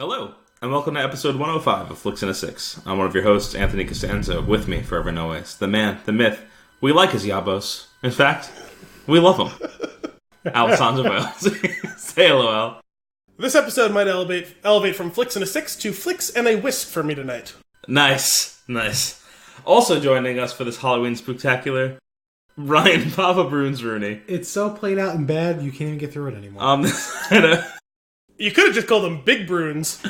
Hello, and welcome to episode 105 of Flix and a Six. I'm one of your hosts, Anthony Costanzo, with me, forever and always, the man, the myth. We like his yabos. In fact, we love him. Alessandro Wells. Say hello, Al. This episode might elevate from Flix and a Six to Flix and a Whisk for me tonight. Nice. Also joining us for this Halloween spooktacular, Ryan Papa Bruins Rooney. It's so played out and bad, you can't even get through it anymore. You could have just called them Big Bruins.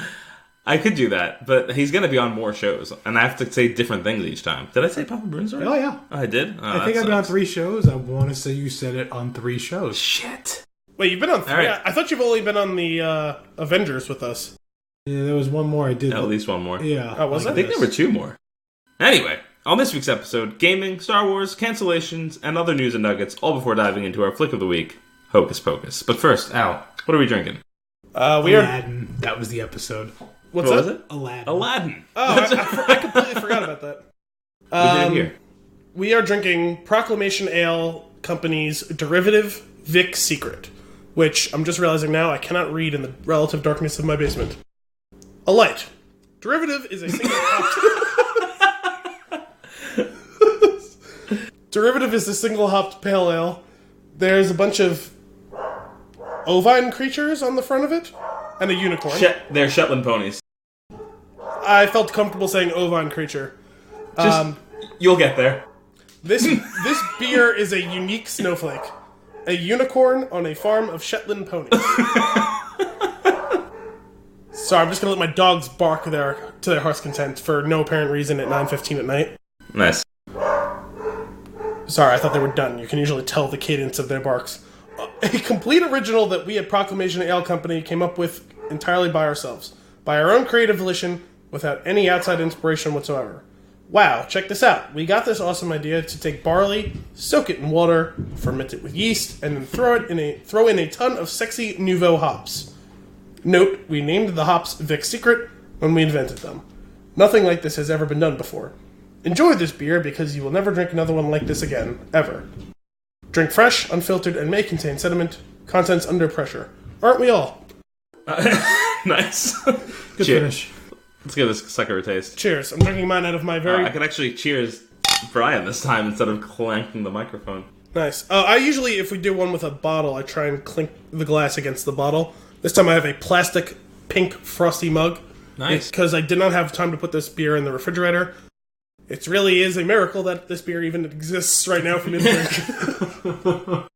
I could do that, but he's going to be on more shows, and I have to say different things each time. Did I say Papa Bruins already? Oh, yeah. Oh, I did? Oh, I think I've been on 3 shows. I want to say you said it on 3 shows. Shit. Wait, you've been on 3? Right. I thought you've only been on the Avengers with us. Yeah, there was one more I did. At least one more. Yeah. Oh, was I think there were 2 more. Anyway, on this week's episode, gaming, Star Wars, cancellations, and other news and nuggets, all before diving into our flick of the week, Hocus Pocus. But first, Al, what are we drinking? Aladdin. That was the episode. What's what that? was it? Aladdin. Oh, I completely forgot about that. We did it here. We are drinking Proclamation Ale Company's derivative, Vic Secret, which I'm just realizing now I cannot read in the relative darkness of my basement. A light. Derivative is a single hopped. Derivative is a single hopped pale ale. There's a bunch of ovine creatures on the front of it, and a unicorn. They're Shetland ponies. I felt comfortable saying ovine creature. You'll get there. This beer is a unique snowflake. A unicorn on a farm of Shetland ponies. Sorry, I'm just going to let my dogs bark to their heart's content for no apparent reason at 9:15 at night. Nice. Sorry, I thought they were done. You can usually tell the cadence of their barks. A complete original that we at Proclamation Ale Company came up with entirely by ourselves. By our own creative volition, without any outside inspiration whatsoever. Wow, check this out. We got this awesome idea to take barley, soak it in water, ferment it with yeast, and then throw in a ton of sexy nouveau hops. Note, we named the hops Vic Secret when we invented them. Nothing like this has ever been done before. Enjoy this beer because you will never drink another one like this again, ever. Drink fresh, unfiltered, and may contain sediment, contents under pressure. Aren't we all? Nice. Good finish. Let's give this sucker a taste. Cheers. I'm drinking mine out of my very... I could actually cheers Brian this time instead of clanking the microphone. Nice. I usually, if we do one with a bottle, I try and clink the glass against the bottle. This time I have a plastic pink frosty mug. Nice. Because I did not have time to put this beer in the refrigerator. It really is a miracle that this beer even exists right now for me to drink.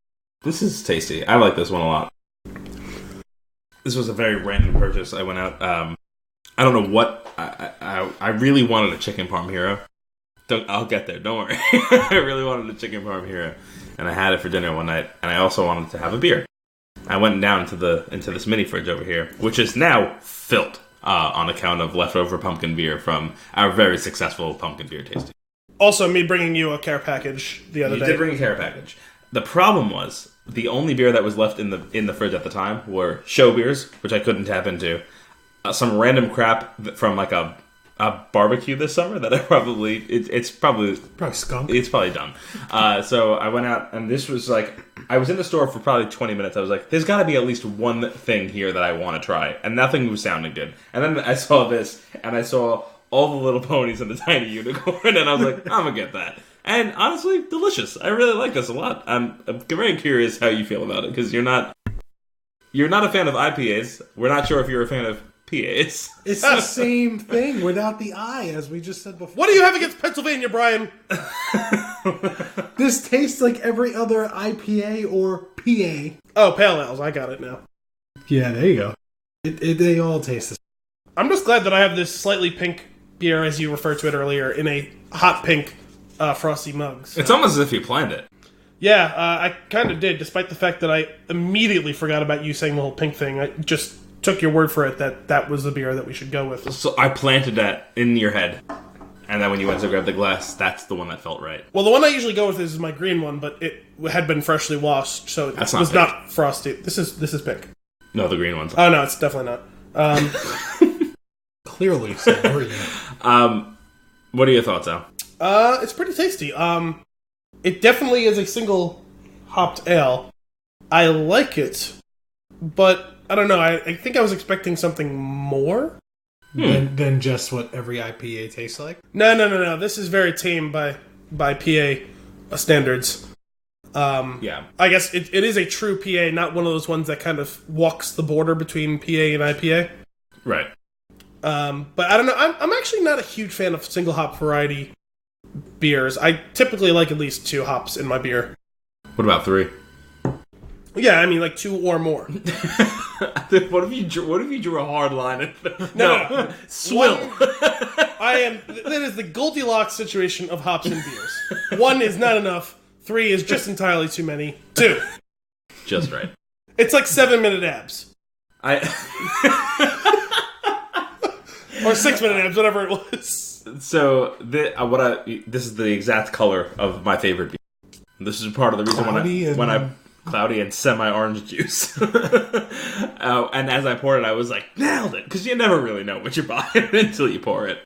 This is tasty. I like this one a lot. This was a very random purchase. I went out. I don't know what. I really wanted a chicken parm hero. I'll get there. Don't worry. I really wanted a chicken parm hero, and I had it for dinner one night. And I also wanted to have a beer. I went down into this mini fridge over here, which is now filled. On account of leftover pumpkin beer from our very successful pumpkin beer tasting. Also, me bringing you a care package the other day. You did bring a care package. The problem was, the only beer that was left in the fridge at the time were show beers, which I couldn't tap into. Some random crap from like a barbecue this summer that I probably... It's probably skunk. It's probably done. So I went out, and this was like... I was in the store for probably 20 minutes. I was like, there's got to be at least one thing here that I want to try. And nothing was sounding good. And then I saw this, and I saw all the little ponies and the tiny unicorn, and I was like, I'm going to get that. And honestly, delicious. I really like this a lot. I'm very curious how you feel about it, because you're not a fan of IPAs. We're not sure if you're a fan of PAs. It's the same thing without the I, as we just said before. What do you have against Pennsylvania, Brian? This tastes like every other IPA or PA. Oh, pale ales. I got it now. Yeah, there you go. They all taste the same. I'm just glad that I have this slightly pink beer, as you referred to it earlier, in a hot pink frosty mug. So. It's almost as if you planned it. Yeah, I kind of did, despite the fact that I immediately forgot about you saying the whole pink thing. I just took your word for it that was the beer that we should go with. So I planted that in your head. And then when you went to grab the glass, that's the one that felt right. Well, the one I usually go with is my green one, but it had been freshly washed, so it was not frosty. This is pink. No, the green one's. Oh, no, it's definitely not. Clearly, so what are your thoughts, Al? It's pretty tasty. It definitely is a single hopped ale. I like it, but I don't know. I think I was expecting something more than just what every IPA tastes like. No. This is very tame by PA standards. Yeah. I guess it is a true PA, not one of those ones that kind of walks the border between PA and IPA. Right. But I don't know. I'm actually not a huge fan of single hop variety beers. I typically like at least 2 hops in my beer. What about 3? Yeah, I mean like 2 or more. What if you drew a hard line? No. Swill. That is the Goldilocks situation of hops and beers. 1 is not enough. 3 is just entirely too many. 2. Just right. It's like 7-minute abs. Or 6-minute abs, whatever it was. So, this is the exact color of my favorite beer. This is part of the reason when I cloudy and semi-orange juice. And as I poured it, I was like, nailed it! Because you never really know what you're buying until you pour it.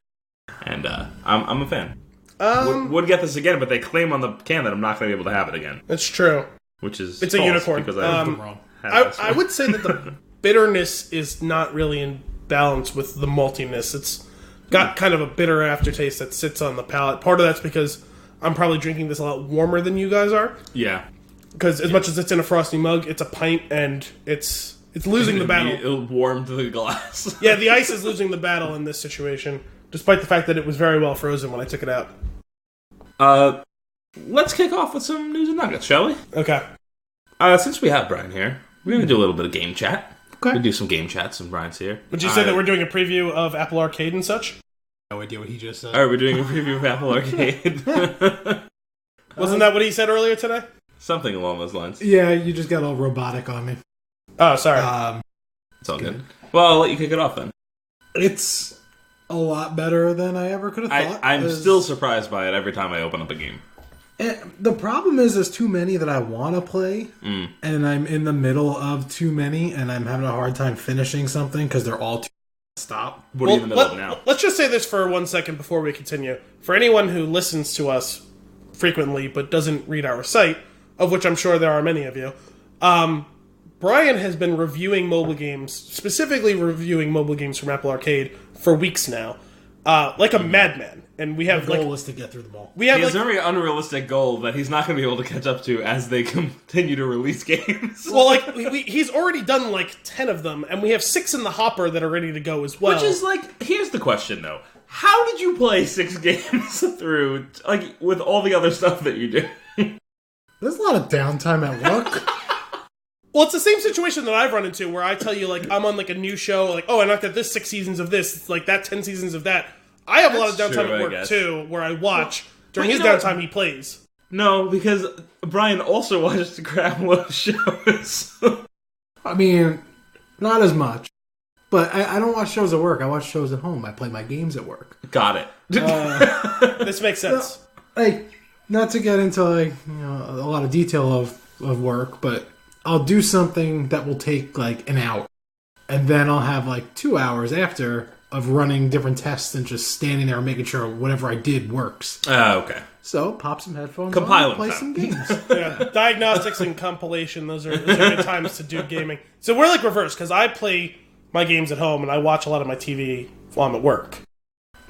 And I'm a fan. Would get this again, but they claim on the can that I'm not going to be able to have it again. That's true. Which is it's a unicorn. Because I would say that the bitterness is not really in balance with the maltiness. It's got kind of a bitter aftertaste that sits on the palate. Part of that's because I'm probably drinking this a lot warmer than you guys are. Yeah. Because as much as it's in a frosty mug, it's a pint and it's losing the battle. It'll warm to the glass. Yeah, the ice is losing the battle in this situation, despite the fact that it was very well frozen when I took it out. Let's kick off with some news and nuggets, shall we? Okay. Since we have Brian here, we're going to do a little bit of game chat. Okay. We'll do some game chats when Brian's here. Would you say that we're doing a preview of Apple Arcade and such? No idea what he just said. Alright, we're doing a preview of Apple Arcade. Wasn't that what he said earlier today? Something along those lines. Yeah, you just got all robotic on me. Oh, sorry. It's all good. Well, I'll let you kick it off then. It's a lot better than I ever could have thought. I'm still surprised by it every time I open up a game. The problem is there's too many that I want to play, and I'm in the middle of too many, and I'm having a hard time finishing something because they're all too stop. What are you in the middle of now? Let's just say this for 1 second before we continue. For anyone who listens to us frequently but doesn't read our site, of which I'm sure there are many of you, Brian has been reviewing mobile games, specifically reviewing mobile games from Apple Arcade, for weeks now, like a madman. And we have the goal is to get through them all. He has a very unrealistic goal that he's not going to be able to catch up to as they continue to release games. Well, he's already done like 10 of them, and we have 6 in the hopper that are ready to go as well. Which is here's the question though: how did you play 6 games through, with all the other stuff that you do? There's a lot of downtime at work. Well, it's the same situation that I've run into where I tell you, I'm on a new show, I knocked out this 6 seasons of this, it's that 10 seasons of that. I have a lot of downtime at work, too, where I watch. During his downtime, he plays. No, because Brian also watches the crap load of shows. I mean, not as much. But I don't watch shows at work. I watch shows at home. I play my games at work. Got it. This makes sense. Not to get into, a lot of detail of work, but I'll do something that will take, an hour. And then I'll have, 2 hours after of running different tests and just standing there and making sure whatever I did works. Okay. So, pop some headphones Compiling on and play some games. Yeah, diagnostics and compilation, those are good times to do gaming. So we're reverse, because I play my games at home and I watch a lot of my TV while I'm at work.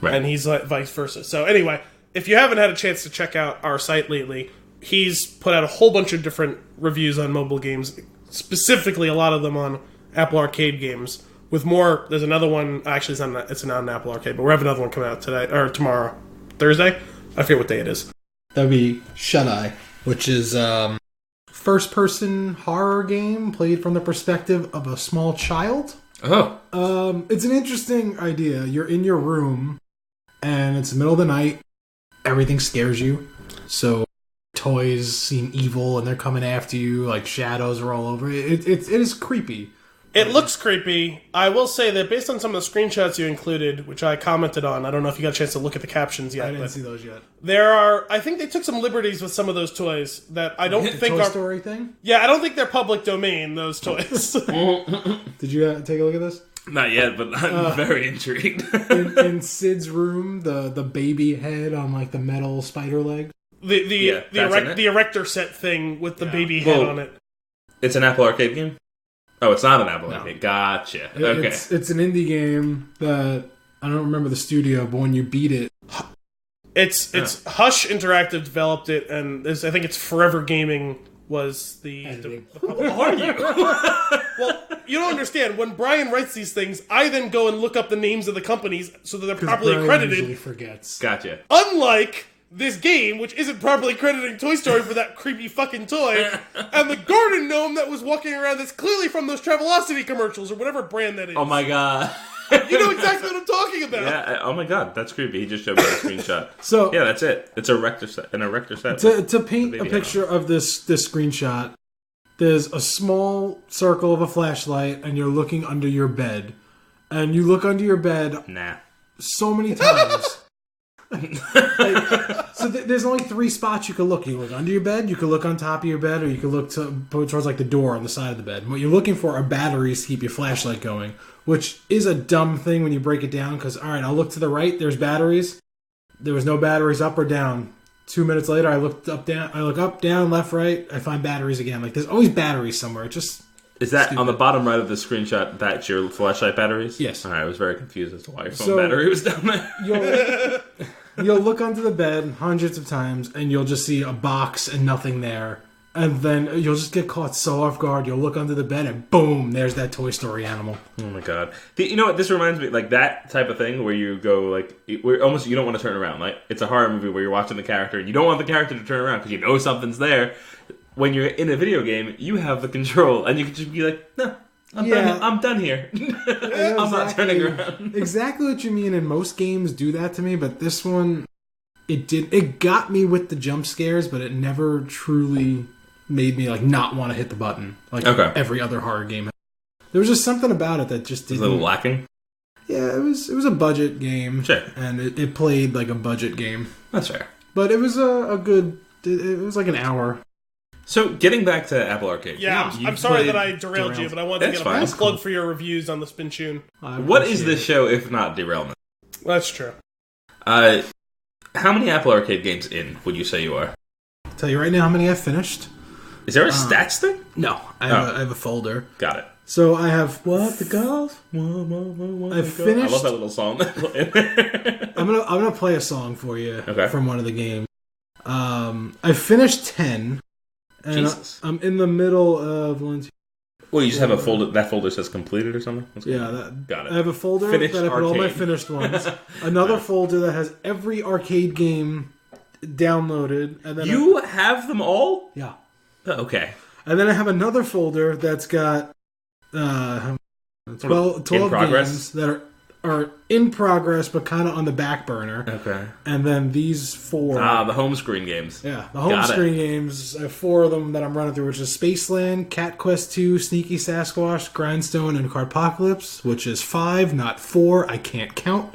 Right. And he's vice versa. So anyway, if you haven't had a chance to check out our site lately, he's put out a whole bunch of different reviews on mobile games, specifically a lot of them on Apple Arcade games. With more, there's another one. Actually, it's not an Apple Arcade, but we have another one coming out today or tomorrow, Thursday. I forget what day it is. That'd be Shut Eye, which is first-person horror game played from the perspective of a small child. Oh. It's an interesting idea. You're in your room, and it's the middle of the night. Everything scares you, so toys seem evil, and they're coming after you. Shadows are all over. It is creepy. It looks creepy. I will say that based on some of the screenshots you included, which I commented on, I don't know if you got a chance to look at the captions yet. I didn't see those yet. I think they took some liberties with some of those toys that I don't think Toy are... Story thing? Yeah, I don't think they're public domain, those toys. Did you take a look at this? Not yet, but I'm very intrigued. in Sid's room, the baby head on the metal spider leg. The erector set thing with the baby head on it. It's an Apple Arcade game? Oh, it's not an Apple Arcade. Gotcha. Okay. It's an indie game that I don't remember the studio, but when you beat it, it's Hush Interactive developed it, and I think it's Forever Gaming was the Who are you? Well, you don't understand. When Brian writes these things, I then go and look up the names of the companies so that they're properly Brian accredited. usually forgets. Gotcha. Unlike this game, which isn't properly crediting Toy Story for that creepy fucking toy, and the garden gnome that was walking around that's clearly from those Travelocity commercials or whatever brand that is. Oh my god. You know exactly what I'm talking about. Yeah. Oh my god, that's creepy. He just showed me a screenshot. So yeah, that's it. It's a Erector set. An Erector set. To paint a picture of this screenshot, there's a small circle of a flashlight, and you're looking under your bed, and you look under your bed so many times. There's only 3 spots you can look. You can look under your bed, you can look on top of your bed, or you can look towards like the door on the side of the bed. And what you're looking for are batteries to keep your flashlight going, which is a dumb thing when you break it down. Because all right, I'll look to the right. There's batteries. There was no batteries up or down. 2 minutes later, I look up, down, left, right. I find batteries again. Like there's always batteries somewhere. It just is that stupid. On the bottom right of the screenshot? That's your flashlight batteries. Yes. All right, I was very confused as to why your phone battery was down there. You'll look under the bed hundreds of times, and you'll just see a box and nothing there. And then you'll just get caught so off guard. You'll look under the bed, and boom, there's that Toy Story animal. Oh my god! You know what? This reminds me, like that type of thing where you go where almost you don't want to turn around. Like it's a horror movie where you're watching the character, and you don't want the character to turn around because you know something's there. When you're in a video game, you have the control, and you can just be like, no. I'm done here. I'm not turning around. Exactly what you mean, and most games do that to me, but this one, it got me with the jump scares, but it never truly made me like not want to hit the button like every other horror game. There was just something about it that just didn't... a little lacking? Yeah, it was a budget game. Sure. And it played like a budget game. That's fair. But it was a good... It was like an hour. So, getting back to Apple Arcade. Yeah, I'm sorry that I derailed you, but I wanted to get a plug for your reviews on the Spin Tune. What is this show if not derailment? That's true. How many Apple Arcade games in would you say you are? I'll tell you right now how many I've finished. Is there a stats thing? No, I have a folder. Got it. So I have the golf? I've finished. I love that little song. I'm gonna play a song for you from one of the games. I finished 10. And Jesus. I'm in the middle of one. Well, you just have a folder. That folder says completed or something. Got it. I have a folder that I put all my finished ones. Another folder that has every arcade game downloaded, and then you have them all. Yeah. Okay. And then I have another folder that's got 12 games that are in progress, but kind of on the back burner. Okay. And then these 4... the home screen games. Yeah, the home screen games. I have 4 of them that I'm running through, which is Spaceland, Cat Quest 2, Sneaky Sasquatch, Grindstone, and Cardpocalypse, which is 5, not 4. I can't count.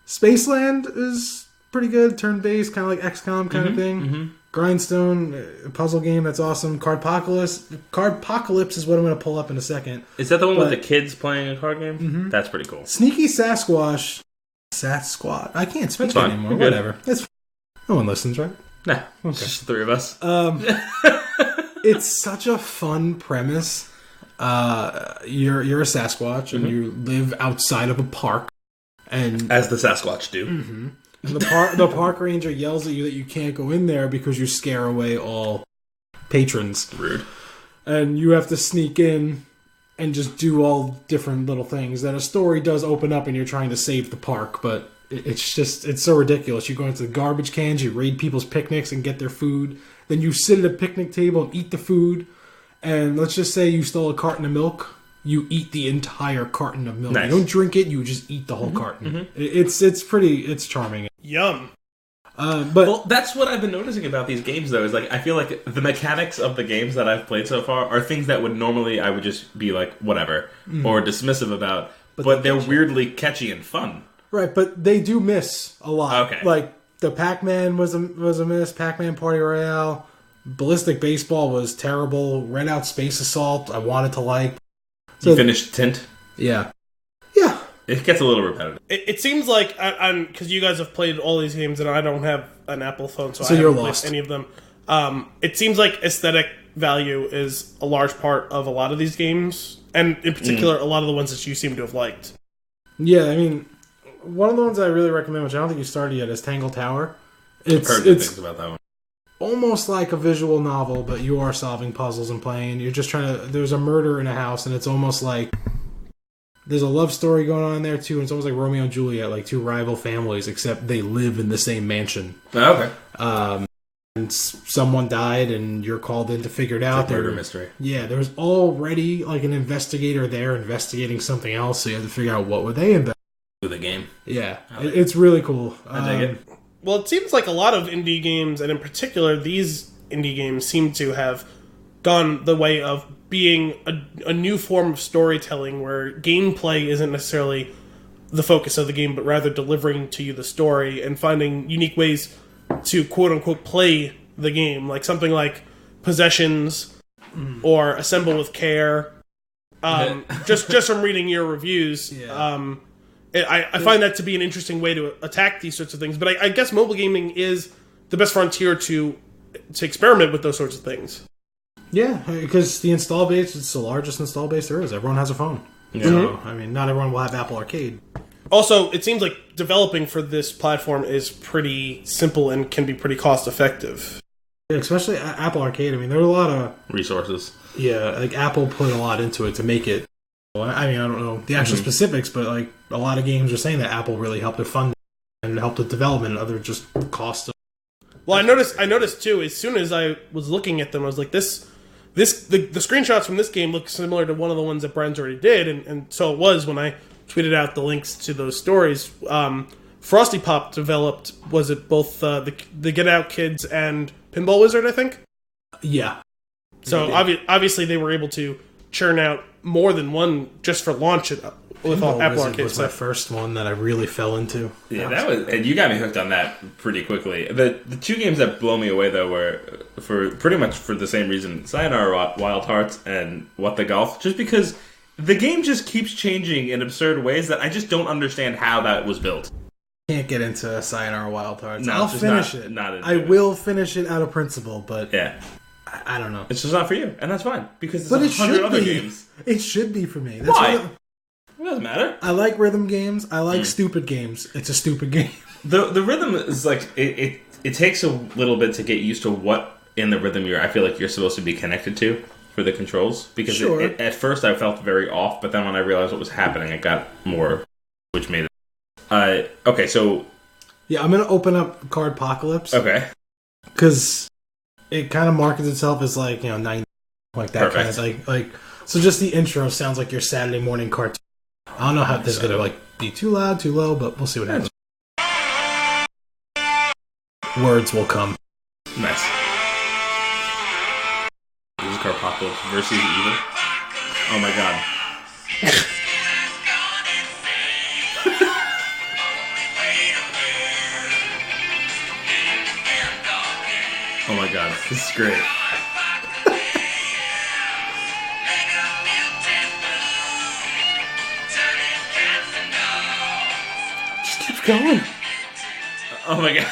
Spaceland is pretty good, turn-based, kind of like XCOM kind of thing. Mm-hmm. Grindstone, a puzzle game that's awesome. Cardpocalypse is what I'm going to pull up in a second. Is that the one with the kids playing a card game? Mm-hmm. That's pretty cool. Sneaky Sasquatch. I can't speak anymore. Whatever. That's fine. No one listens, right? Nah. Okay. It's just the 3 of us. It's such a fun premise. You're a Sasquatch, and you live outside of a park. And as the Sasquatch do. Mm-hmm. The park ranger yells at you that you can't go in there because you scare away all patrons. Rude. And you have to sneak in and just do all different little things. Then a story does open up and you're trying to save the park, but it's so ridiculous. You go into the garbage cans, you raid people's picnics and get their food. Then you sit at a picnic table and eat the food. And let's just say you stole a carton of milk. You eat the entire carton of milk. Nice. You don't drink it, you just eat the whole carton. Mm-hmm. It's charming. Yum. Well, that's what I've been noticing about these games, though, is like I feel like the mechanics of the games that I've played so far are things that would normally I would just be like, whatever, or dismissive about, but they're weirdly catchy and fun. Right, but they do miss a lot. Okay. Like, the Pac-Man was a miss, Pac-Man Party Royale, Ballistic Baseball was terrible, Red Out Space Assault, I wanted to like. So, you finished Tint? Yeah. Yeah. It gets a little repetitive. It seems like, because you guys have played all these games and I don't have an Apple phone, so I you're haven't lost. played any of them. It seems like aesthetic value is a large part of a lot of these games, and in particular, a lot of the ones that you seem to have liked. Yeah, I mean, one of the ones I really recommend, which I don't think you started yet, is Tangle Tower. I've heard good things about that one. Almost like a visual novel, but you are solving puzzles and playing. You're just trying to... There's a murder in a house, and it's almost like... There's a love story going on in there, too, and it's almost like Romeo and Juliet, like two rival families, except they live in the same mansion. Oh, okay. And someone died, and you're called in to figure it out. Murder mystery. Yeah, there was already like an investigator there investigating something else, so you have to figure out what would they investigate. With a game. Yeah, it's really cool. I dig it. Well, it seems like a lot of indie games, and in particular these indie games, seem to have gone the way of being a new form of storytelling where gameplay isn't necessarily the focus of the game, but rather delivering to you the story and finding unique ways to quote-unquote play the game, like something like Possessions or Assemble with Care. Just from reading your reviews, I find that to be an interesting way to attack these sorts of things. But I guess mobile gaming is the best frontier to experiment with those sorts of things. Yeah, because the install base, it's the largest install base there is. Everyone has a phone. Yeah. So, I mean, not everyone will have Apple Arcade. Also, it seems like developing for this platform is pretty simple and can be pretty cost-effective. Especially Apple Arcade. I mean, there are a lot of... Resources. Yeah, like Apple put a lot into it to make it... I mean, I don't know the actual specifics, but like a lot of games are saying that Apple really helped with funding and helped with development and other just costs. Well, I noticed too, as soon as I was looking at them, I was like, the screenshots from this game look similar to one of the ones that Brian's already did, and so it was when I tweeted out the links to those stories. Frosty Pop developed, was it both the Get Out Kids and Pinball Wizard, I think? Yeah. So obviously they were able to churn out more than one just for launch with Pinball Apple Wizard Arcade was stuff. my first one that I really fell into. Yeah, that was, and you got me hooked on that pretty quickly. The two games that blow me away though were for pretty much for the same reason: Sayonara Wild Hearts and What the Golf. Just because the game just keeps changing in absurd ways that I just don't understand how that was built. Can't get into Sayonara Wild Hearts. No, I'll just finish not- it. not into I it. will finish it out of principle, but Yeah, I don't know. it's just not for you, and that's fine because But there's it 100 should other be. games. It should be for me. That's Why? what It doesn't matter. I like rhythm games. I like stupid games. It's a stupid game. The rhythm is like it takes a little bit to get used to what in the rhythm I feel like you're supposed to be connected to for the controls, because Sure. at first I felt very off, but then when I realized what was happening, it got more, which made it. Okay, so Yeah, I'm gonna open up Cardpocalypse okay, because it kind of markets itself as like 90, like that Perfect. kind of like. So just the intro sounds like your Saturday morning cartoon. I don't know how this is gonna like be too loud, too low, but we'll see what happens. Words will come. nice. This is Carpocalypse versus Evil. Oh my god. Oh my god, this is great. Just keep going. Oh my god.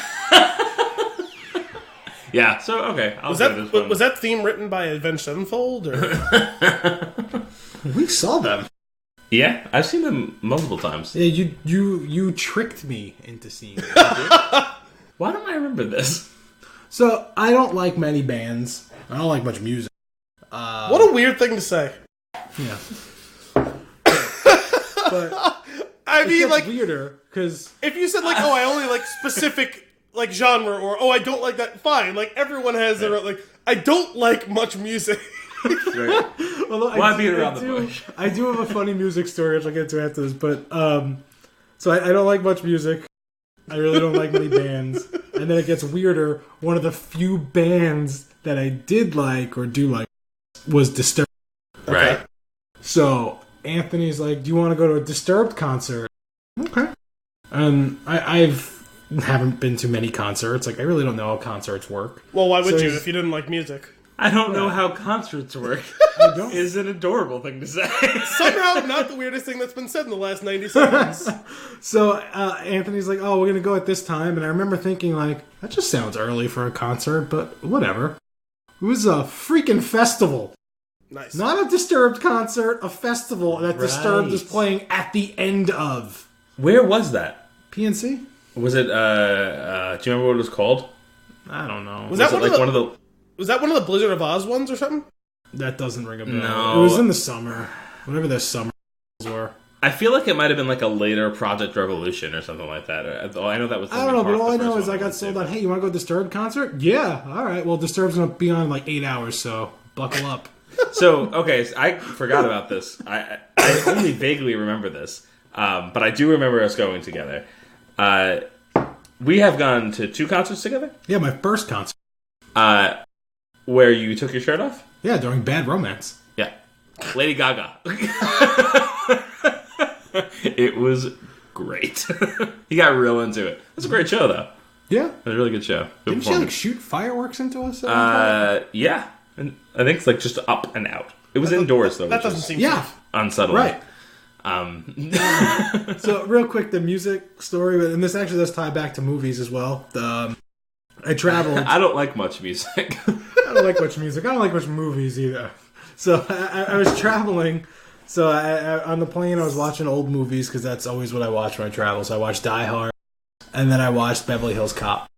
Yeah, so okay, I'll Was go this one. that theme written by Avenged Sevenfold? Or? We saw them. Yeah, I've seen them multiple times. Yeah, you tricked me into seeing it. Why don't I remember this? So I don't like many bands. I don't like much music. What a weird thing to say. Yeah. But I it mean, gets like, weirder because if you said, like, oh, I only like specific, like, genre, or, oh, I don't like that, fine. Like, everyone has their own, like, I don't like much music. Right. Why beat around the bush? I do have a funny music story, which I'll get to after this, but, so I don't like much music. I really don't like many bands. And then it gets weirder. One of the few bands that I did like, or do like, was Disturbed. Right. So Anthony's like, do you want to go to a Disturbed concert? Okay. And I haven't been to many concerts. Like, I really don't know how concerts work. Well, why would So you he's- if you didn't like music? I don't know how concerts work. I don't. Is an adorable thing to say. Somehow not the weirdest thing that's been said in the last 90 seconds. So Anthony's like, oh, we're going to go at this time. And I remember thinking, like, that just sounds early for a concert, but whatever. It was a freaking festival. Nice. Not a Disturbed concert, a festival that Disturbed is playing at the end of. Where was that? PNC? Was it, do you remember what it was called? I don't know. Was that it one of the... Was that one of the Blizzard of Oz ones or something? That doesn't ring a bell. No. It was in the summer. Whatever the summer were. I feel like it might have been like a later Project Revolution or something like that. I know that was... I don't know, but all I know is I got sold on, hey, you want to go to Disturbed concert? Yeah, all right. Well, Disturbed's going to be on in like 8 hours, so buckle up. So, okay, so I forgot about this. I only vaguely remember this, but I do remember us going together. We have gone to 2 concerts together? Yeah, my first concert. Where you took your shirt off? Yeah, during Bad Romance. Yeah. Lady Gaga. It was great. He got real into it. It was a great show, though. Yeah. It was a really good show. Good Didn't she like shoot fireworks into us? Yeah. And I think it's like just up and out. It was indoors, though. That doesn't seem safe. Unsettling. Right. So real quick, the music story, and this actually does tie back to movies as well. I traveled. I don't like much music. I don't like much music. I don't like much movies either. So I was traveling. So on the plane, I was watching old movies because that's always what I watch when I travel. So I watched Die Hard, and then I watched Beverly Hills Cop.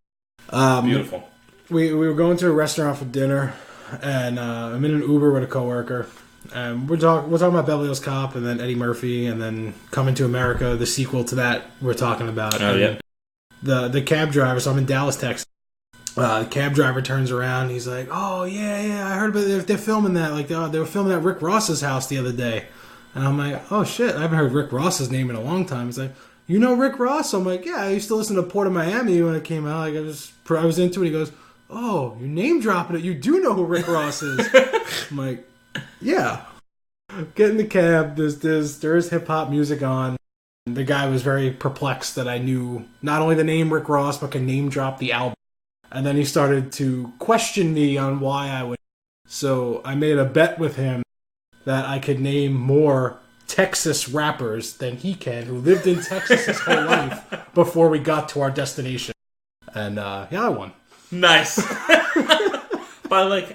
Beautiful. We were going to a restaurant for dinner, and I'm in an Uber with a coworker. We're talking about Beverly Hills Cop, and then Eddie Murphy, and then Coming to America, the sequel to that we're talking about. Oh, yeah. The cab driver, so I'm in Dallas, Texas. The cab driver turns around, he's like, oh, yeah, I heard about they're filming that. Like, they were filming at Rick Ross's house the other day. And I'm like, oh, shit, I haven't heard Rick Ross's name in a long time. He's like, you know Rick Ross? I'm like, yeah, I used to listen to Port of Miami when it came out. Like, I was into it. He goes, oh, you're name dropping it. You do know who Rick Ross is. I'm like, yeah. Get in the cab. There's hip hop music on. The guy was very perplexed that I knew not only the name Rick Ross, but could name drop the album. And then he started to question me on why I would. So I made a bet with him that I could name more Texas rappers than he can, who lived in Texas his whole life before we got to our destination. And yeah, I won. Nice. But like,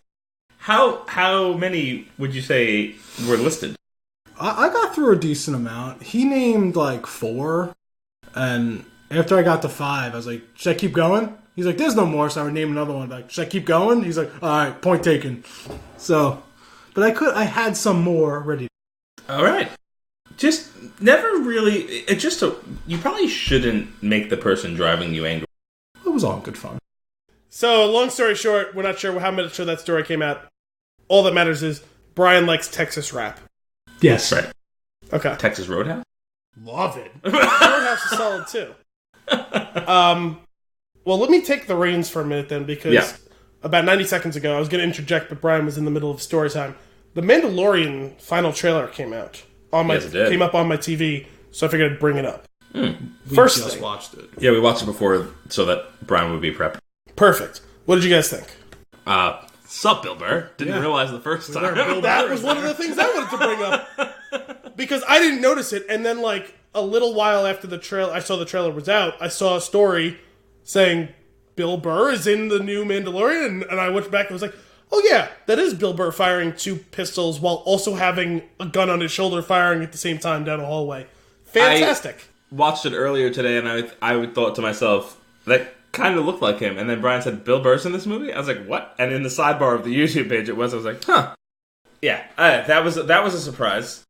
how many would you say were listed? I got through a decent amount. He named like 4, and after I got to 5, I was like, should I keep going? He's like, there's no more, so I would name another one. Like, should I keep going? He's like, all right, point taken. So, but I had some more ready. All right. Just never really. It's just you probably shouldn't make the person driving you angry. It was all good fun. So, long story short, we're not sure how much that story came out. All that matters is Brian likes Texas rap. Yes. Right. Okay. Texas Roadhouse? Love it. Roadhouse is solid, too. Well, let me take the reins for a minute, then, because about 90 seconds ago, I was going to interject, but Brian was in the middle of story time. The Mandalorian final trailer came out. Came up on my TV, so I figured I'd bring it up. We just watched it. Yeah, we watched it before so that Brian would be prepped. Perfect. What did you guys think? Sup, Bill Burr? Didn't realize the first time. That was one of the things I wanted to bring up. Because I didn't notice it, and then like a little while after the trailer, I saw the trailer was out, I saw a story saying Bill Burr is in the new Mandalorian, and I went back and was like, oh yeah, that is Bill Burr firing 2 pistols while also having a gun on his shoulder firing at the same time down a hallway. Fantastic. I watched it earlier today, and I thought to myself, that kind of looked like him. And then Brian said, Bill Burr's in this movie? I was like, what? And in the sidebar of the YouTube page I was like, huh. Yeah, that was a surprise.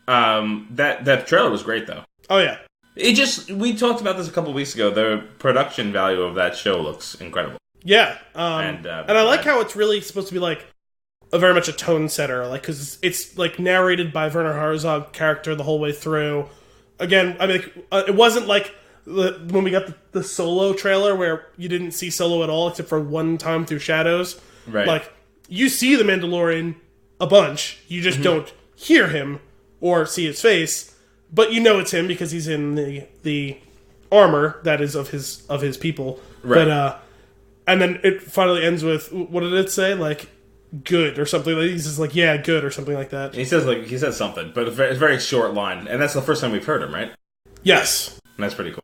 That trailer was great, though. Oh, yeah. We talked about this a couple weeks ago. The production value of that show looks incredible. Yeah. And I like how it's really supposed to be like very much a tone setter, like, because it's like narrated by Werner Herzog character the whole way through. Again, I mean, it wasn't like when we got the Solo trailer where you didn't see Solo at all except for one time through shadows. Right. Like, you see the Mandalorian a bunch, you just don't hear him or see his face, but you know it's him because he's in the armor that is of his people. Right. But and then it finally ends with, what did it say? Like, good or something. He's just like, yeah, good or something like that. He says something, but it's a very short line, and that's the first time we've heard him, right? Yes. And that's pretty cool.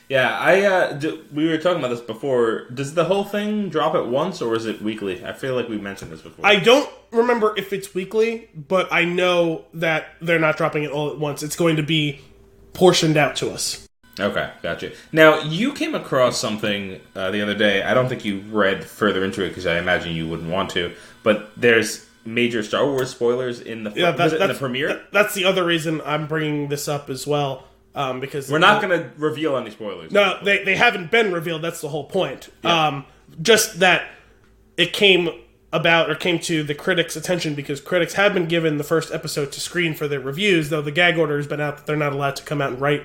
Yeah, we were talking about this before. Does the whole thing drop at once, or is it weekly? I feel like we mentioned this before. I don't remember if it's weekly, but I know that they're not dropping it all at once. It's going to be portioned out to us. Okay, gotcha. Now, you came across something the other day. I don't think you read further into it because I imagine you wouldn't want to, but there's major Star Wars spoilers in the, in the premiere? That's the other reason I'm bringing this up as well. Because we're not going to reveal any spoilers. No, they haven't been revealed. That's the whole point. Yeah. Just that it came to the critics' attention because critics have been given the first episode to screen for their reviews, though the gag order has been out that they're not allowed to come out and write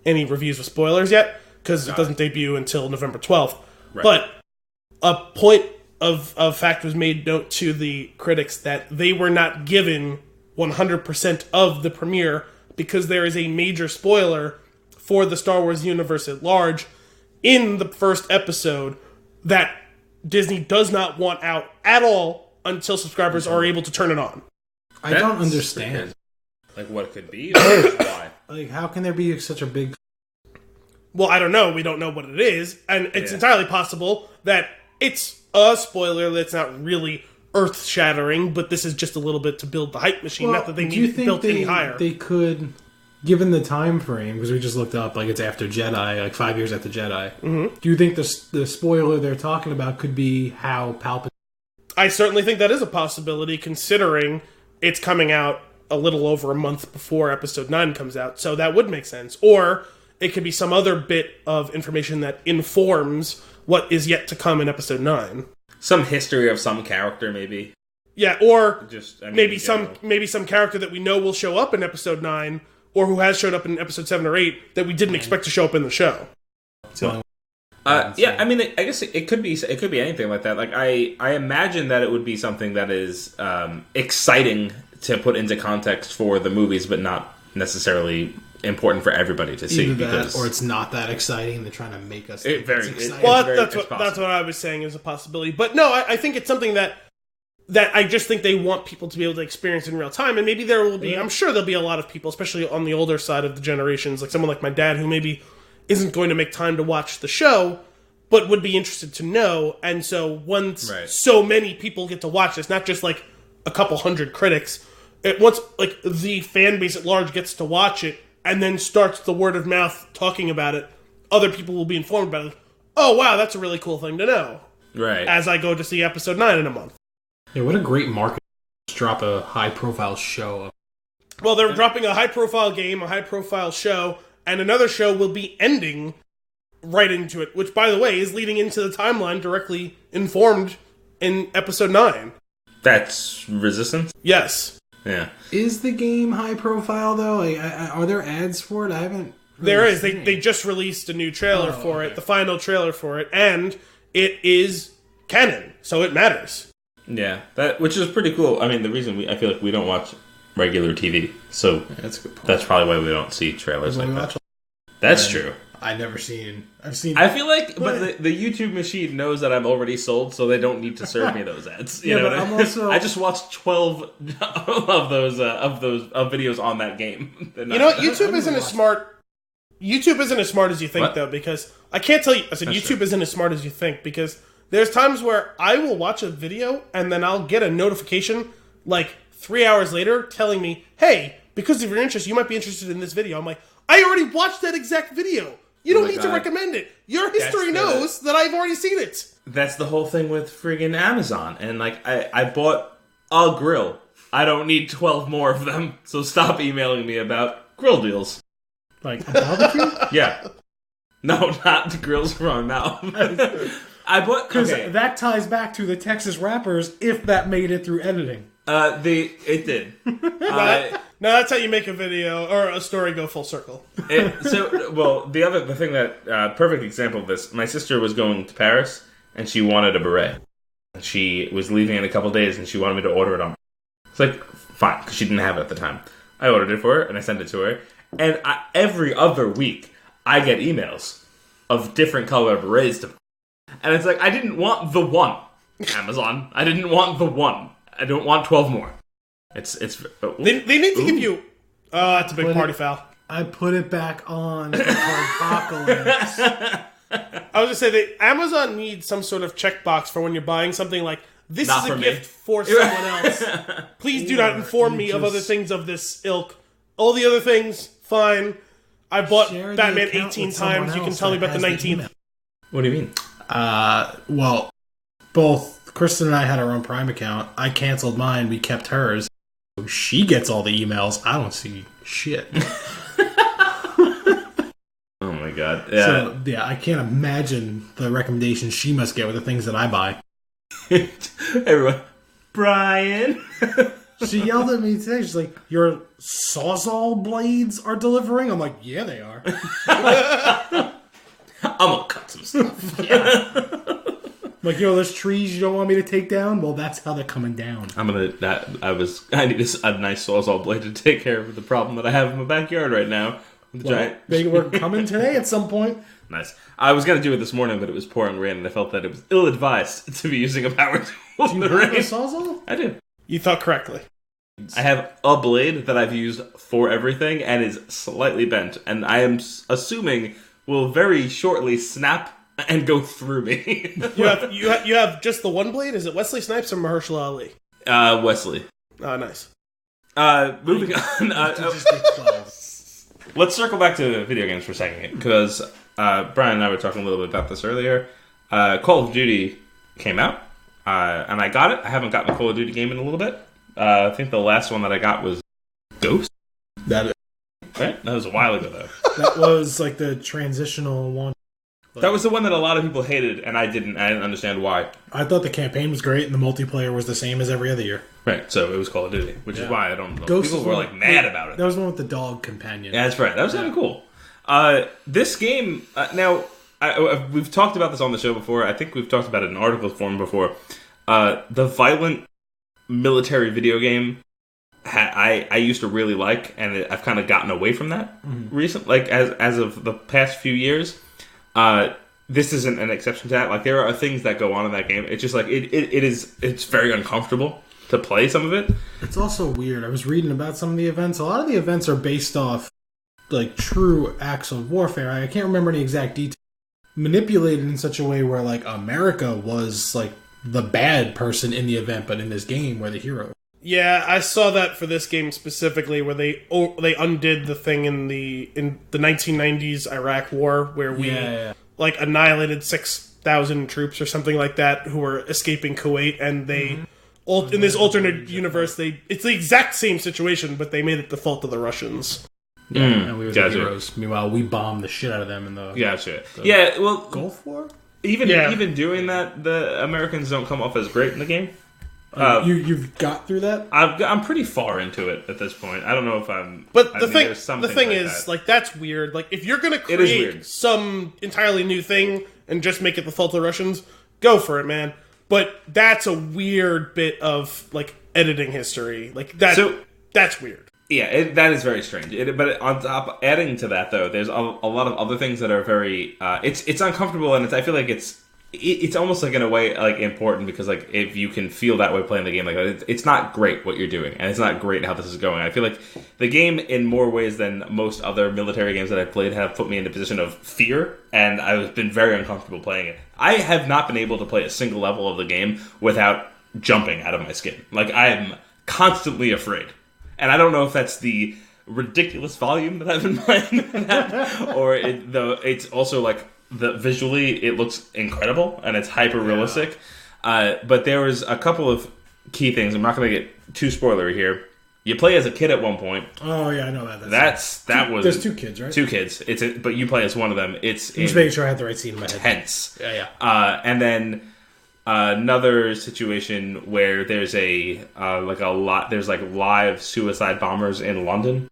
any reviews with spoilers yet because it doesn't debut until November 12th. Right. But a point of fact was made note to the critics that they were not given 100% of the premiere because there is a major spoiler for the Star Wars universe at large in the first episode that Disney does not want out at all until subscribers are able to turn it on. I don't understand. Like what it could be? Or why? Like how can there be such a big... Well, I don't know. We don't know what it is. And it's entirely possible that it's a spoiler that's not really earth-shattering, but this is just a little bit to build the hype machine. Not that they need built any higher. They could, given the time frame, because we just looked up, like it's after Jedi, like 5 years after Jedi. Mm-hmm. Do you think the spoiler they're talking about could be how Palpatine... I certainly think that is a possibility, considering it's coming out a little over a month before Episode 9 comes out, so that would make sense. Or it could be some other bit of information that informs what is yet to come in Episode 9. Some history of some character, maybe. Yeah, or maybe some character that we know will show up in Episode 9, or who has showed up in Episode 7 or 8 that we didn't expect to show up in the show. So, yeah, I mean, I guess it could be anything like that. Like I imagine that it would be something that is exciting to put into context for the movies, but not necessarily important for everybody to see. Either that, or it's not that exciting. They're trying to make us think it's exciting. Well, that's what I was saying is a possibility. But no, I think it's something that I just think they want people to be able to experience in real time. And maybe there will be, I'm sure there'll be a lot of people, especially on the older side of the generations, like someone like my dad, who maybe isn't going to make time to watch the show, but would be interested to know. And so once so many people get to watch this, not just like a couple hundred critics, once like the fan base at large gets to watch it, and then starts the word of mouth talking about it, other people will be informed about it. Like, oh, wow, that's a really cool thing to know. Right. As I go to see Episode 9 in a month. Yeah, what a great market to drop a high-profile show. Well, they're dropping a high-profile game, a high-profile show, and another show will be ending right into it, which, by the way, is leading into the timeline directly informed in Episode 9. That's Resistance? Yes. Yeah. Is the game high profile though? Like, are there ads for it? I haven't. There is. They just released a new trailer for it, the final trailer for it, and it is canon, so it matters. Yeah, which is pretty cool. I mean, the reason I feel like we don't watch regular TV, so that's a good point. That's probably why we don't see trailers like that. That's true. I've seen. I feel like, but the YouTube machine knows that I'm already sold, so they don't need to serve me those ads. You know, but I'm also. I just watched 12 of those videos on that game. You know what? YouTube isn't as smart. YouTube isn't as smart as you think, though, because I can't tell you. I said that's YouTube isn't as smart as you think because there's times where I will watch a video and then I'll get a notification like 3 hours later telling me, "Hey, because of your interest, you might be interested in this video." I'm like, I already watched that exact video. You don't need to recommend it. Your history knows that I've already seen it. That's the whole thing with friggin' Amazon. And, like, I bought a grill. I don't need 12 more of them. So stop emailing me about grill deals. Like a barbecue? Yeah. No, not the grills from my mouth. I bought... Because that ties back to the Texas Rappers, if that made it through editing. It did. No, that's how you make a video or a story go full circle. The thing that perfect example of this. My sister was going to Paris and she wanted a beret. She was leaving in a couple days and she wanted me to order it on. It's like fine because she didn't have it at the time. I ordered it for her and I sent it to her. And every other week I get emails of different color berets and it's like I didn't want the one. Amazon. I didn't want the one. I don't want 12 more. It's. They need to give you. That's a big party foul. I put it back on for Apocalypse. I was going to say that Amazon needs some sort of checkbox for when you're buying something like, this Not is a for me. gift for someone else. Please do not inform me of other things of this ilk. All the other things, fine. I bought Share the Batman account 18 with someone times. You can else tell me that about the has 19th. email. What do you mean? Well, both Kristen and I had our own Prime account. I canceled mine. We kept hers. So she gets all the emails. I don't see shit. Oh my god. Yeah. So, yeah, I can't imagine the recommendations she must get with the things that I buy. Everyone. Brian. She yelled at me today. She's like, your Sawzall blades are delivering? I'm like, yeah, they are. I'm gonna cut some stuff. Like, those trees you don't want me to take down? Well, that's how they're coming down. I need a nice Sawzall blade to take care of the problem that I have in my backyard right now. The giant. They were coming today at some point. Nice. I was gonna do it this morning, but it was pouring rain, and I felt that it was ill-advised to be using a power tool Do in you the have a rain. Sawzall? I do. You thought correctly. I have a blade that I've used for everything and is slightly bent, and I am assuming will very shortly snap and go through me. You have just the one blade? Is it Wesley Snipes or Mahershala Ali? Wesley. Oh, nice. Moving on. Just get 12. Let's circle back to video games for a second, because Brian and I were talking a little bit about this earlier. Call of Duty came out, and I got it. I haven't gotten a Call of Duty game in a little bit. I think the last one that I got was Ghost. That Right? That was a while ago, though. That was like the transitional one. That was the one that a lot of people hated, and I didn't understand why. I thought the campaign was great and the multiplayer was the same as every other year. Right, so it was Call of Duty, which is why I don't know. Ghost People was were one- mad about it. That was the one with the dog companion. Yeah, that's right. That was kind of cool. This game, now, we've talked about this on the show before. I think we've talked about it in article form before. The violent military video game, I used to really like, and I've kind of gotten away from that recently. Like, as of the past few years, this isn't an exception to that. Like, there are things that go on in that game. It's just like, it's very uncomfortable to play some of it. It's also weird. I was reading about some of the events. A lot of the events are based off like true acts of warfare. I can't remember any exact details. Manipulated in such a way where like America was like the bad person in the event, but in this game we're the hero. Yeah, I saw that for this game specifically, where they undid the thing in the 1990s Iraq War, where we like annihilated 6,000 troops or something like that who were escaping Kuwait, and they in this alternate universe, it's the exact same situation, but they made it the fault of the Russians. Yeah, and we were the Gotcha. heroes. Meanwhile, we bombed the shit out of them in the Gotcha. Yeah, well, Gulf War. even doing that, the Americans don't come off as great in the game. You've got through that? I'm pretty far into it at this point. I don't know if I'm. But there's the something thing like is, that. like, that's weird. Like, if you're gonna It is create weird. some entirely new thing and just make it the fault of the Russians, go for it, man. But that's a weird bit of like editing history. Like that's weird. Yeah, that is very strange. But on top, adding to that though, there's a lot of other things that are very. It's uncomfortable, and I feel like it's almost like in a way like important, because like if you can feel that way playing the game, like it's not great what you're doing, and it's not great how this is going. I feel like the game, in more ways than most other military games that I've played, have put me in a position of fear, and I've been very uncomfortable playing it. I have not been able to play a single level of the game without jumping out of my skin. Like, I am constantly afraid, and I don't know if that's the ridiculous volume that I've been playing at, or it's also like. Visually, it looks incredible, and it's hyper realistic. But there was a couple of key things. I'm not going to get too spoilery here. You play as a kid at one point. Oh yeah, I know that. There's 2 kids, right? 2 kids. But you play as one of them. It's Just making sure I had the right scene in my head. intense. Yeah. And then another situation where there's there's live suicide bombers in London.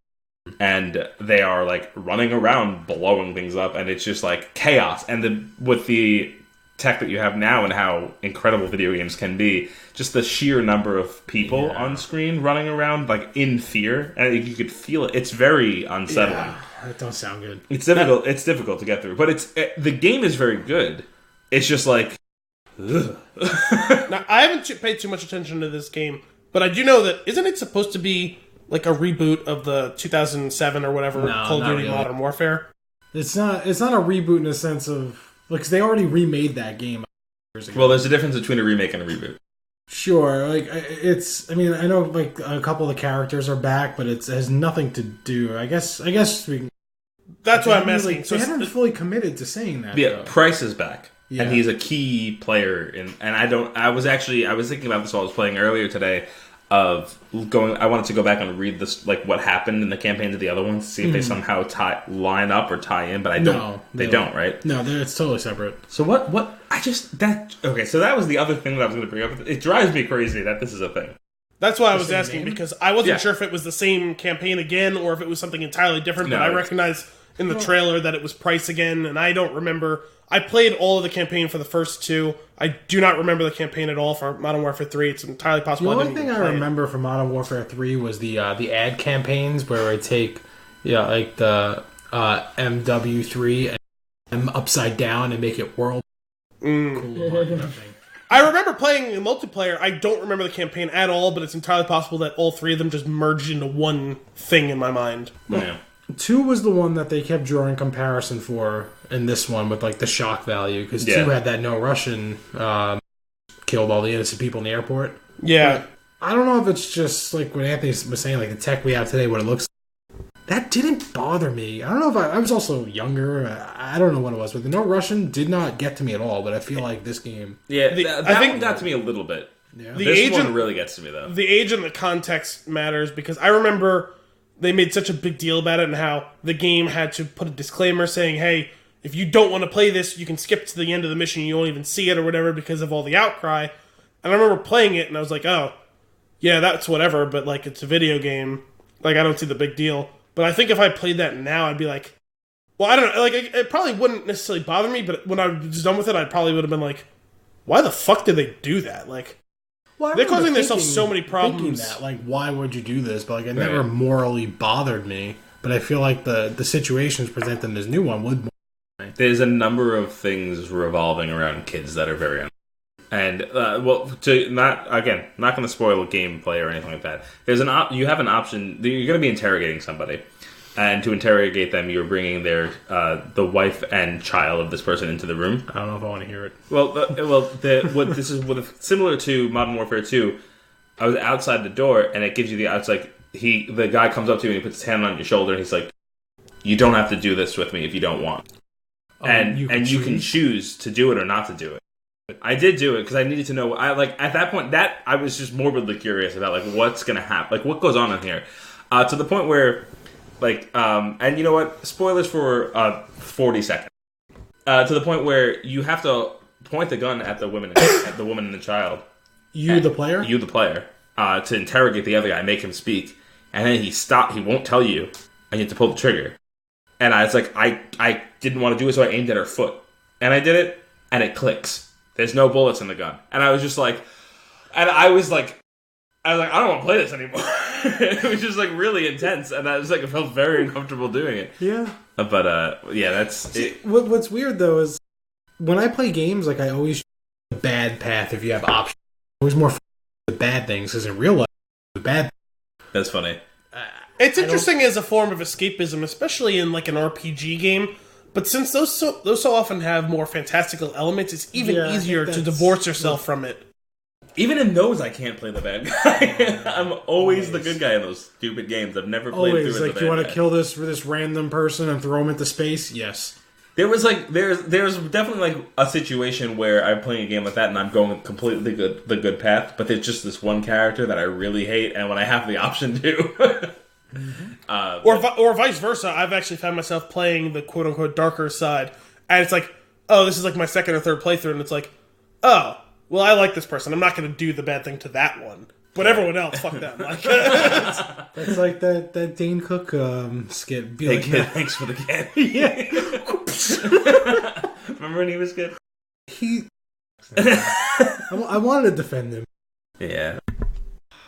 And they are like running around blowing things up, and it's just like chaos. And with the tech that you have now and how incredible video games can be, just the sheer number of people on screen running around like in fear, and you could feel it. It's very unsettling. Yeah, that don't sound good. It's difficult. It's difficult to get through, but the game is very good. It's just like, ugh. Now, I haven't paid too much attention to this game, but I do know that isn't it supposed to be like a reboot of the 2007 or whatever Call of Duty Modern Warfare? It's not a reboot in the sense of... Like, 'cause they already remade that game years ago. Well, there's a difference between a remake and a reboot. Sure, like, it's... I mean, I know, like, a couple of the characters are back, but it has nothing to do... I guess we can... That's what I'm asking. Like, they haven't fully committed to saying that, Yeah, though. Price is back. Yeah. And he's a key player and I was thinking about this while I was playing earlier today I wanted to go back and read this, like, what happened in the campaigns of the other ones, see if they somehow line up or tie in, but they don't, right? No, it's totally separate. So so that was the other thing that I was going to bring up. It drives me crazy that this is a thing. That's why I was asking, because I wasn't sure if it was the same campaign again or if it was something entirely different, but I recognized in the trailer that it was Price again, and I don't remember. I played all of the campaign for the first two. I do not remember the campaign at all for Modern Warfare 3. It's entirely possible. The only thing I remember from Modern Warfare 3 was the ad campaigns where I take like the MW3 and M upside down and make it world. Cool. I remember playing in multiplayer. I don't remember the campaign at all, but it's entirely possible that all three of them just merged into one thing in my mind. Yeah. 2 was the one that they kept drawing comparison for in this one with, like, the shock value, because 2 had that no Russian killed all the innocent people in the airport. Yeah. But I don't know if it's just like what Anthony was saying, like the tech we have today, what it looks like. That didn't bother me. I don't know if I was also younger. I don't know what it was, but the no Russian did not get to me at all, but I feel like this game... Yeah, I think one got to me a little bit. Yeah. This one really gets to me, though. The age and the context matters, because I remember... They made such a big deal about it and how the game had to put a disclaimer saying, hey, if you don't want to play this, you can skip to the end of the mission. You won't even see it or whatever because of all the outcry. And I remember playing it and I was like, oh, yeah, that's whatever, but, like, it's a video game. Like, I don't see the big deal. But I think if I played that now, I'd be like, well, I don't know. Like, it probably wouldn't necessarily bother me, but when I was done with it, I probably would have been like, why the fuck did they do that? Like... Well, they're causing themselves so many problems. That, like, why would you do this? But, like, it never morally bothered me. But I feel like the situations presented in this new one would. There's a number of things revolving around kids that are very and not going to spoil a gameplay or anything like that. You have an option. You're going to be interrogating somebody, and to interrogate them, you're bringing the wife and child of this person into the room. I don't know if I want to hear it. Similar to Modern Warfare 2. I was outside the door, and it gives you the guy comes up to you and he puts his hand on your shoulder, and he's like, "You don't have to do this with me if you don't want." And you can choose to do it or not to do it. I did do it because I needed to know. At that point, I was just morbidly curious about, like, what's going to happen, like, what goes on in here, to the point where, like, and you know what? Spoilers for 40 seconds. To the point where you have to point the gun at the woman and the child. The player, to interrogate the other guy, make him speak, and then he won't tell you, and you have to pull the trigger. And I was like, I didn't want to do it, so I aimed at her foot, and I did it, and it clicks. There's no bullets in the gun, and I was just like, I was like, I don't want to play this anymore. It was just, like, really intense, and I was like, I felt very uncomfortable doing it. Yeah. But that's it. What's weird though is when I play games, like, I always choose the bad path if you have options. Always more the bad things, because in real life, the bad. That's funny. It's interesting as a form of escapism, especially in, like, an RPG game. But since those so often have more fantastical elements, it's even easier to divorce yourself from it. Even in those, I can't play the bad guy. I'm always the good guy in those stupid games. I've never played through as the bad guy. You want to kill this random person and throw him into space? Yes. There's definitely, like, a situation where I'm playing a game like that and I'm going completely the good path, but there's just this one character that I really hate, and when I have the option to. Or vice versa, I've actually found myself playing the quote-unquote darker side, and it's like, oh, this is like my second or third playthrough, and it's like, oh, well, I like this person. I'm not going to do the bad thing to that one. But everyone else, fuck them. Like, that's like that Dane Cook skit. Hey, like, kid, thanks for the candy. Yeah. Remember when he was good? I wanted to defend him. Yeah.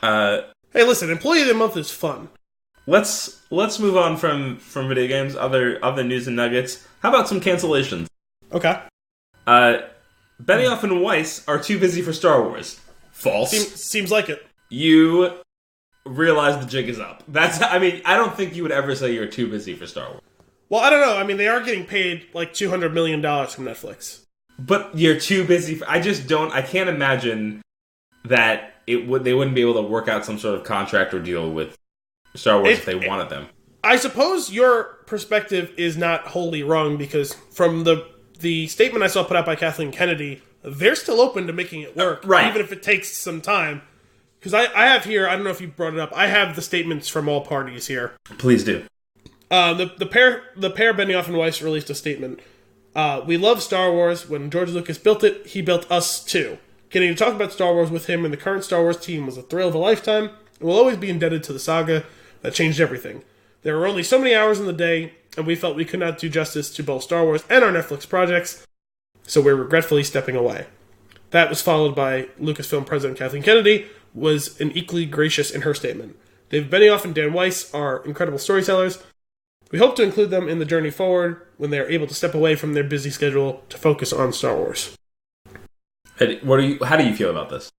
Hey, listen, Employee of the Month is fun. Let's move on from video games. Other news and nuggets. How about some cancellations? Okay. Benioff and Weiss are too busy for Star Wars. False. Seems like it. You realize the jig is up. I don't think you would ever say you're too busy for Star Wars. Well, I don't know. I mean, they are getting paid like $200 million from Netflix. But you're too busy. I can't imagine that they wouldn't be able to work out some sort of contract or deal with Star Wars if they wanted them. I suppose your perspective is not wholly wrong, because from the statement I saw put out by Kathleen Kennedy, they're still open to making it work, right? Even if it takes some time. Because I have here, I don't know if you brought it up, I have the statements from all parties here. Please do. The pair Benioff and Weiss released a statement. We love Star Wars. When George Lucas built it, he built us too. Getting to talk about Star Wars with him and the current Star Wars team was a thrill of a lifetime, and we'll always be indebted to the saga that changed everything. There were only so many hours in the day, and we felt we could not do justice to both Star Wars and our Netflix projects, so we're regretfully stepping away. That was followed by Lucasfilm President Kathleen Kennedy, was an equally gracious in her statement. David Benioff and Dan Weiss are incredible storytellers. We hope to include them in the journey forward when they are able to step away from their busy schedule to focus on Star Wars. How do you feel about this?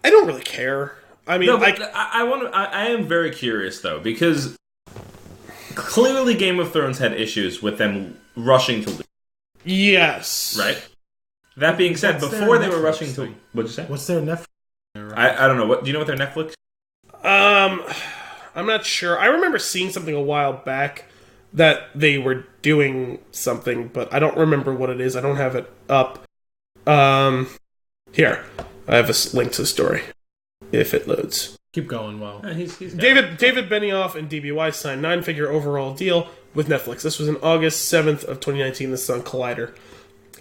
I don't really care. I mean, I am very curious though, because clearly Game of Thrones had issues with them rushing to leave. Yes. Right? That being said, before they were rushing to... What'd you say? What's their Netflix? I don't know. Do you know what their Netflix? I'm not sure. I remember seeing something a while back that they were doing something, but I don't remember what it is. I don't have it up. Here. I have a link to the story, if it loads. Keep going, well. He's David Benioff and D.B. Weiss signed 9-figure overall deal with Netflix. This was on August 7th of 2019. This is on Collider.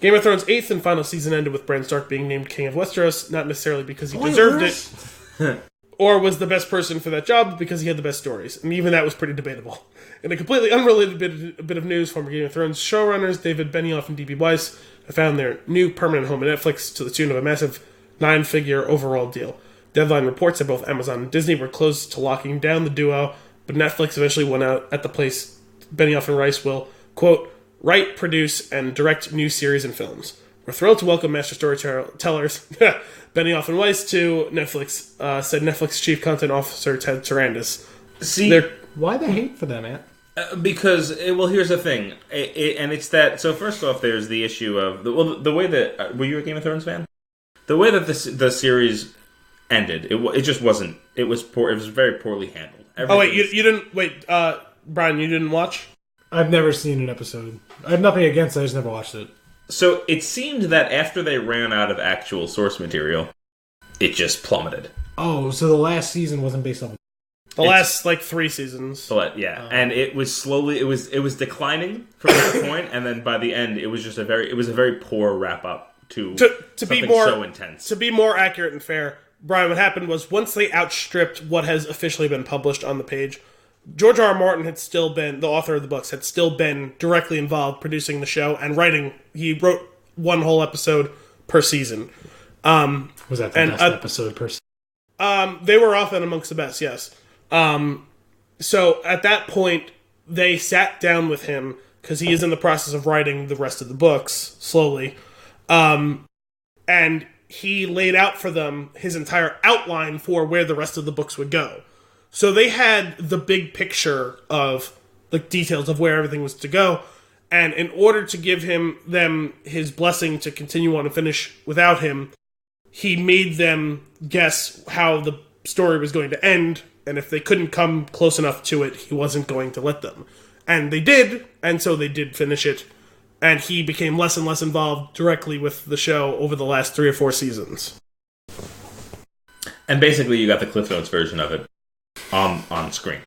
Game of Thrones' 8th and final season ended with Bran Stark being named King of Westeros, not necessarily because he deserved it, or was the best person for that job, but because he had the best stories. And even that was pretty debatable. In a completely unrelated bit of news, former Game of Thrones showrunners David Benioff and D.B. Weiss have found their new permanent home at Netflix to the tune of a massive 9-figure overall deal. Deadline reports that both Amazon and Disney were close to locking down the duo, but Netflix eventually won out at the place Benioff and Weiss will, quote, write, produce, and direct new series and films. We're thrilled to welcome master storytellers Benioff and Weiss to Netflix, said Netflix Chief Content Officer Ted Sarandis. Why the hate for them, man? Because, here's the thing. And it's that... So first off, there's the issue of... the way that... were you a Game of Thrones fan? The way that the series ended, it just wasn't... It was poor. It was very poorly handled. You didn't... Wait, Brian, you didn't watch? I've never seen an episode. I have nothing against it, I just never watched it. So it seemed that after they ran out of actual source material, it just plummeted. Oh, so the last season wasn't based on... The last 3 seasons. Yeah. And it was slowly... It was declining from that point, and then by the end, it was just a very poor wrap-up to something be more, so intense. To be more accurate and fair, Brian, what happened was once they outstripped what has officially been published on the page, George R. R. Martin had still been, the author of the books, had still been directly involved producing the show and writing. He wrote one whole episode per season. Was that the best episode per season? They were often amongst the best, yes. So at that point, they sat down with him, because he is in the process of writing the rest of the books, slowly. And he laid out for them his entire outline for where the rest of the books would go. So they had the big picture of the details of where everything was to go, and in order to give them his blessing to continue on and finish without him, he made them guess how the story was going to end, and if they couldn't come close enough to it, he wasn't going to let them. And they did, and so they did finish it, and he became less and less involved directly with the show over the last 3 or 4 seasons. And basically you got the Cliff Notes version of it. On screen,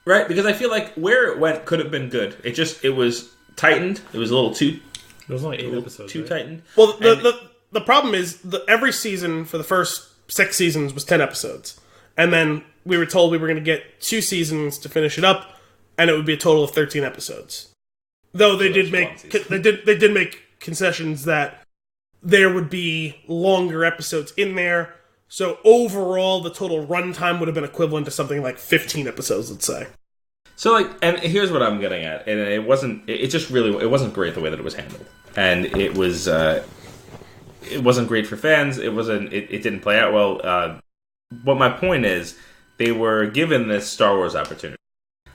right? Because I feel like where it went could have been good. It was tightened. It was a little too. It was only 8 episodes. Too tightened. Well, the problem is every season for the first 6 seasons was 10 episodes, and then we were told we were going to get 2 seasons to finish it up, and it would be a total of 13 episodes. Though they did make concessions that there would be longer episodes in there. So overall, the total runtime would have been equivalent to something like 15 episodes, let's say. So, and here's what I'm getting at, and it wasn't great the way that it was handled, and it wasn't great for fans. It didn't play out well. But my point is They were given this Star Wars opportunity.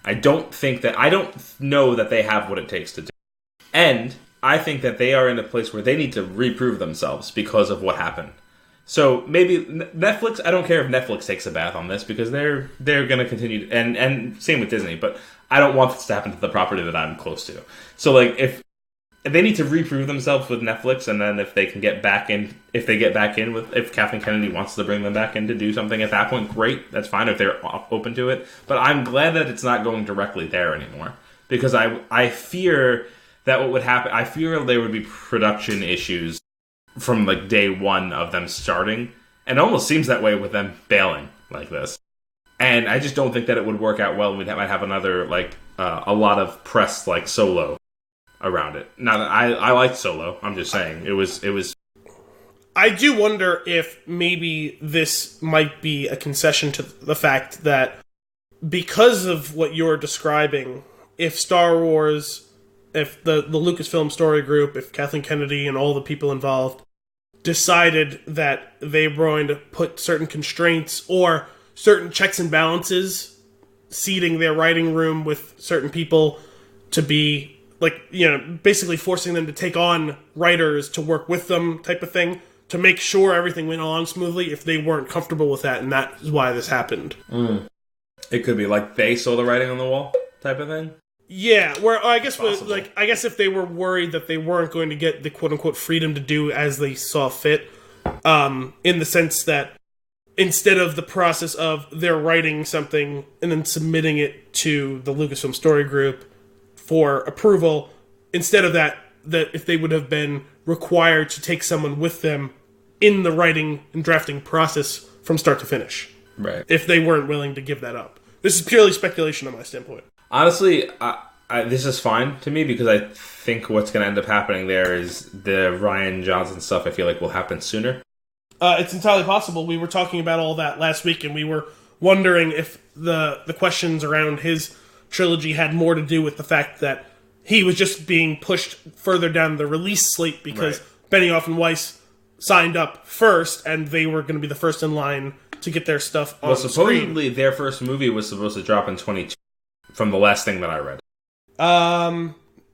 I don't know that they have what it takes to do it. And I think that they are in a place where they need to reprove themselves because of what happened. So maybe Netflix, I don't care if Netflix takes a bath on this because they're going to continue, and same with Disney, but I don't want this to happen to the property that I'm close to. So like if they need to reprove themselves with Netflix, and then if they can get back in, if Kathleen Kennedy wants to bring them back in to do something at that point, great, that's fine if they're open to it. But I'm glad that it's not going directly there anymore, because I fear that what would happen, I fear there would be production issues from like day one of them starting, and it almost seems that way with them bailing like this. And I just don't think that it would work out well. We might have another like a lot of press like Solo around it. Now that I liked Solo, I'm just saying it was. I do wonder if maybe this might be a concession to the fact that because of what you're describing, if Star Wars, if the Lucasfilm Story Group, if Kathleen Kennedy and all the people involved decided that they were going to put certain constraints or certain checks and balances, seating their writing room with certain people to be, like, you know, basically forcing them to take on writers to work with them type of thing, to make sure everything went along smoothly, if they weren't comfortable with that, and that is why this happened. It could be like they saw the writing on the wall type of thing. Yeah, where I guess if they were worried that they weren't going to get the quote unquote freedom to do as they saw fit, in the sense that instead of the process of they're writing something and then submitting it to the Lucasfilm Story Group for approval, instead of that if they would have been required to take someone with them in the writing and drafting process from start to finish. Right. If they weren't willing to give that up. This is purely speculation on my standpoint. Honestly, this is fine to me because I think what's going to end up happening there is the Rian Johnson stuff I feel like will happen sooner. It's entirely possible. We were talking about all that last week, and we were wondering if the questions around his trilogy had more to do with the fact that he was just being pushed further down the release slate because Benioff and Weiss signed up first, and they were going to be the first in line to get their stuff on screen. Well, supposedly their first movie was supposed to drop in 22, from the last thing that I read.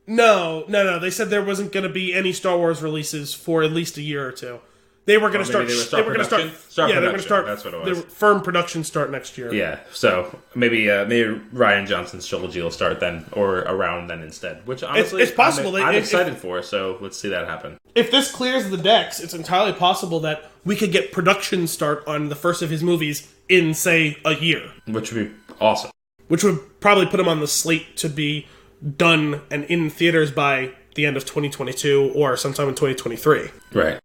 No. They said there wasn't going to be any Star Wars releases for at least a year or two. They were going to start. They were going to start. Yeah, they were going to start. That's what it was. The firm production start next year. Yeah, so maybe Rian Johnson's trilogy will start then, or around then instead. Which honestly, it's possible. I'm excited for. So let's see that happen. If this clears the decks, it's entirely possible that we could get production start on the first of his movies in, say, a year, which would be awesome. Which would probably put him on the slate to be done and in theaters by the end of 2022 or sometime in 2023. Right.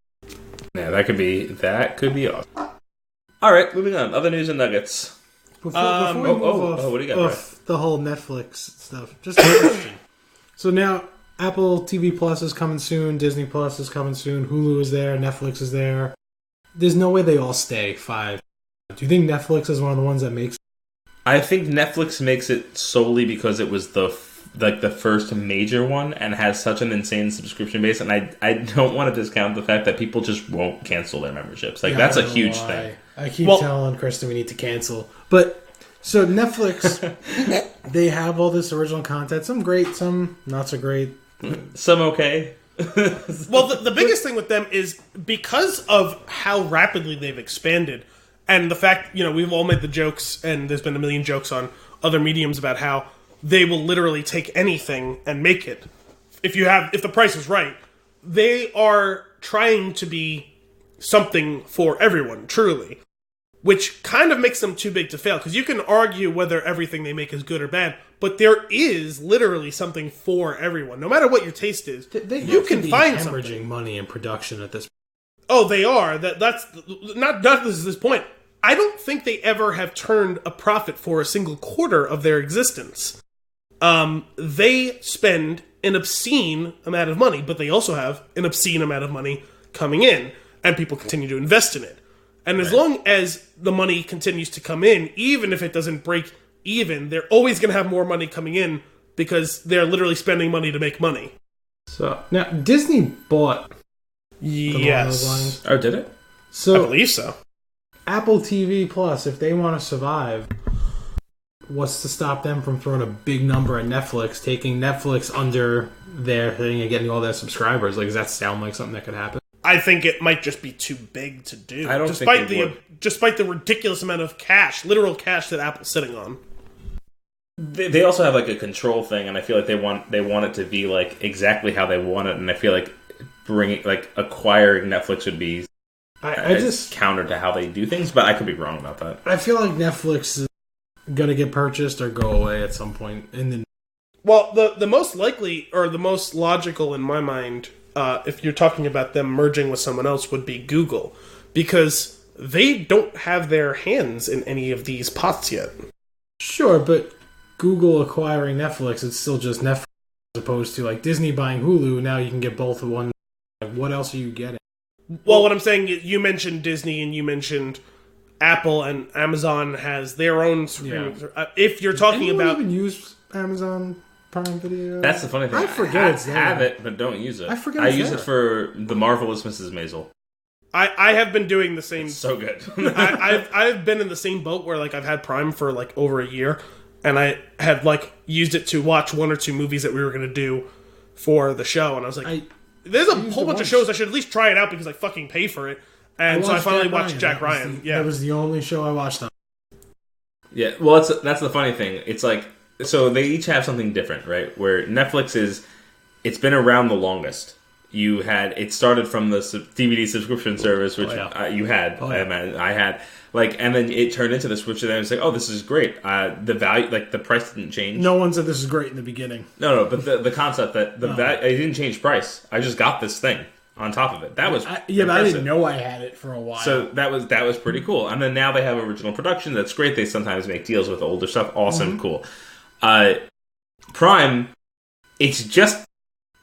Yeah, that could be awesome. All right, moving on. Other news and nuggets. Before we move off, what do you got, the whole Netflix stuff, just a question. So now Apple TV Plus is coming soon, Disney Plus is coming soon, Hulu is there, Netflix is there. There's no way they all stay 5. Do you think Netflix is one of the ones that makes it? I think Netflix makes it solely because it was the first major one and has such an insane subscription base, and I don't want to discount the fact that people just won't cancel their memberships. Like, that's a huge thing. I keep telling Kristen we need to cancel. But, so Netflix, they have all this original content. Some great, some not so great. Some okay. Well, the biggest thing with them is because of how rapidly they've expanded, and the fact, we've all made the jokes, and there's been a million jokes on other mediums about how they will literally take anything and make it. If the price is right, they are trying to be something for everyone, truly. Which kind of makes them too big to fail, because you can argue whether everything they make is good or bad, but there is literally something for everyone. No matter what your taste is, you can find something. Hemorrhaging money in production at this point. Oh, they are. That's not this point. I don't think they ever have turned a profit for a single quarter of their existence. They spend an obscene amount of money, but they also have an obscene amount of money coming in, and people continue to invest in it. And as long as the money continues to come in, even if it doesn't break even, they're always going to have more money coming in because they're literally spending money to make money. So now Disney bought. Yes. Oh, did it? So I believe so. Apple TV Plus, if they want to survive, what's to stop them from throwing a big number at Netflix, taking Netflix under their thing and getting all their subscribers? Like, does that sound like something that could happen? I think it might just be too big to do. I don't think it would. Despite the ridiculous amount of cash, literal cash that Apple's sitting on. They also have like a control thing, and I feel like they want it to be like exactly how they want it, and I feel like acquiring Netflix would be I just counter to how they do things, but I could be wrong about that. I feel like Netflix is gonna get purchased or go away at some point in the. Well, the most likely or the most logical in my mind, if you're talking about them merging with someone else, would be Google, because they don't have their hands in any of these pots yet. Sure, but Google acquiring Netflix, it's still just Netflix as opposed to like Disney buying Hulu. Now you can get both of one. Like, what else are you getting? Well, what I'm saying, you mentioned Disney and you mentioned Apple, and Amazon has their own streaming. Yeah. If you're talking about, even use Amazon Prime Video. That's the funny thing. I forget it's there. Have it, but don't use it. I forget. I use it for The Marvelous Mrs. Maisel. I have been doing the same. It's so good. I've been in the same boat where like I've had Prime for like over a year, and I had like used it to watch one or two movies that we were going to do for the show, and I was like, there's a whole bunch of shows I should at least try it out because I fucking pay for it. And so I finally watched Jack Ryan. That was the only show I watched on. Yeah, well, that's the funny thing. It's like, so they each have something different, right? Where Netflix it's been around the longest. It started from the DVD subscription service, which you had, I had, like, and then it turned into this, which then it's like, oh, this is great. The value, like, the price didn't change. No one said this is great in the beginning. No, but the concept that value, it didn't change price. I just got this thing on top of it. That was but I didn't know I had it for a while. So that was pretty cool. And then now they have original production. That's great. They sometimes make deals with older stuff. Awesome, cool. Prime, it's just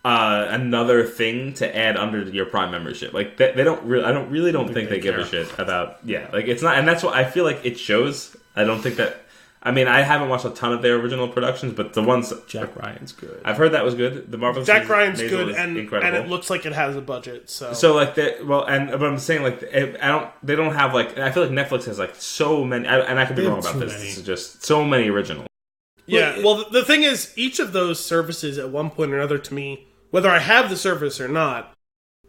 another thing to add under your Prime membership. Like they don't really, I don't think they give a shit about. Yeah, like it's not, and that's what I feel like it shows. I don't think that. I mean, I haven't watched a ton of their original productions, but the ones Jack Ryan's good. I've heard that was good. The Marvelous Jack Ryan's Maisel good, incredible. and it looks like it has a budget. So like but I'm saying like they don't have like, I feel like Netflix has like so many, and I could be wrong about this. This is just so many originals. Yeah, well, the thing is, each of those services at one point or another, to me, whether I have the service or not,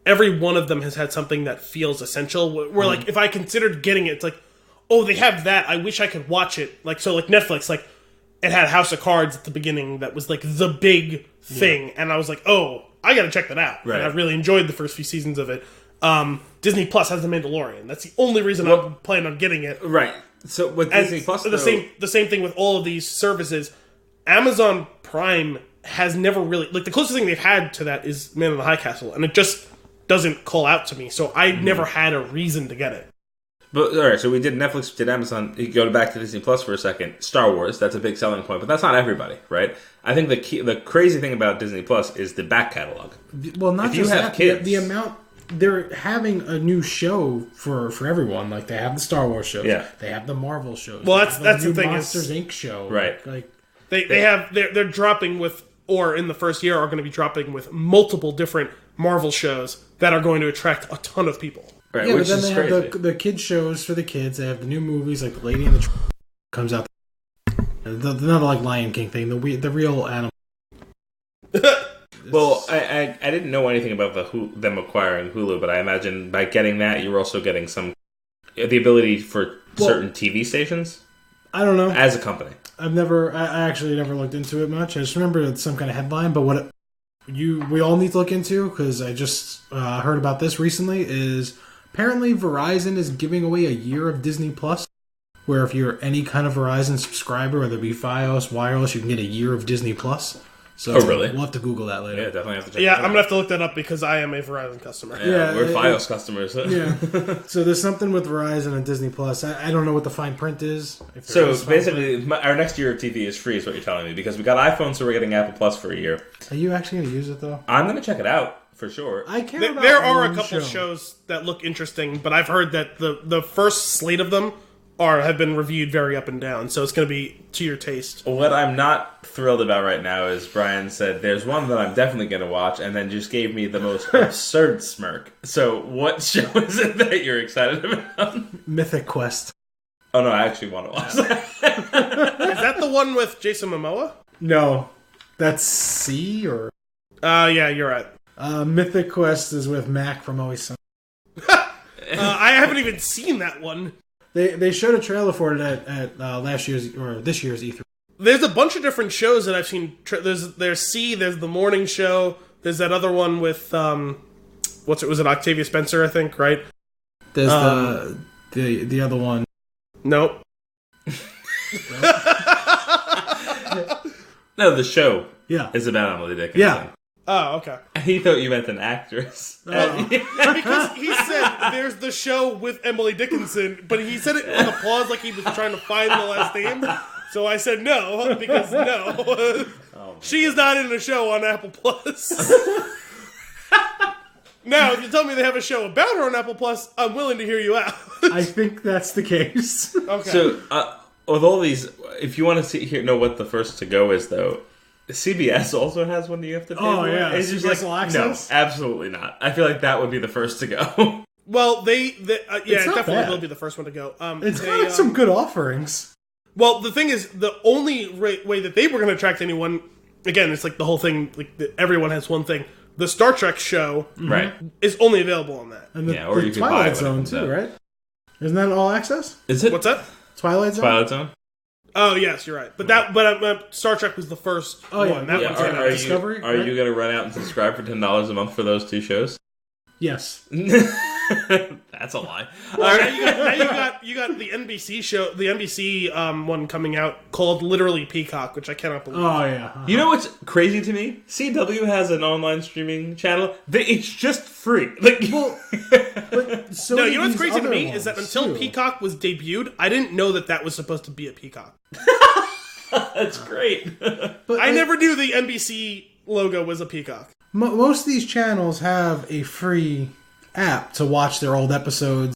every one of them has had something that feels essential. Where like, if I considered getting it, it's like, oh, they have that. I wish I could watch it. Like, so like Netflix, like, it had House of Cards at the beginning that was like the big thing, and I was like, oh, I gotta check that out. Right. And I really enjoyed the first few seasons of it. Disney Plus has The Mandalorian. That's the only reason I'm planning on getting it. Right. So with Disney Plus, the same thing with all of these services. Amazon Prime has never really, like, the closest thing they've had to that is Man in the High Castle, and it just doesn't call out to me. So I never had a reason to get it. But all right, so we did Netflix, we did Amazon. You go back to Disney Plus for a second. Star Wars, that's a big selling point, but that's not everybody, right? I think the crazy thing about Disney Plus is the back catalog. Well, not if just you have that, kids, the amount they're having a new show for everyone. Like they have the Star Wars shows, they have the Marvel shows. Well, that's the thing. Monsters Inc. show, right? Like they're dropping with, or in the first year are going to be dropping with multiple different Marvel shows that are going to attract a ton of people. Right, yeah, which but then they crazy. have the kids shows for the kids. They have the new movies like Lady and the comes out. Not like Lion King thing. The real animal. Well, I didn't know anything about them acquiring Hulu, but I imagine by getting that, you're also getting the ability for certain TV stations. I don't know. As a company, I actually never looked into it much. I just remember it's some kind of headline. But what we all need to look into, because I just heard about this recently, is apparently Verizon is giving away a year of Disney Plus, where if you're any kind of Verizon subscriber, whether it be Fios, wireless, you can get a year of Disney Plus. So really? We'll have to Google that later. Yeah, definitely have to check. Yeah, I'm gonna have to look that up because I am a Verizon customer. Yeah, we're Fios customers. Yeah. So there's something with Verizon and Disney Plus. I don't know what the fine print is. So basically, our next year of TV is free, is what you're telling me, because we got iPhones, so we're getting Apple Plus for a year. Are you actually going to use it though? I'm going to check it out for sure. I care about there are a one couple shows that look interesting, but I've heard that the first slate of them have been reviewed very up and down, so it's going to be to your taste. What I'm not thrilled about right now is Brian said, there's one that I'm definitely going to watch, and then just gave me the most absurd smirk. So what show is it that you're excited about? Mythic Quest. Oh, no, I actually want to watch that. Is that the one with Jason Momoa? No. That's C or... Yeah, you're right. Mythic Quest is with Mac from Always Sunny. I haven't even seen that one. They showed a trailer for it at this year's E3. There's a bunch of different shows that I've seen. There's C. There's the morning show. There's that other one with was it Octavia Spencer? I think, right? There's the other one. Nope. No, the show. Yeah, is about Emily Dickinson. Yeah. Oh, okay. He thought you meant an actress. Because he said there's the show with Emily Dickinson, but he said it with a pause like he was trying to find the last name. So I said no, because no. She is not in a show on Apple Plus. Now, if you tell me they have a show about her on Apple Plus, I'm willing to hear you out. I think that's the case. Okay. So, with all these, if you want to know what the first to go is, though, CBS also has one that you have to pay for. Yeah. It's just CBS like, All Access? no, absolutely not. I feel like that would be the first to go. Well, it not definitely bad. will be the first one to go. It's got some good offerings. Well, the thing is, the only way that they were going to attract anyone, again, it's like the whole thing, like everyone has one thing. The Star Trek show Right. is only available on that. And or you the could buy Twilight it Zone, when it comes too, out. right? Isn't that All Access? Is it? What's that? Twilight Zone? Twilight Zone? Oh, yes, you're right. But Star Trek was the first one. yeah. That Yeah, one's Are, gonna are Discovery, you, are right? you going to run out and subscribe for $10 a month for those two shows? Yes. That's a lie. Well, now you got the NBC show, the NBC one coming out called literally Peacock, which I cannot believe. Oh, yeah. You know what's crazy to me? CW has an online streaming channel. It's just free. Like, But so No, do you know what's these crazy to other me is that ones, until too. Peacock was debuted, I didn't know that was supposed to be a Peacock. that's great. But I never knew the NBC logo was a peacock. Most of these channels have a free app to watch their old episodes,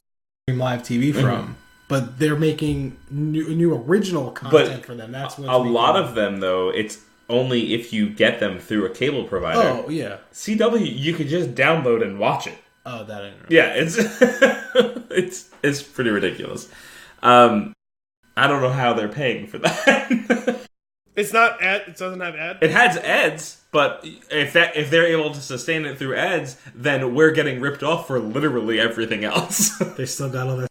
stream live TV from. But they're making new original content for them. That's what's a lot of them, though, it's only if you get them through a cable provider. Oh, yeah. CW, you could just download and watch it. Oh, that ain't right. Yeah, it's pretty ridiculous. I don't know how they're paying for that. It's not ad. It doesn't have ad. It has ads, but if they're able to sustain it through ads, then we're getting ripped off for literally everything else. They still got all that.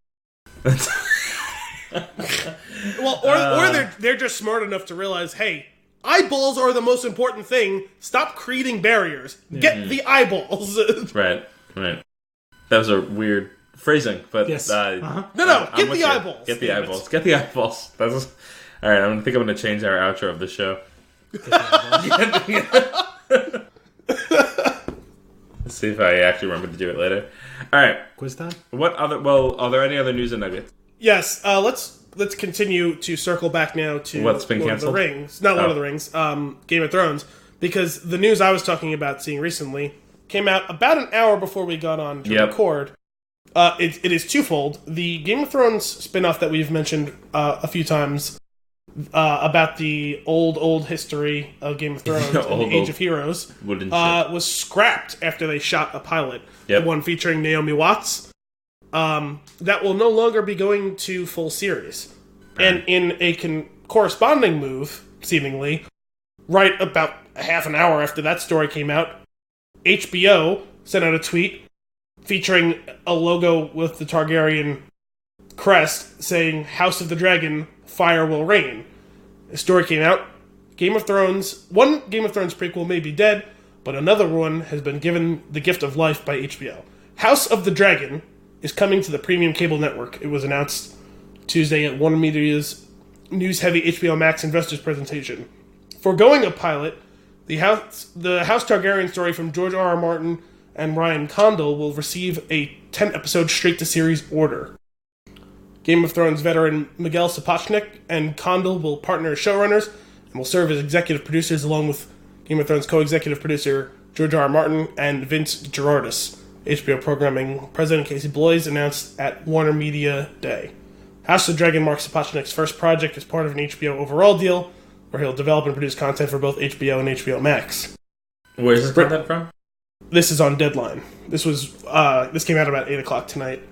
Well, or they're just smart enough to realize, hey, eyeballs are the most important thing. Stop creating barriers. Get the eyeballs. Right. That was a weird phrasing, but Yes. No, I'm get with the you. eyeballs. Get the Damn it. eyeballs. Get the eyeballs. That's all right. I think I'm going to change our outro of the show. Let's see if I actually remember to do it later. All right. Quiz time? What other? Well, are there any other news and nuggets? Yes. Let's continue to circle back now to What's been Lord canceled? of the Rings. Not Lord of the Rings. Game of Thrones. Because the news I was talking about seeing recently came out about an hour before we got on to record. It is twofold. The Game of Thrones spin-off that we've mentioned a few times about the old history of Game of Thrones and the Age of Heroes was scrapped after they shot a pilot. Yep. The one featuring Naomi Watts. That will no longer be going to full series. And in a corresponding move, seemingly, right about a half an hour after that story came out, HBO sent out a tweet featuring a logo with the Targaryen crest saying, House of the Dragon, fire will reign. The story came out. one Game of Thrones prequel may be dead, but another one has been given the gift of life by HBO. House of the Dragon is coming to the premium cable network. It was announced Tuesday at Warner Media's news-heavy HBO Max investors presentation. Foregoing a pilot, the House Targaryen story from George R.R. Martin and Ryan Condal will receive a 10-episode straight-to-series order. Game of Thrones veteran Miguel Sapochnik and Condal will partner as showrunners and will serve as executive producers along with Game of Thrones co-executive producer George R.R. Martin and Vince Gerardis. HBO programming president Casey Bloys announced at Warner Media Day. House of the Dragon marks Sapochnik's first project as part of an HBO overall deal, where he'll develop and produce content for both HBO and HBO Max. Where's this content from? This is on Deadline. This came out about 8 o'clock tonight.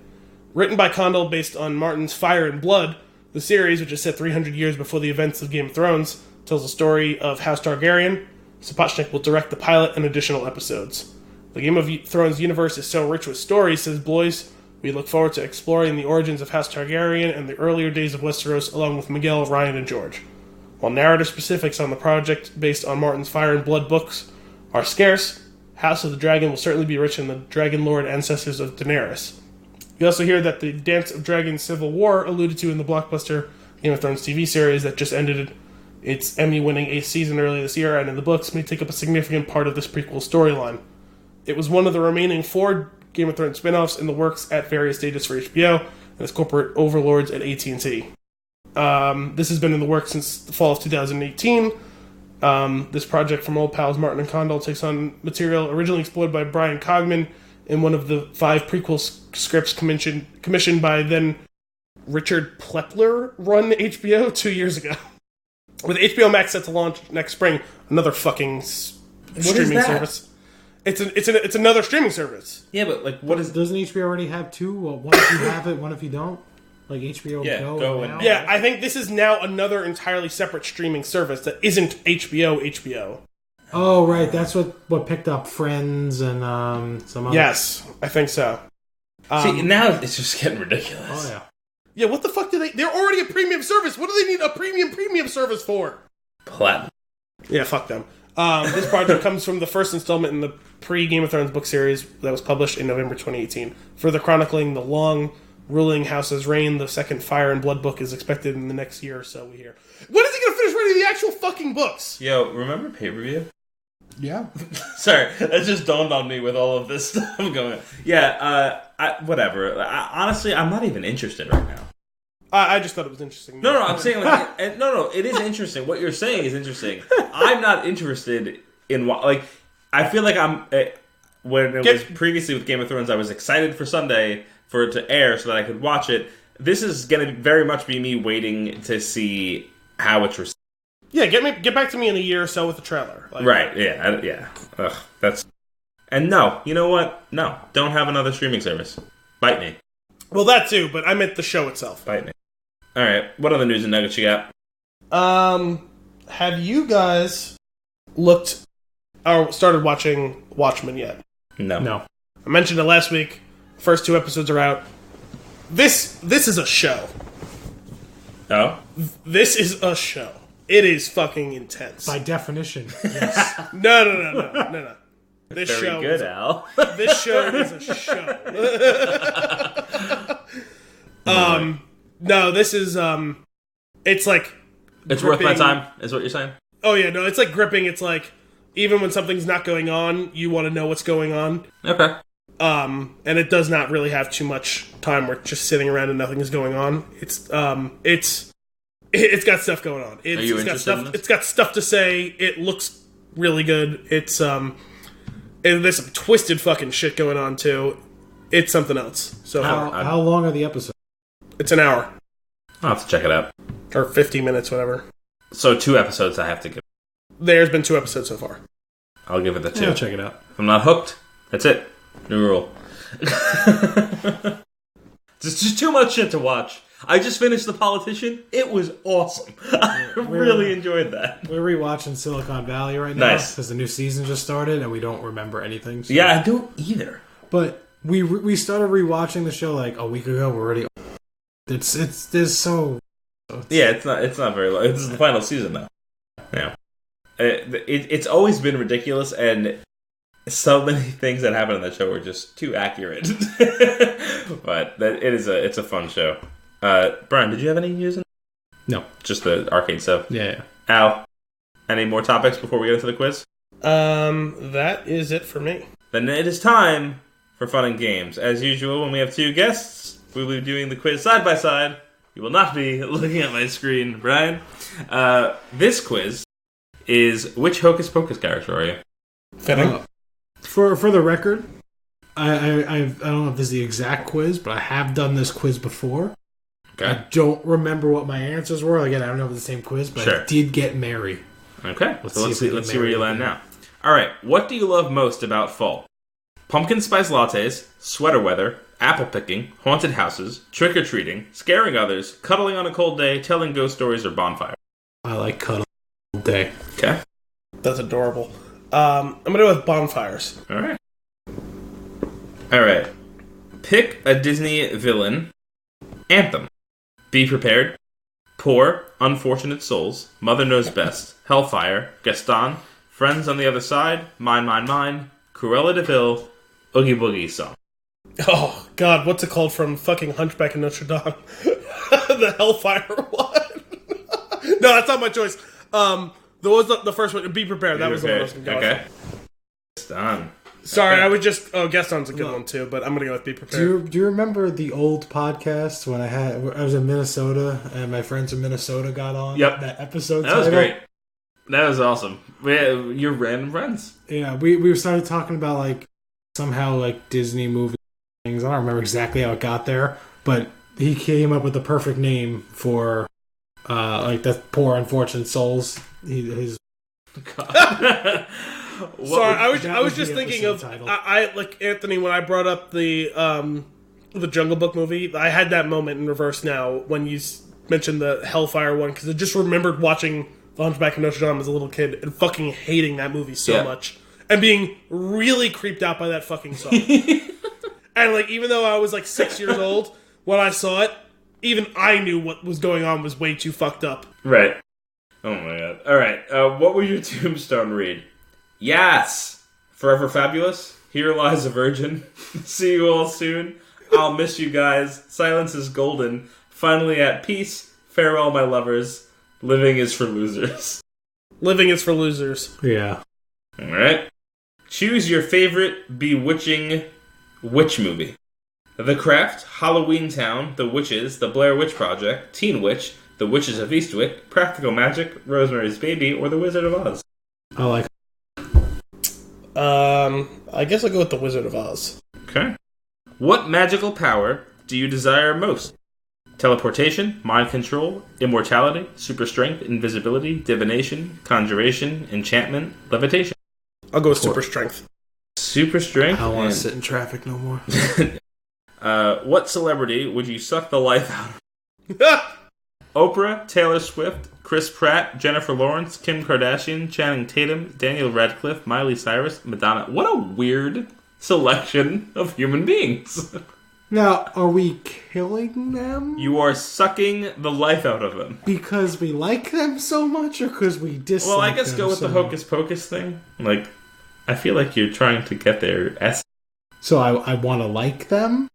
Written by Condell based on Martin's Fire and Blood, the series, which is set 300 years before the events of Game of Thrones, tells the story of House Targaryen. Sapochnik will direct the pilot and additional episodes. The Game of Thrones universe is so rich with stories, says Blois. We look forward to exploring the origins of House Targaryen and the earlier days of Westeros along with Miguel, Ryan, and George. While narrative specifics on the project based on Martin's Fire and Blood books are scarce, House of the Dragon will certainly be rich in the Dragon Lord ancestors of Daenerys. You also hear that the Dance of Dragons Civil War, alluded to in the blockbuster Game of Thrones TV series that just ended its Emmy-winning 8th season earlier this year and in the books, may take up a significant part of this prequel storyline. It was one of the remaining 4 Game of Thrones spin-offs in the works at various stages for HBO and its corporate overlords at AT&T. This has been in the works since the fall of 2018. This project from old pals Martin and Condell takes on material originally explored by Brian Cogman in one of the 5 prequel scripts commissioned by then Richard Plepler run HBO 2 years ago. With HBO Max set to launch next spring, another fucking streaming service. It's another streaming service. Yeah, but like, what is? Doesn't HBO already have 2? Well, one if you have it, one if you don't. Like HBO Go and now? Yeah, I think this is now another entirely separate streaming service that isn't HBO. Oh, right. That's what picked up Friends and some other... Yes, I think so. See, now it's just getting ridiculous. Oh, yeah. Yeah, what the fuck do they... They're already a premium service. What do they need a premium service for? Platinum. Yeah, fuck them. This project comes from the first installment in the pre-Game of Thrones book series that was published in November 2018. Further chronicling the long ruling house's reign, the second Fire and Blood book is expected in the next year or so, we hear. When is he going to finish writing the actual fucking books? Yo, remember pay-per-view? Yeah. Sorry, that just dawned on me with all of this stuff going on. Yeah, whatever. Honestly, I'm not even interested right now. I just thought it was interesting. No, I'm saying, like, no, it is interesting. What you're saying is interesting. I'm not interested in, like, I feel like when it was previously with Game of Thrones, I was excited for Sunday for it to air so that I could watch it. This is going to very much be me waiting to see how it's received. Yeah, get back to me in a year or so with the trailer. Like, right, yeah. Ugh, and no, you know what? No, don't have another streaming service. Bite me. Well, that too, but I meant the show itself. Bite me. Alright, what other news and nuggets you got? Have you guys started watching Watchmen yet? No. I mentioned it last week. First 2 episodes are out. This is a show. Oh? This is a show. It is fucking intense. By definition, yes. No. This Very show good, Al. This show is a show. No, this is it's like it's gripping. worth my time, is what you're saying? Oh yeah, no, it's like gripping. It's like even when something's not going on, you want to know what's going on. Okay. And it does not really have too much time where it's just sitting around and nothing is going on. It's got stuff going on. Are you interested in this? It's got stuff to say. It looks really good. It's and there's some twisted fucking shit going on too. It's something else. So how long are the episodes? It's an hour. I'll have to check it out. Or 50 minutes, whatever. So 2 episodes I have to give. There's been 2 episodes so far. I'll give it the 2. Yeah, I'll check it out. If I'm not hooked, that's it. New rule. It's just too much shit to watch. I just finished The Politician. It was awesome. I really enjoyed that. We're rewatching Silicon Valley right now. Nice. Because the new season just started and we don't remember anything. So. Yeah, I don't either. But we started rewatching the show like a week ago. We're already... It's not very long. This is the final season now. Yeah. It's always been ridiculous, and so many things that happen in that show are just too accurate. But it's a fun show. Brian, did you have any news? No. Just the arcade stuff? Yeah. Al, any more topics before we get into the quiz? That is it for me. Then it is time for fun and games. As usual, when we have 2 guests, we will be doing the quiz side by side. You will not be looking at my screen, Brian. This quiz is, which Hocus Pocus character are you? Fitting. For the record, I don't know if this is the exact quiz, but I have done this quiz before. Okay. I don't remember what my answers were. Again, I don't know if it's the same quiz, but I did get Mary. Okay, let's see where you land now. All right, what do you love most about fall? Pumpkin spice lattes, sweater weather, apple picking, haunted houses, trick-or-treating, scaring others, cuddling on a cold day, telling ghost stories, or bonfire. I like cuddling all day. Okay. That's adorable. I'm going to go with bonfires. All right. Pick a Disney villain. Anthem. Be Prepared. Poor, Unfortunate Souls. Mother Knows Best. Hellfire. Gaston. Friends on the Other Side. Mine, Mine, Mine. Cruella de Vil. Oogie Boogie Song. Oh, God, what's it called from fucking Hunchback of Notre Dame? The Hellfire one. No, that's not my choice. That was the first one. Be Prepared. That was the one I was going to go Okay. Gaston. Sorry, Okay. I would just... Oh, Gaston's a good one, too, but I'm going to go with Be Prepared. Do you remember the old podcast when I was in Minnesota and my friends in Minnesota got on? Yep. That episode That was title? great. That was awesome. You're random friends. Yeah, we started talking about, like, somehow, like, Disney movie things. I don't remember exactly how it got there, but he came up with the perfect name for, like, the poor, unfortunate souls. His... Sorry, I was just thinking of I like Anthony when I brought up the Jungle Book movie. I had that moment in reverse now when you mentioned the Hellfire one because I just remembered watching The Hunchback of Notre Dame as a little kid and fucking hating that movie so much and being really creeped out by that fucking song. And like even though I was like 6 years old when I saw it, even I knew what was going on was way too fucked up. Right. Oh my god. All right. What will your tombstone read? Yes! Forever Fabulous. Here Lies a Virgin. See you all soon. I'll miss you guys. Silence is golden. Finally at peace. Farewell, my lovers. Living is for losers. Living is for losers. Yeah. Alright. Choose your favorite bewitching witch movie. The Craft, Halloween Town, The Witches, The Blair Witch Project, Teen Witch, The Witches of Eastwick, Practical Magic, Rosemary's Baby, or The Wizard of Oz. I like I guess I'll go with The Wizard of Oz. Okay. What magical power do you desire most? Teleportation, mind control, immortality, super strength, invisibility, divination, conjuration, enchantment, levitation. I'll go with Super Strength. Super strength? I don't want to sit in traffic no more. What celebrity would you suck the life out of? Oprah, Taylor Swift, Chris Pratt, Jennifer Lawrence, Kim Kardashian, Channing Tatum, Daniel Radcliffe, Miley Cyrus, Madonna. What a weird selection of human beings. Now, are we killing them? You are sucking the life out of them. Because we like them so much or because we dislike them? Well, I guess go with the Hocus Pocus thing. Like, I feel like you're trying to get their essence. So I want to like them?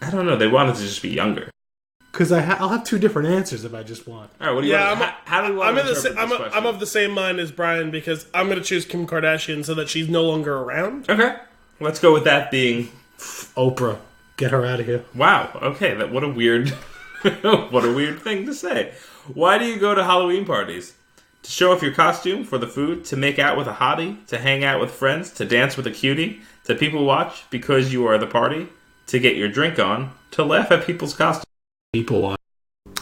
I don't know. They wanted to just be younger. Because I'll have two different answers if I just want. All right, what do you want? How do you want to interpret this question? I'm of the same mind as Brian because I'm going to choose Kim Kardashian so that she's no longer around. Okay. Let's go with that being... Oprah. Get her out of here. Wow. Okay. What a weird... what a weird thing to say. Why do you go to Halloween parties? To show off your costume, for the food, to make out with a hottie, to hang out with friends, to dance with a cutie, to people watch because you are the party, to get your drink on, to laugh at people's costumes. People watch.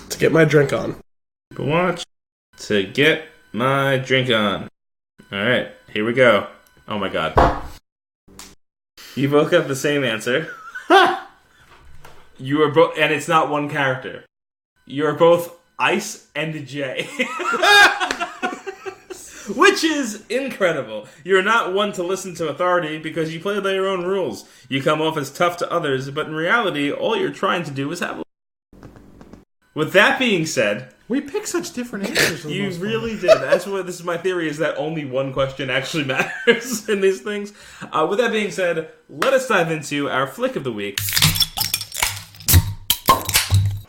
To get my drink on. People watch. To get my drink on. Alright, here we go. Oh my god. You both have the same answer. You are both, and it's not one character. You are both Ice and Jay. Which is incredible. You're not one to listen to authority because you play by your own rules. You come off as tough to others, but in reality, all you're trying to do is have... With that being said... We pick such different answers. You really did. That's what this is. My theory is that only one question actually matters in these things. With that being said, let us dive into our flick of the week.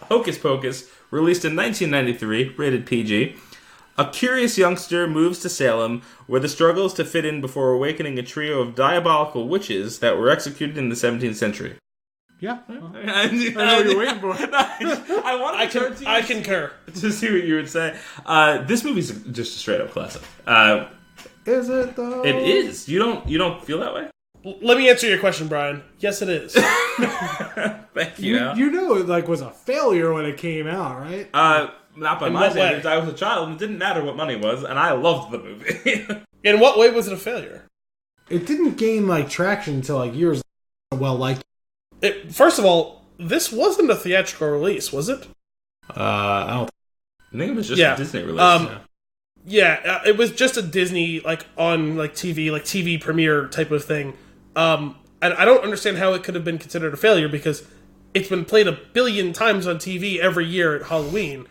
Hocus Pocus, released in 1993, rated PG. A curious youngster moves to Salem, where the struggle is to fit in before awakening a trio of diabolical witches that were executed in the 17th century. Yeah. I know what you're waiting for. I concur. To see what you would say. This movie's just a straight up classic. Is it though? It is. You don't feel that way? Let me answer your question, Brian. Yes, it is. Thank you. You know it like was a failure when it came out, right? Not by In my what standards. way? I was a child, and it didn't matter what money was, and I loved the movie. In what way was it a failure? It didn't gain like traction until like years well liked. First of all, this wasn't a theatrical release, was it? I don't. I think it was just a Disney release. It was just a Disney on TV premiere type of thing. And I don't understand how it could have been considered a failure because it's been played 1 billion times on TV every year at Halloween.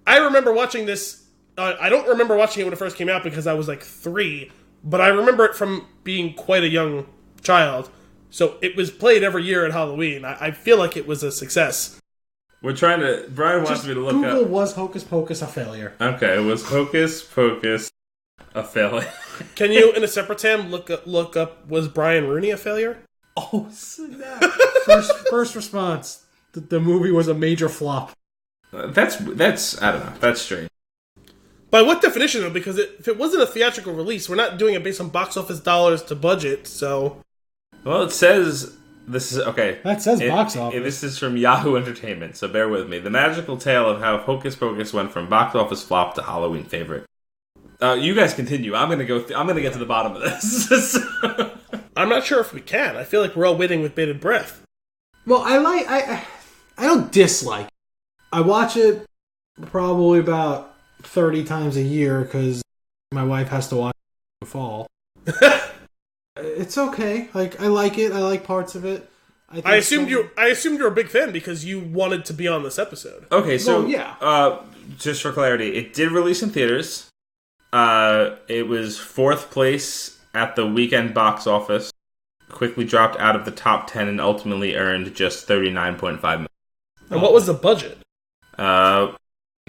I remember watching this. I don't remember watching it when it first came out because I was like 3, but I remember it from being quite a young child. So it was played every year at Halloween. I feel like it was a success. We're trying to... Brian wants me to look Google up... was Hocus Pocus a failure? Okay, it was Hocus Pocus a failure. Can you, in a separate tab, look up was Brian Rooney a failure? Oh, snap. first response. The movie was a major flop. That's I don't know. That's strange. By what definition, though? Because if it wasn't a theatrical release, we're not doing it based on box office dollars to budget, so... Well, it says... This is... Okay. That says box office. This is from Yahoo Entertainment, so bear with me. The magical tale of how Hocus Pocus went from box office flop to Halloween favorite. You guys continue. I'm gonna go... I'm gonna get to the bottom of this. I'm not sure if we can. I feel like we're all waiting with bated breath. Well, I don't dislike it. I watch it probably about 30 times a year because my wife has to watch it in the fall. It's okay. Like I like it. I like parts of it. I assumed you're a big fan because you wanted to be on this episode. Okay, so yeah. Just for clarity, it did release in theaters. It was 4th place at the weekend box office. Quickly dropped out of the top 10 and ultimately earned just $39.5 million. And what was the budget? It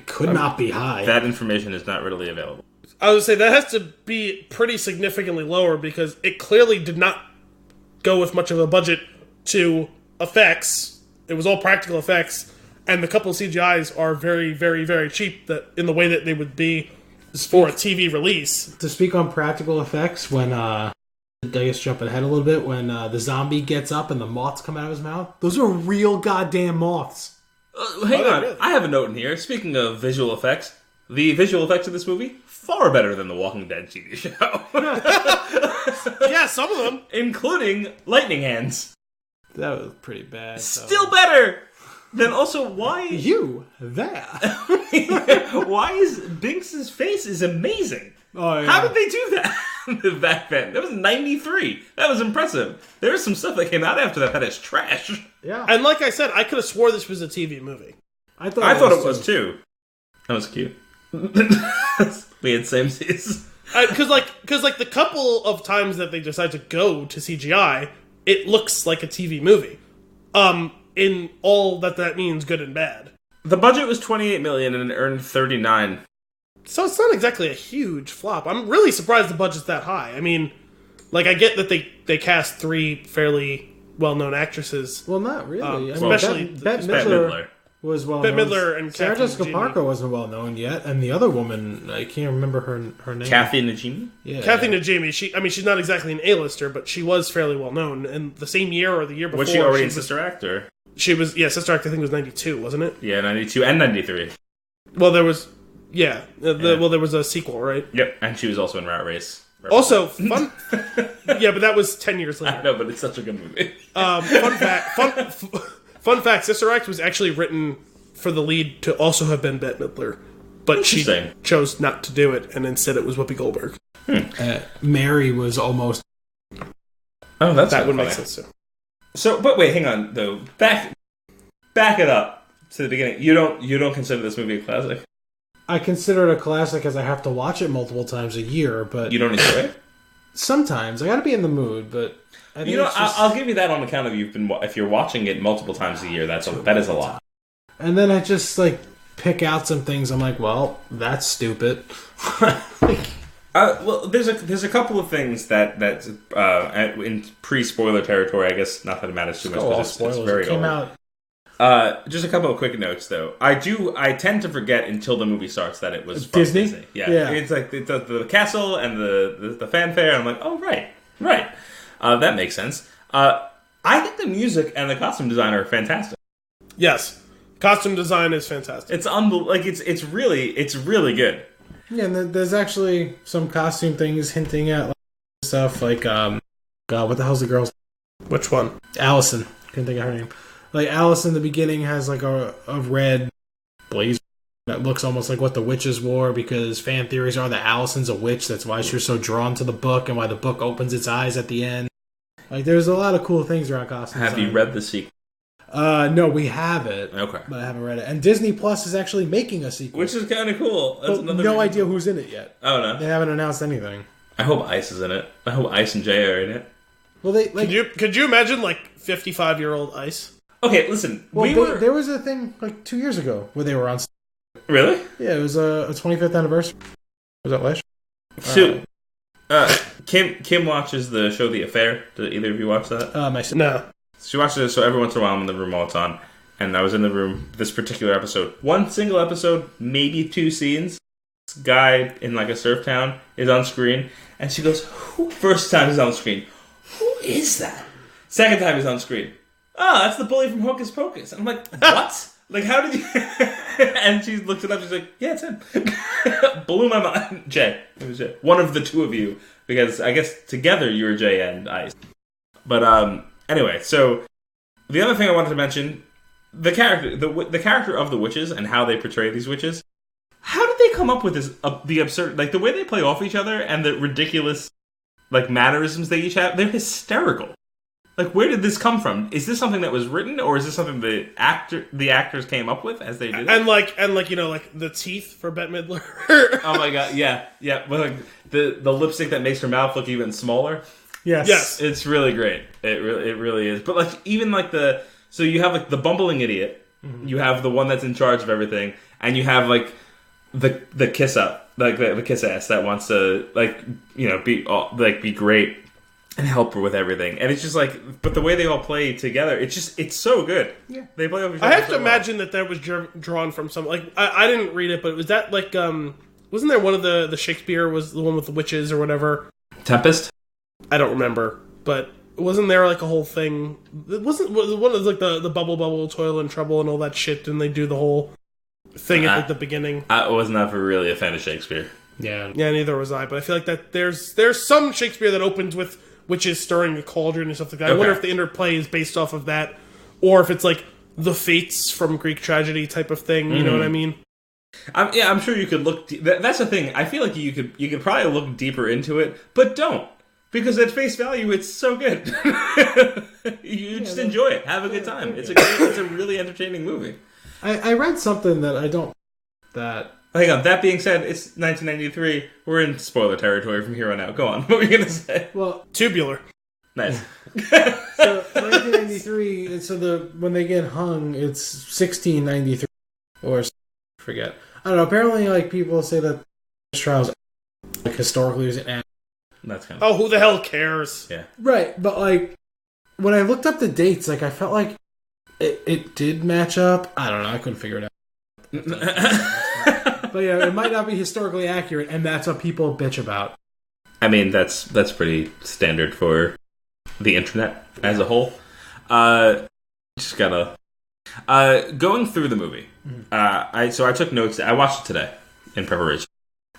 could not be high. That information is not readily available. I would say that has to be pretty significantly lower because it clearly did not go with much of a budget to effects. It was all practical effects, and the couple of CGIs are very, very, very cheap that in the way that they would be for a TV release. To speak on practical effects, when I guess jumping ahead a little bit, when the zombie gets up and the moths come out of his mouth, those are real goddamn moths. Hang on, really? I have a note in here. Speaking of visual effects, the visual effects of this movie, far better than the Walking Dead TV show. Yeah, some of them. Including lightning hands. That was pretty bad. Still better! Then also, why... You, that. Why is Binks' face is amazing? Oh, yeah. How did they do that back then? That was 93. That was impressive. There was some stuff that came out after that is trash. Yeah. And like I said, I could have swore this was a TV movie. I thought it was too. That was cute. We had same seas. Because the couple of times that they decide to go to CGI, it looks like a TV movie. In all that means, good and bad. The budget was $28 million and it earned $39. So it's not exactly a huge flop. I'm really surprised the budget's that high. I mean, I get that they cast 3 fairly well-known actresses. Well, not really. Especially Bette Bette Midler was well known. Bette Midler and Sarah Kathy Jessica Najimy. Parker wasn't well known yet, and the other woman, I can't remember her name. Kathy Najimy? Yeah. Kathy Najimy, she's not exactly an A-lister, but she was fairly well-known. And the same year or the year before... Was she already in Sister Act, or...? She was, Sister Act I think was 92, wasn't it? Yeah, 92 and 93. Well, there was... Yeah. Well, there was a sequel, right? Yep, and she was also in Rat Race. Also, fun... yeah, but that was 10 years later. I know, but it's such a good movie. Fun fact, Sister Act was actually written for the lead to also have been Bette Midler. But she chose not to do it, and instead it was Whoopi Goldberg. Mary was almost... Oh, that would make sense, too. So, but wait, hang on, though. Back it up to the beginning. You don't consider this movie a classic? I consider it a classic as I have to watch it multiple times a year, but... You don't enjoy it? Sometimes. I gotta be in the mood, but... I think I'll give you that on account of if you're watching it multiple times a year, that is a lot. And then I just, pick out some things. I'm like, well, that's stupid. Well, there's a couple of things that in pre-spoiler territory. I guess not that it matters too much because it's very came old. out. Just a couple of quick notes though. I tend to forget until the movie starts that it was from Disney. Yeah, it's like the castle and the fanfare. And I'm like, oh right. That makes sense. I think the music and the costume design are fantastic. Yes, costume design is fantastic. It's it's really good. Yeah, and there's actually some costume things hinting at like, stuff like God, what the hell's the girl's? Which one? Allison. Couldn't think of her name. Like Alice in the beginning has like a red blazer that looks almost like what the witches wore, because fan theories are that Allison's a witch. That's why she was so drawn to the book and why the book opens its eyes at the end. Like there's a lot of cool things around costumes. Have you read the sequel? No, we have it. Okay. But I haven't read it. And Disney Plus is actually making a sequel. Which is kind of cool. But no idea who's in it yet. Oh, no. They haven't announced anything. I hope Ice is in it. I hope Ice and Jay are in it. Well, they like. Could you imagine like 55-year-old Ice? Okay, listen. Well, there was a thing like 2 years ago where they were on. Really? Yeah, it was a 25th anniversary. Was that last year? Kim watches the show The Affair. Did either of you watch that? No. She watches it, so every once in a while I'm in the room while it's on. And I was in the room this particular episode. One single episode, maybe 2 scenes. This guy in like a surf town is on screen. And she goes, first time he's on screen, who is that? Second time he's on screen. Oh, that's the bully from Hocus Pocus. And I'm like, what? Like, how did you... And she looks it up, she's like, yeah, it's him. Blew my mind. Jay. It was Jay. One of the two of you. Because I guess together you were Jay and Ice. But, anyway, so... The other thing I wanted to mention... The character of the witches and how they portray these witches. How did they come up with this... the absurd... Like, the way they play off each other and the ridiculous, like, mannerisms they each have, they're hysterical. Like, where did this come from? Is this something that was written, or is this something the actors came up with as they did it? And like you know, like the teeth for Bette Midler. Oh my god, yeah. But like the lipstick that makes her mouth look even smaller. Yes. It's really great. It really is. But like even like so you have like the bumbling idiot, you have the one that's in charge of everything, and you have like the kiss up, like the kiss ass that wants to like you know be great. And help her with everything. And it's just like, but the way they all play together, it's so good. Yeah. They play over each I other have to imagine that was drawn from some, like, I didn't read it, but was that like, wasn't there one of the Shakespeare was the one with the witches or whatever? Tempest? I don't remember, but wasn't there like a whole thing, was one of like the bubble, toil and trouble and all that shit, and they do the whole thing at the beginning? I was never really a fan of Shakespeare. Yeah. Yeah, neither was I, but I feel like that there's some Shakespeare that opens with witches stirring a cauldron and stuff like that. Okay. I wonder if the interplay is based off of that, or if it's like the fates from Greek tragedy type of thing. You know what I mean? I'm sure you could look. That's the thing. I feel like you could probably look deeper into it, but don't, because at face value, it's so good. You just enjoy it, have a good time. It's a really entertaining movie. I read something that I don't that. Hang on. That being said, it's 1993. We're in spoiler territory from here on out. Go on. What were you gonna say? Well, Tubular. Nice. So 1993. So when they get hung, it's 1693, or I forget. I don't know. Apparently, like people say that trials, like historically, is an. That's kind of. Oh, who the hell cares? Yeah. Right, but like when I looked up the dates, like I felt like it did match up. I don't know. I couldn't figure it out. But yeah, it might not be historically accurate, and that's what people bitch about. I mean, that's pretty standard for the internet as a whole. Just gotta going through the movie. I took notes. I watched it today in preparation,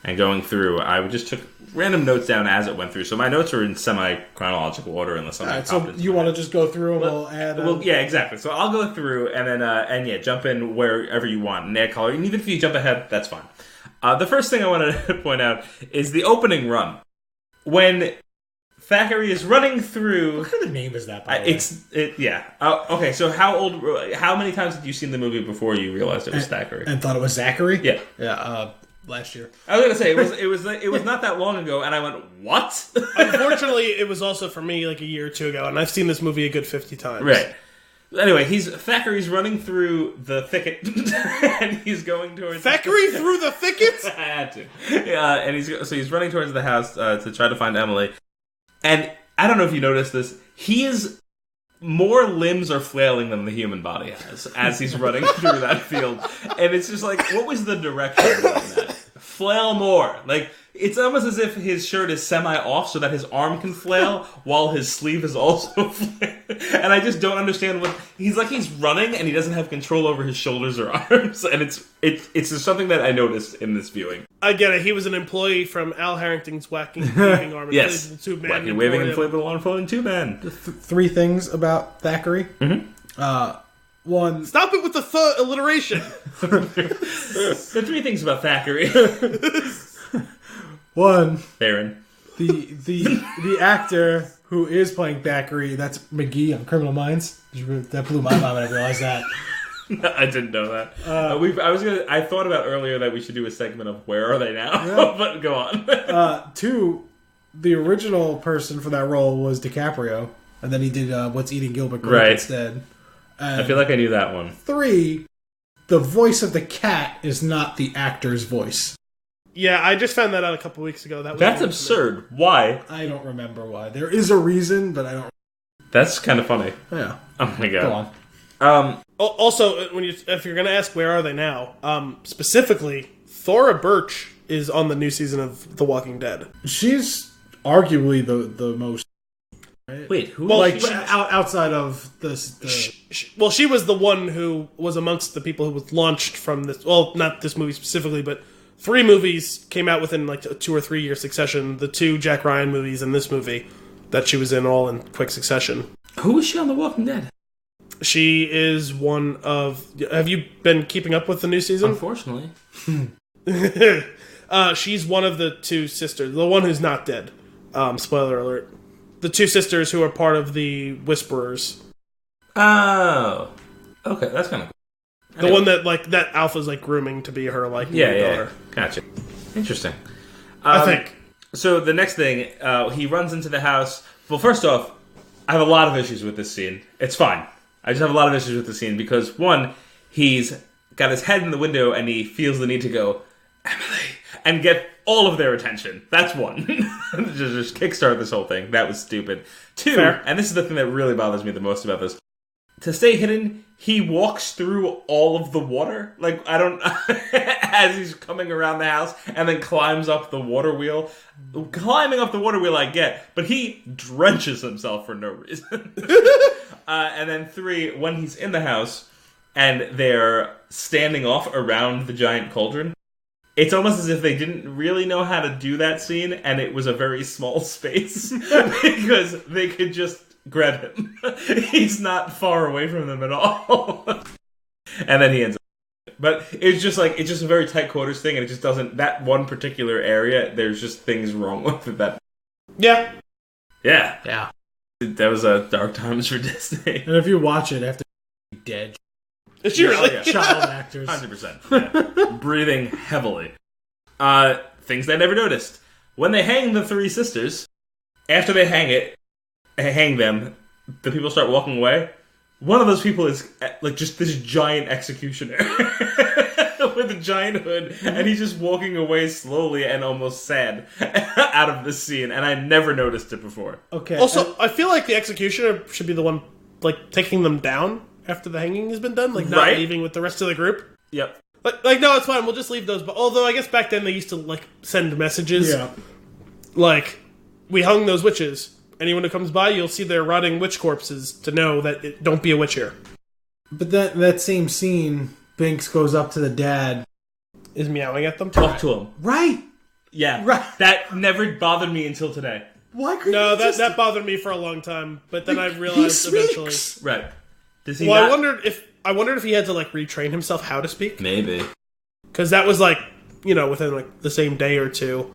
and going through, I just took random notes down as it went through. So my notes are in semi-chronological order, unless something. Right, so you want to just go through and we'll add. Well, yeah, exactly. So I'll go through and then jump in wherever you want and add color. And even if you jump ahead, that's fine. The first thing I want to point out is the opening run when Thackeray is running through. What kind of name is that? By the way? Yeah. Okay. So how many times had you seen the movie before you realized it was Thackeray and thought it was Zachary? Yeah. Yeah. Last year. I was gonna say it was not that long ago, and I went, what? Unfortunately, it was also for me like a year or two ago, and I've seen this movie a good 50 times. Right. Anyway, Thackeray's running through the thicket, and he's going towards Thackeray through the thicket. I had to. Yeah, and he's running towards the house to try to find Emily, and I don't know if you noticed this. More limbs are flailing than the human body has as he's running through that field. And it's just like, what was the direction of that? flail more. Like, it's almost as if his shirt is semi-off so that his arm can flail while his sleeve is also flailing. And I just don't understand what... He's running and he doesn't have control over his shoulders or arms. And it's just something that I noticed in this viewing. I get it. He was an employee from Al Harrington's Waving Arm. Yes. Wacky Waving Inflatable Arm Floating Tube Man. Three things about Thackeray. Mm-hmm. One. Stop it with the alliteration. The three things about Thackeray. One. Theron. The actor who is playing Thackeray, that's McGee on Criminal Minds. That blew my mind when I realized that. I didn't know that. I thought about earlier that we should do a segment of Where Are They Now? Yeah. But go on. Two, the original person for that role was DiCaprio, and then he did What's Eating Gilbert Grape instead. And I feel like I knew that one. Three, the voice of the cat is not the actor's voice. Yeah, I just found that out a couple weeks ago. That's absurd. Why? I don't remember why. There is a reason, but I don't. That's kind of funny. Yeah. Oh my god. Go on. Also, if you're going to ask where are they now, specifically, Thora Birch is on the new season of The Walking Dead. She's arguably the most. Right? Wait, who? Well, like outside of this. She was the one who was amongst the people who was launched from this. Well, not this movie specifically, but 3 movies came out within like a 2 or 3 year succession. The 2 Jack Ryan movies and this movie that she was in all in quick succession. Who is she on The Walking Dead? She is one of... Have you been keeping up with the new season? Unfortunately. She's one of the 2 sisters. The one who's not dead. Spoiler alert. The 2 sisters who are part of the Whisperers. Oh. Okay, that's kind of cool. The one that Alpha's like grooming to be her like daughter. Yeah. Gotcha. Interesting. I think. So the next thing, he runs into the house. Well, first off, I have a lot of issues with this scene. It's fine. I just have a lot of issues with the scene because, one, he's got his head in the window and he feels the need to go, Emily, and get all of their attention. That's one. just kickstart this whole thing. That was stupid. 2, Fair. And this is the thing that really bothers me the most about this. To stay hidden, he walks through all of the water. Like, I don't... as he's coming around the house and then climbs up the water wheel. Climbing up the water wheel I get, but he drenches himself for no reason. And then 3, when he's in the house and they're standing off around the giant cauldron, it's almost as if they didn't really know how to do that scene and it was a very small space because they could just grab him. He's not far away from them at all. And then he ends up. But it's just a very tight quarters thing and it just doesn't, that one particular area, there's just things wrong with it that... Yeah. Yeah. That was a dark times for Disney. And if you watch it after dead, Is she really? Yeah. child actors. 100%. Yeah. Breathing heavily. Things I never noticed. When they hang the 3 sisters, after they hang them, the people start walking away. One of those people is like just this giant executioner with a giant hood, and he's just walking away slowly and almost sad out of this scene, and I never noticed it before. Okay. Also, I feel like the executioner should be the one like taking them down after the hanging has been done, like not Right. leaving with the rest of the group. Yep. Like no, it's fine. We'll just leave those. But although I guess back then they used to like send messages, Yeah. like we hung those witches. Anyone who comes by, you'll see their rotting witch corpses to know that don't be a witch here. But that same scene, Binks goes up to the dad. Is meowing at them. Talk to him. Right. Yeah. Right. That never bothered me until today. Why couldn't No, you just... that bothered me for a long time. But then I He realized eventually. speaks. Right. Does he Well, not? I wondered if he had to like retrain himself how to speak, Maybe. because that was like within like the same day or two,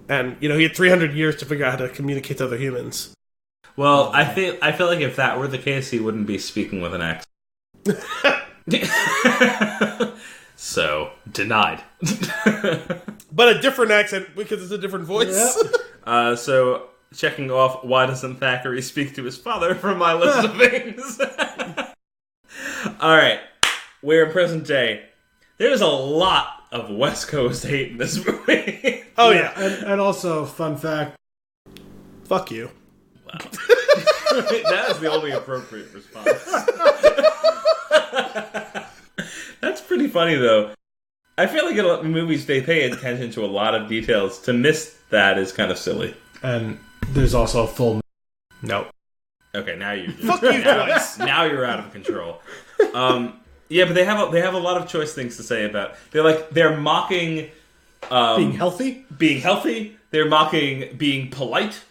and he had 300 years to figure out how to communicate to other humans. Well, I feel like if that were the case, he wouldn't be speaking with an accent. So, denied. But a different accent because it's a different voice. Yep. So, checking off, why doesn't Thackeray speak to his father from my list of things? Alright, we're in present day. There's a lot of West Coast hate in this movie. Oh yeah. And also, fun fact. Fuck you. Wow. That is the only appropriate response. That's pretty funny, though. I feel like in movies they pay attention to a lot of details. To miss that is kind of silly. And there's also a full... No. Okay, now you Fuck you twice. Now you're out of control. Yeah, but they have a lot of choice things to say about. They're mocking Being healthy? being healthy. They're mocking being polite.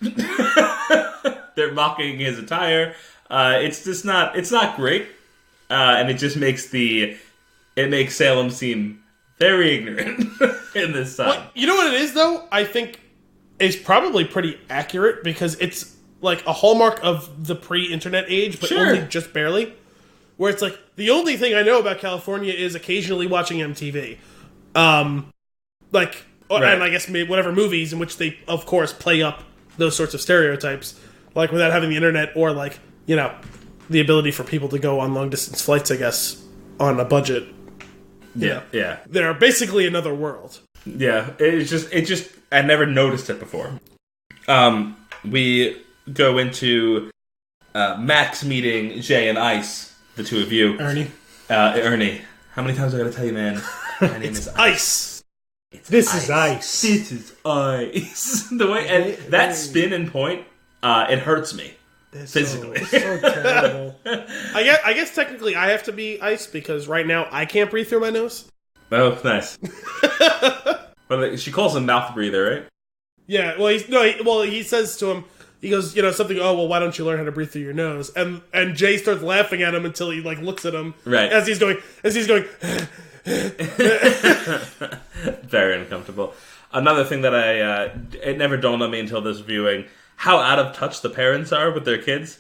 They're mocking his attire. It's just not. It's not great, and it just makes Salem seem very ignorant in this side. Well, you know what it is, though? I think is probably pretty accurate because it's like a hallmark of the pre-internet age, but Sure. only just barely. Where it's like, the only thing I know about California is occasionally watching MTV. Right. And I guess maybe whatever movies in which they, of course, play up those sorts of stereotypes, like without having the internet or like, the ability for people to go on long-distance flights, I guess, on a budget. Yeah. They're basically another world. Yeah, it just I never noticed it before. We go into Max meeting Jay and Ice, the two of you. Ernie. Ernie. How many times I gotta tell you, man? My name is Ice. This is ice. This is Ice. The way and that spin and point, it hurts me physically. So terrible. I guess technically I have to be Ice because right now I can't breathe through my nose. Oh, nice. But she calls him mouth breather, right? Yeah, he says to him, he goes, something, oh, well, why don't you learn how to breathe through your nose? And Jay starts laughing at him until he, looks at him. Right. As he's going, Very uncomfortable. Another thing that it never dawned on me until this viewing, how out of touch the parents are with their kids.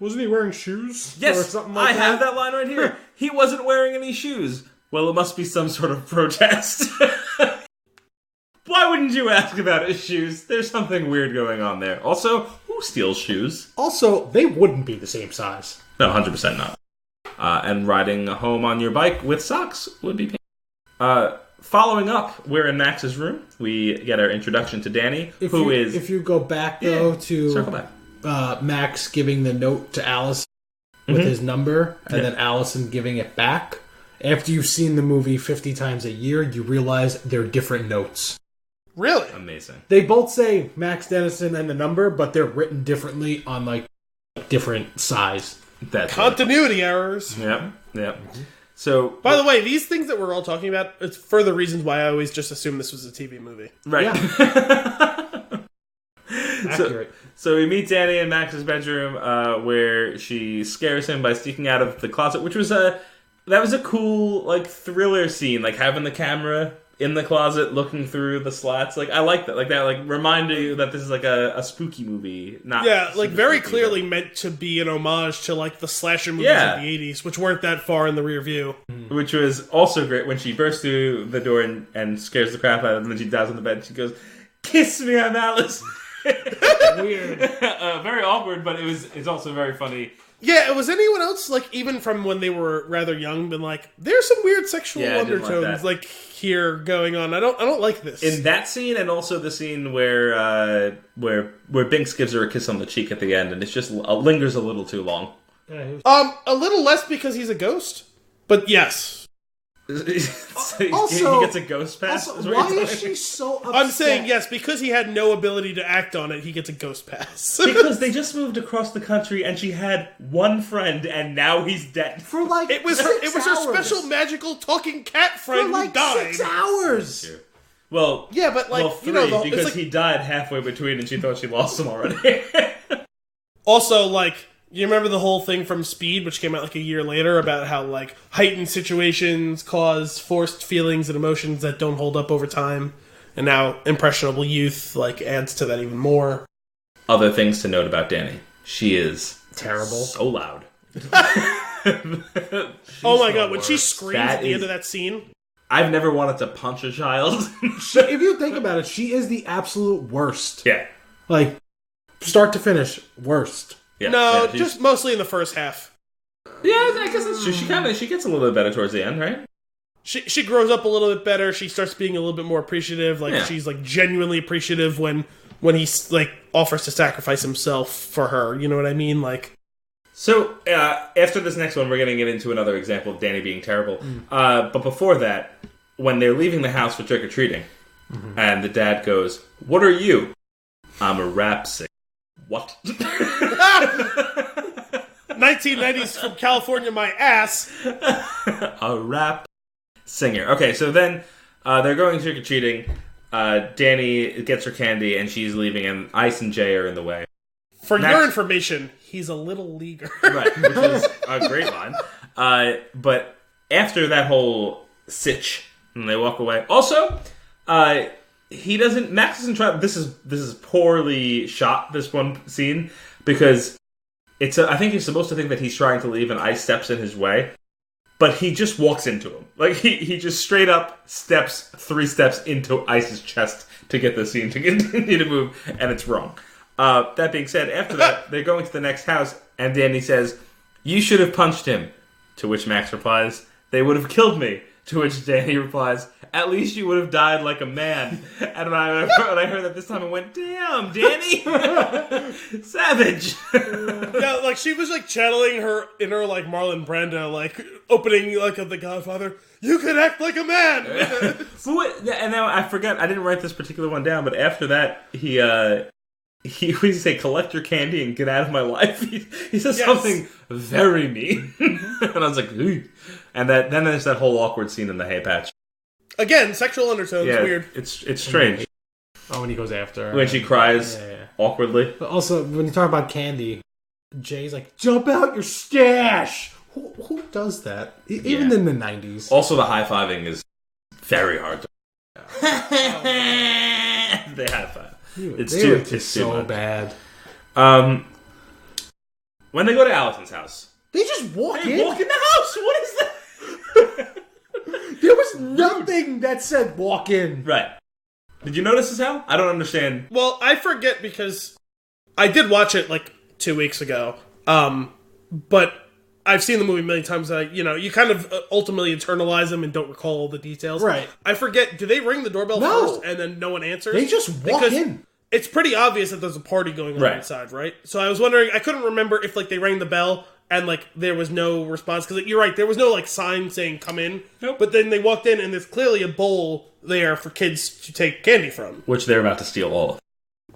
Wasn't he wearing shoes? Yes, Or something like I have that line right here. He wasn't wearing any shoes. Well, it must be some sort of protest. Why wouldn't you ask about his shoes? There's something weird going on there. Also, who steals shoes? Also, they wouldn't be the same size. No, 100% not. And riding home on your bike with socks would be painful. Following up, we're in Max's room. We get our introduction to Danny, If you go back, though, circle back. Max giving the note to Alice with his number, and then Allison giving it back. After you've seen the movie 50 times a year, you realize they're different notes. really? Amazing. They both say Max Dennison and the number, but they're written differently on, different size. That's Continuity errors. Yep. So, By the way, these things that we're all talking about, it's further reasons why I always just assumed this was a TV movie. right. Yeah. Accurate. So we meet Danny in Max's bedroom, where she scares him by sneaking out of the closet, which was a cool thriller scene, having the camera in the closet looking through the slats. I like that. Remind you that this is a spooky movie. Not super very spooky, clearly meant to be an homage to the slasher movies of the 80s, which weren't that far in the rear view. which was also great when she bursts through the door and scares the crap out of him, and then she dies on the bed and she goes, "Kiss me, I'm Alice." Weird. Very awkward, but it's also very funny. Yeah, was anyone else, even from when they were rather young, been there's some weird sexual Yeah, I didn't like undertones, that. here going on. I don't like this. In that scene, and also the scene where Binks gives her a kiss on the cheek at the end, and it just lingers a little too long. A little less because he's a ghost, but yes. Also, he gets a ghost pass. Also, why is she so upset? I'm saying yes, because he had no ability to act on it, he gets a ghost pass. Because they just moved across the country, and she had one friend, and now he's dead. For it was her special magical talking cat friend who died. 6 hours. Sure. Well, Yeah, but three, it's because he died halfway between, and she thought she lost him already. also you remember the whole thing from Speed, which came out a year later, about how heightened situations cause forced feelings and emotions that don't hold up over time, and now impressionable youth adds to that even more. Other things to note about Danny: she is Terrible. so loud. Oh my god, when she screams That at the is- end of that scene. I've never wanted to punch a child. If you think about it, she is the absolute worst. Yeah. Start to finish, worst. Yeah. No, yeah, she's- just mostly in the first half. Yeah, I guess that's true. She gets a little bit better towards the end, right? She grows up a little bit better. She starts being a little bit more appreciative. Yeah. She's genuinely appreciative when he offers to sacrifice himself for her. You know what I mean? So, after this next one, we're going to get into another example of Danny being terrible. But before that, when they're leaving the house for trick-or-treating, and the dad goes, "What are you?" "I'm a rap singer." What? 1990s from California, my ass. A rap singer. Okay, so then they're going trick-or-treating. Danny gets her candy, and she's leaving, and Ice and Jay are in the way. For your information, he's a little leaguer. Right, which is a great line. But after that whole sitch, and they walk away. Also, Max doesn't try. This is poorly shot. This one scene because I think he's supposed to think that he's trying to leave, and Ice steps in his way, but he just walks into him. Like he just straight up steps 3 steps into Ice's chest to get the scene to continue to move, and it's wrong. That being said, after that, they're going to the next house, and Danny says, "You should have punched him." To which Max replies, "They would have killed me." To which Danny replies, "At least you would have died like a man." And when I heard that this time, I went, "Damn, Danny, savage." Yeah, like she was like channeling her inner like Marlon Brando, like opening like of The Godfather. You could act like a man. And now I forgot. I didn't write this particular one down, but after that, he would say, "Collect your candy and get out of my life." He says something very mean, and I was like, "Ooh." And then there's that whole awkward scene in the hay patch. Again, sexual undertones. Weird. It's strange. Oh, when he goes after her. When she cries awkwardly. But also, when you talk about candy, Jay's like, "Jump out your stash." Who does that? Even in the 90s. Also, the high-fiving is very hard to They high-five. It's so too bad. When they go to Allison's house, they just walk in. They walk in the house. What is that? There was nothing that said walk in. Right. Did you notice this, Hal? I don't understand. Well, I forget because I did watch it like 2 weeks ago. But I've seen the movie a million times. You kind of ultimately internalize them and don't recall all the details. Right. I forget. Do they ring the doorbell first and then no one answers? They just walk in. It's pretty obvious that there's a party going on inside, right? So I was wondering. I couldn't remember if like they rang the bell and like there was no response because you're right. There was no like sign saying "come in." Nope. But then they walked in and there's clearly a bowl there for kids to take candy from, which they're about to steal all of.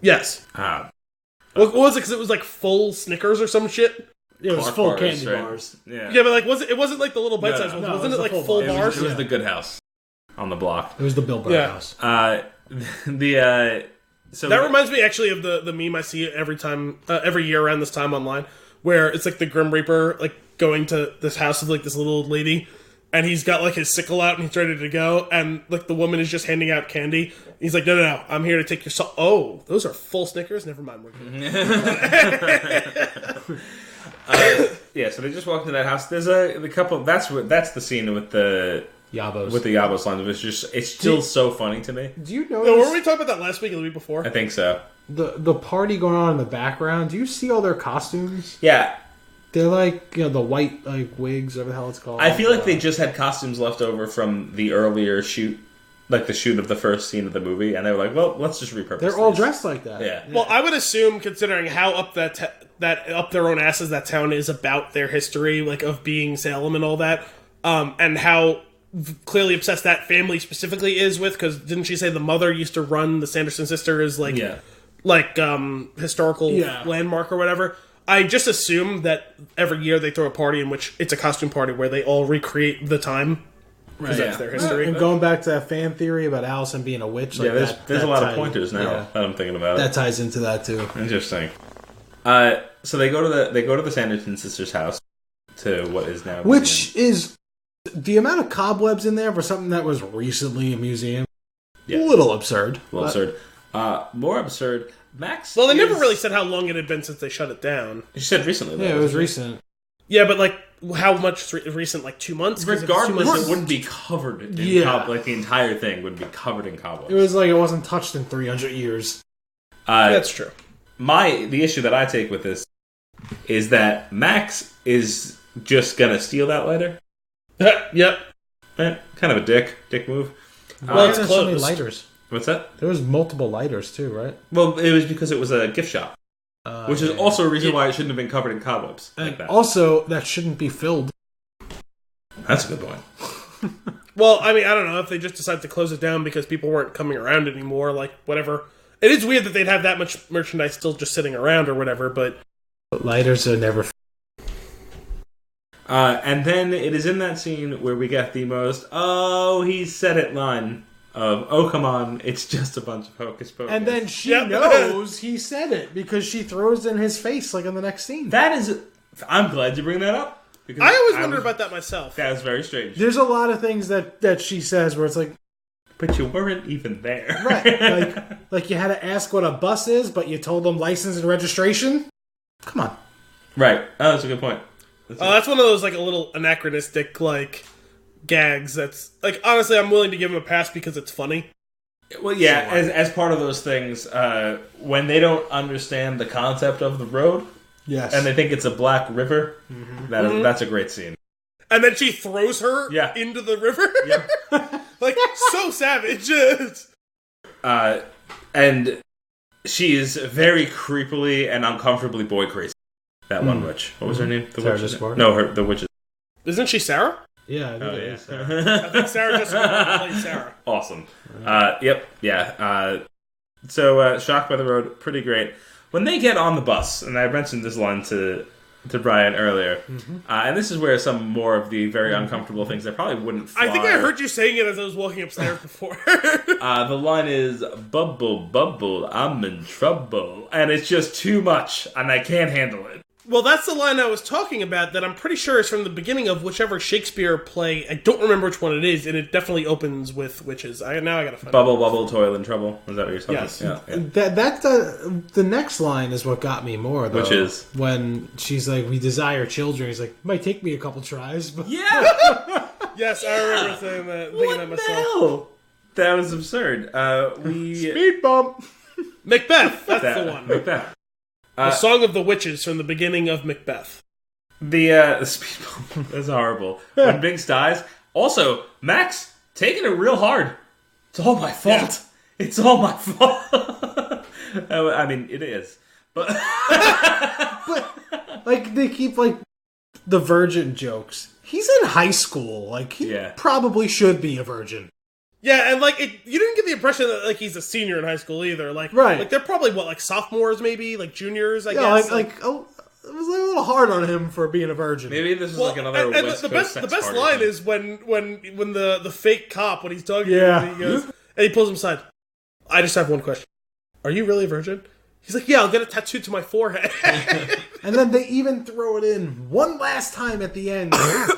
Yes. What was it? Because it was like full Snickers or some shit. It was full candy bars. Yeah, but like, it wasn't like the little bite-sized ones. Wasn't it like full bars? It was the good house on the block. It was the Bill Burr house. So that reminds me actually of the meme I see every year around this time online, where it's like the Grim Reaper like going to this house of like this little old lady, and he's got like his sickle out and he's ready to go, and like the woman is just handing out candy. He's like, no, I'm here to take your Oh, those are full Snickers. Never mind, we're good. So they just walk into that house. There's a couple. That's the scene with the Yabos. With the Yabos line. It's still so funny to me. Do you know? Weren't we talking about that last week or the week before? I think so. The party going on in the background. Do you see all their costumes? Yeah. They're like, the white like wigs, whatever the hell it's called. I feel like they just had costumes left over from the earlier shoot, like the shoot of the first scene of the movie, and they were like, well, let's just repurpose They're all dressed like that. Yeah. Well, I would assume, considering how up that up their own asses that town is about their history, like of being Salem and all that, and how clearly obsessed that family specifically is with, because didn't she say the mother used to run the Sanderson sisters historical landmark or whatever? I just assume that every year they throw a party in which it's a costume party where they all recreate the time. Because that's their history. And going back to that fan theory about Allison being a witch, there's a lot of pointers now that I'm thinking about. That ties into that too. Interesting. So they go to the Sanderson sisters' house to what is now which is the amount of cobwebs in there for something that was recently a museum. Yeah. A little absurd. More absurd. Max. Well, they never really said how long it had been since they shut it down. You said recently. Yeah, it was recent. Yeah, but like how much recent? Like 2 months. Regardless, it wouldn't be covered in like the entire thing would be covered in cobwebs. It was like it wasn't touched in 300 years. That's true. The issue that I take with this is that Max is just gonna steal that lighter. Yep. Kind of a dick move. Well, it's so many lighters. What's that? There was multiple lighters too, right? Well, it was because it was a gift shop, which is also a reason why it shouldn't have been covered in cobwebs. Like that. Also, that shouldn't be filled. That's a good point. Well, I mean, I don't know if they just decided to close it down because people weren't coming around anymore, like, whatever. It is weird that they'd have that much merchandise still just sitting around or whatever, but... Lighters are never... And then it is in that scene where we get the most, oh, he said it line of, oh, come on, it's just a bunch of Hocus Pocus. And then she knows he said it because she throws it in his face like in the next scene. That is... I'm glad you bring that up. Because I always wondered about that myself. That was very strange. There's a lot of things that she says where it's like... But you weren't even there. Right. Like you had to ask what a bus is, but you told them license and registration? Come on. Right. Oh, that's a good point. That's one of those, like, a little anachronistic, like, gags that's... Like, honestly, I'm willing to give him a pass because it's funny. Well, yeah, as part of those things, when they don't understand the concept of the road... Yes. And they think it's a black river. That's a great scene. And then she throws her into the river. Yeah. Like, so savage. And she is very creepily and uncomfortably boy crazy. That one witch. What was her name? Sarah Jessica? No, the witch. Isn't she Sarah? Yeah, I think it is. I think Sarah Jessica plays Sarah. Awesome. Yep. Yeah. So, Shocked by the Road, pretty great. When they get on the bus, and I mentioned this line to Brian earlier, and this is where some more of the very uncomfortable things that probably wouldn't fly. I think I heard you saying it as I was walking upstairs before. The line is, bubble, bubble, I'm in trouble. And it's just too much, and I can't handle it. Well, that's the line I was talking about that I'm pretty sure is from the beginning of whichever Shakespeare play. I don't remember which one it is, and it definitely opens with witches. Now I gotta find Bubble, bubble, toil and trouble. Is that what you're talking Yes. about? Yeah. That's the next line is what got me more, though. Which is? When she's like, we desire children. He's like, might take me a couple tries, but... Yeah! Yes, I remember saying that, thinking that myself. Hell? That was absurd. Speed bump! Macbeth, that's the one. Macbeth. The Song of the Witches from the beginning of Macbeth. The speed bump. That's horrible. When Binks dies. Also, Max, taking it real hard. It's all my fault. Yeah. It's all my fault. I mean, it is. But, like, they keep, like, the virgin jokes. He's in high school. Like, he probably should be a virgin. Yeah, and, like, you didn't get the impression that, like, he's a senior in high school either. Like, right. Like, they're probably, what, like, sophomores maybe? Like, juniors, I guess? It was a little hard on him for being a virgin. Maybe this is like another West Coast the best line is when the fake cop, when he's talking to him, he goes, and he pulls him aside. I just have one question. Are you really a virgin? He's like, yeah, I'll get it tattooed to my forehead. And then they even throw it in one last time at the end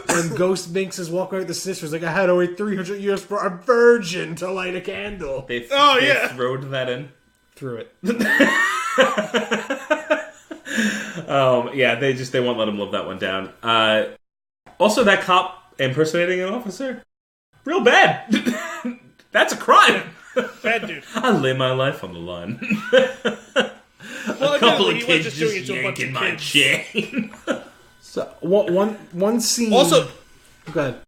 when Ghost Binks is walking with the sisters. Like, I had to wait 300 years for a virgin to light a candle. They throwed that in. Threw it. Yeah, they won't let him live that one down. Also, that cop impersonating an officer, real bad. That's a crime. Bad dude. I lay my life on the line. Well, a couple of he kids was just just doing it to a bunch yanking of my kids. chain. So one scene. Also, go ahead.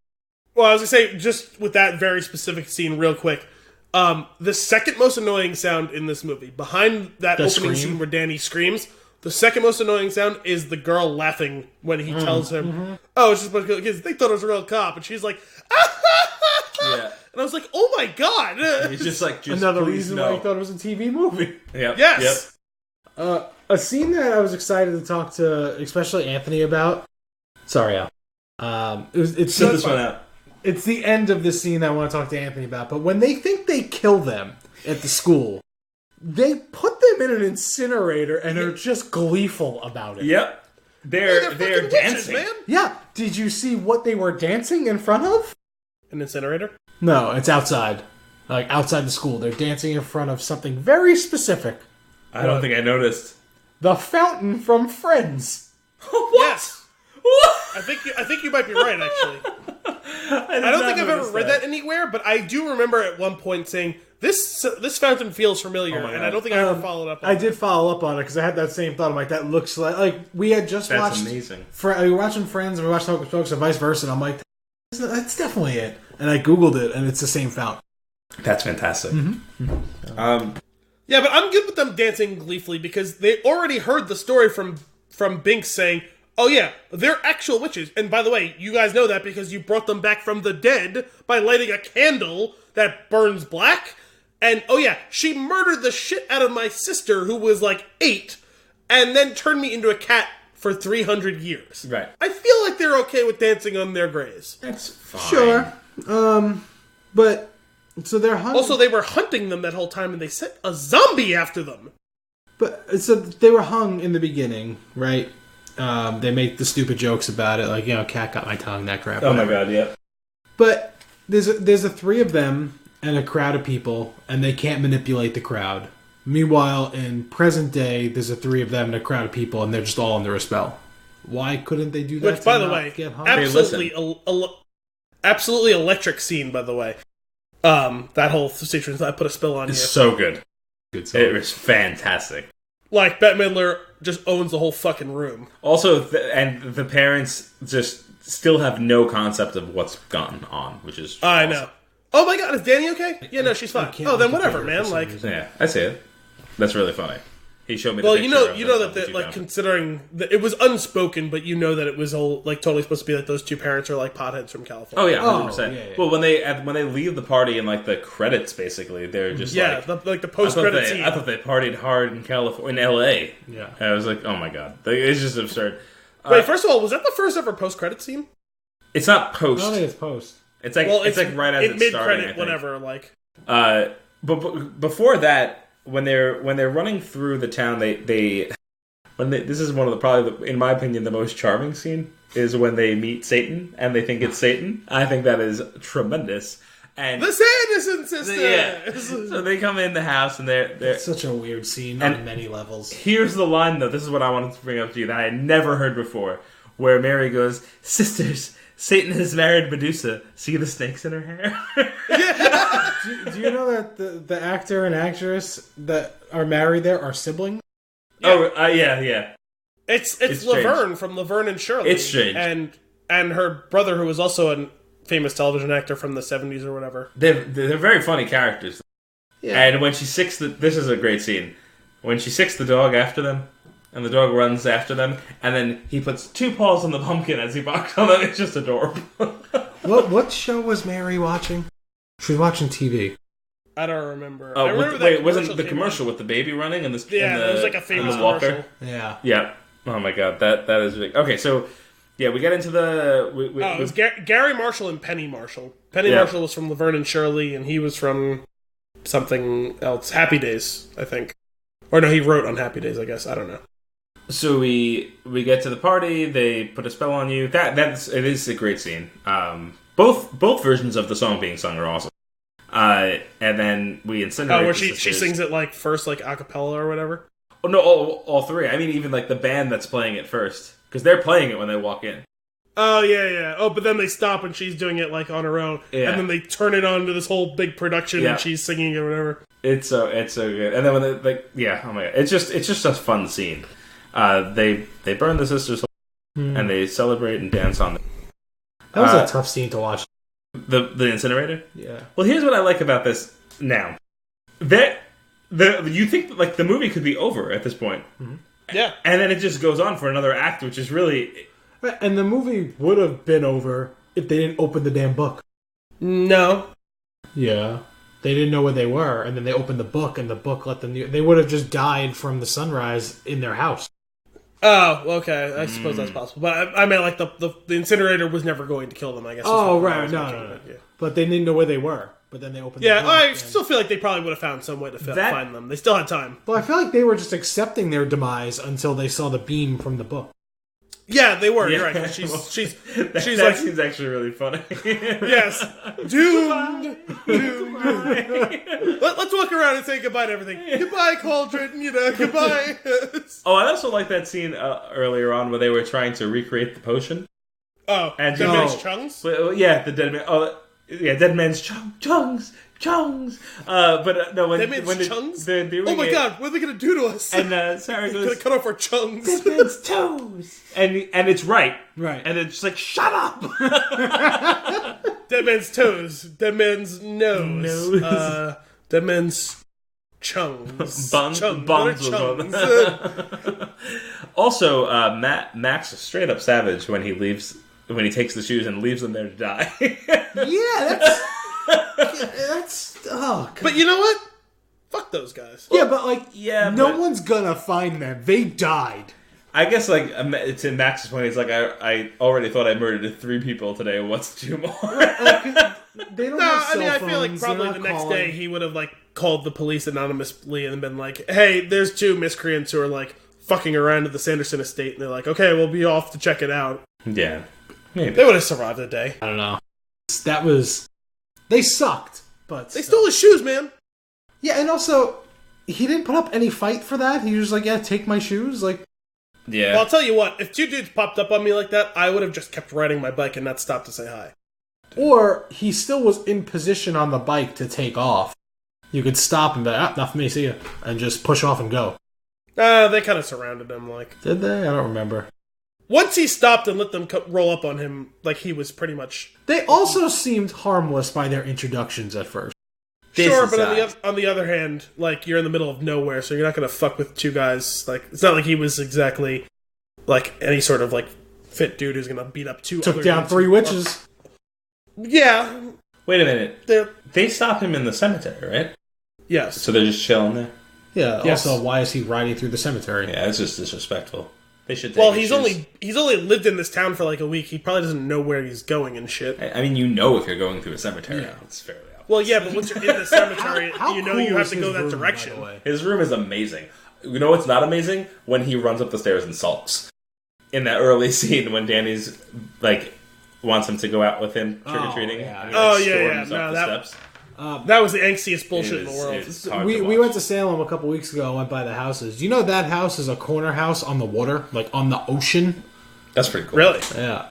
Well, I was gonna say, just with that very specific scene, real quick. The second most annoying sound in this movie, behind that opening scene where Danny screams, the second most annoying sound is the girl laughing when he tells him, "Oh, it's just a bunch of kids. They thought it was a real cop," and she's like, Yeah. And I was like, "Oh my god!" It's just like another reason why I thought it was a TV movie. Yep. Yes. Yep. A scene that I was excited to talk to, especially Anthony, about. Sorry, Al. It's Set this one out. It's the end of the scene I want to talk to Anthony about. But when they think they kill them at the school, they put them in an incinerator and are just gleeful about it. Yep. They're witches, dancing. man. Yeah. Did you see what they were dancing in front of? An incinerator? No, it's outside. Like, outside the school. They're dancing in front of something very specific. I don't think I noticed. The fountain from Friends. What? Yes. What? I think you might be right, actually. I don't think I've ever read that anywhere, but I do remember at one point saying, this fountain feels familiar, and I don't think I ever followed up on it. I did follow up on it, because I had that same thought. I'm like, that looks like we had just watched... That's amazing. We were watching Friends, and we watched Hocus Pocus, and vice versa, and I'm like, that's definitely it. And I Googled it, and it's the same fountain. That's fantastic. Yeah, but I'm good with them dancing gleefully because they already heard the story from Binks saying, Oh yeah, they're actual witches. And by the way, you guys know that because you brought them back from the dead by lighting a candle that burns black. And oh yeah, she murdered the shit out of my sister who was like 8 and then turned me into a cat for 300 years. Right. I feel like they're okay with dancing on their graves. That's fine. Sure. But so they're hunting. Also, they were hunting them that whole time and they sent a zombie after them. But so they were hung in the beginning, right? They make the stupid jokes about it, like, cat got my tongue, that crap. Oh whatever. my god, yeah. But there's a 3 of them and a crowd of people, and they can't manipulate the crowd. Meanwhile, in present day, there's a 3 of them and a crowd of people, and they're just all under a spell. Why couldn't they do that? Which, by the way, absolutely electric scene, by the way. That whole situation, I put a spell on you. It's so good. Good song. It was fantastic. Like, Bette Midler just owns the whole fucking room. Also, and the parents just still have no concept of what's gone on, which is I awesome. know. Oh my god, is Danny okay? Yeah, no, she's fine. Oh, then whatever, man. Like, Yeah, I see it. That's really funny. He showed me the well, picture you know that like, considering that it was unspoken, but you know that it was all like totally supposed to be like those 2 parents are like potheads from California. Oh yeah, 100%. Yeah. Well, when they leave the party in like the credits, basically, they're just the post-credit scene. I thought they partied hard in California, in LA. Yeah. And I was like, oh my god, it's just absurd. Wait, first of all, was that the first ever post-credit scene? It's not I post. don't think it's post. It's like it's like right as it's starting. Mid-credit, whatever. Like, but before that, when they're running through the town, this is one of the probably in my opinion the most charming scene is when they meet Satan and they think it's Satan. I think that is tremendous. And the Sanderson sisters. Yeah. So they come in the house and they're It's such a weird scene on many levels. Here's the line though. This is what I wanted to bring up to you that I had never heard before. Where Mary goes, "Sisters, Satan has married Medusa. See the snakes in her hair?" Do you know that the actor and actress that are married there are siblings? Yeah. Oh, yeah. It's Laverne from Laverne and Shirley. It's strange. And her brother, who was also a famous television actor from the 70s or whatever. They're very funny characters. Yeah. And when she sicks this is a great scene. When she sicks the dog after them, and the dog runs after them, and then he puts 2 paws on the pumpkin as he barks on them. It's just adorable. What show was Mary watching? She was watching TV. I don't remember. Oh, I remember wasn't the commercial with the baby running and the it was like a famous walker? commercial. Yeah. Oh my god, that is big. Okay, so yeah, we get into the. It was Gary Marshall and Penny Marshall. Penny Marshall was from Laverne and Shirley, and he was from something else. Happy Days, I think. Or no, he wrote on Happy Days, I guess. I don't know. So we get to the party. They put a spell on you. It is a great scene. Both versions of the song being sung are awesome. And then we incinerate. Oh, where she sings it like first, like a cappella or whatever. Oh no, all 3. I mean, even like the band that's playing it first, because they're playing it when they walk in. Oh yeah. Oh, but then they stop and she's doing it like on her own, and then they turn it on to this whole big production, and she's singing it or whatever. It's so good. And then when they oh my god, it's just a fun scene. They burn the sisters and they celebrate and dance on them. That was a tough scene to watch. The incinerator? Yeah. Well, here's what I like about this now. You think like the movie could be over at this point. Mm-hmm. Yeah. And then it just goes on for another act, which is really... And the movie would have been over if they didn't open the damn book. No. Yeah. They didn't know where they were, and then they opened the book, and the book let them... They would have just died from the sunrise in their house. Oh, okay. I suppose that's possible. But I meant like the incinerator was never going to kill them, I guess. Oh, right. No. Yeah. But they didn't know where they were. But then they opened the book. Yeah, I still feel like they probably would have found some way to find them. They still had time. Well, I feel like they were just accepting their demise until they saw the beam from the book. Yeah, they were. You're right. She's that like, seems actually really funny. Yes. Doomed. Let's walk around and say goodbye to everything. Goodbye, Cauldron. Goodbye. Oh, I also like that scene earlier on where they were trying to recreate the potion. Oh, and Dead Man's Chungs? Yeah, the Dead Man. Oh, yeah, Dead Man's Chungs. But no, when chungs? They're doing oh my god, what are they going to do to us? And Sarah goes, going to cut off our chungs. Dead Man's toes. And it's right. And it's just like, shut up. Dead Man's toes. Dead Man's nose. Dead Man's Chungs. Buns Chungs. What are was chungs? one. Also, Max is straight up savage when he takes the shoes and leaves them there to die. Yeah, that's oh. God. But you know what? Fuck those guys. Yeah, but like, no but- one's gonna find them. They died. I guess, like, it's in Max's point. He's like, I already thought I murdered 3 people today. What's 2 more? They don't have cell I feel like phones, probably they're the not next calling. day he would have like called the police anonymously and been like, "Hey, there's 2 miscreants who are like fucking around at the Sanderson estate," and they're like, "Okay, we'll be off to check it out." Yeah, maybe. They would have survived the day. I don't know. That was... They sucked, but... They stole his shoes, man. Yeah, and also, he didn't put up any fight for that. He was like, yeah, take my shoes. Like, Yeah. Well, I'll tell you what. If 2 dudes popped up on me like that, I would have just kept riding my bike and not stopped to say hi. or he still was in position on the bike to take off. You could stop and be like, not for me, see ya. And just push off and go. They kind of surrounded him, like... Did they? I don't remember. Once he stopped and let them roll up on him, like, he was pretty much... They also seemed harmless by their introductions at first. Sure, but on the other hand, like, you're in the middle of nowhere, so you're not going to fuck with 2 guys. Like, it's not like he was exactly, like, any sort of, like, fit dude who's going to beat up 2 Took other down dudes 3 who witches. are- Yeah. Wait a minute. They're... They stop him in the cemetery, right? Yes. So they're just chilling there? Yeah, Yes. also, why is he riding through the cemetery? Yeah, it's just disrespectful. They should take Well, his he's shoes. only lived in this town for, like, a week. He probably doesn't know where he's going and shit. I mean, you know if you're going through a cemetery. Yeah. It's fairly obvious. Well, yeah, but once you're in the cemetery, How you know cool you have is to go his that room, direction. by the way? His room is amazing. You know what's not amazing? When he runs up the stairs and sulks. In that early scene when Danny's, like, wants him to go out with him trick-or-treating. Oh, yeah. and he, like, Oh, yeah, storms yeah. up No, the that- steps. That was the angstiest bullshit in the It world. is hard to We watch. went to Salem a couple weeks ago and went by the houses. Do you know that house is a corner house on the water? Like, on the ocean? That's pretty cool. Really? Yeah.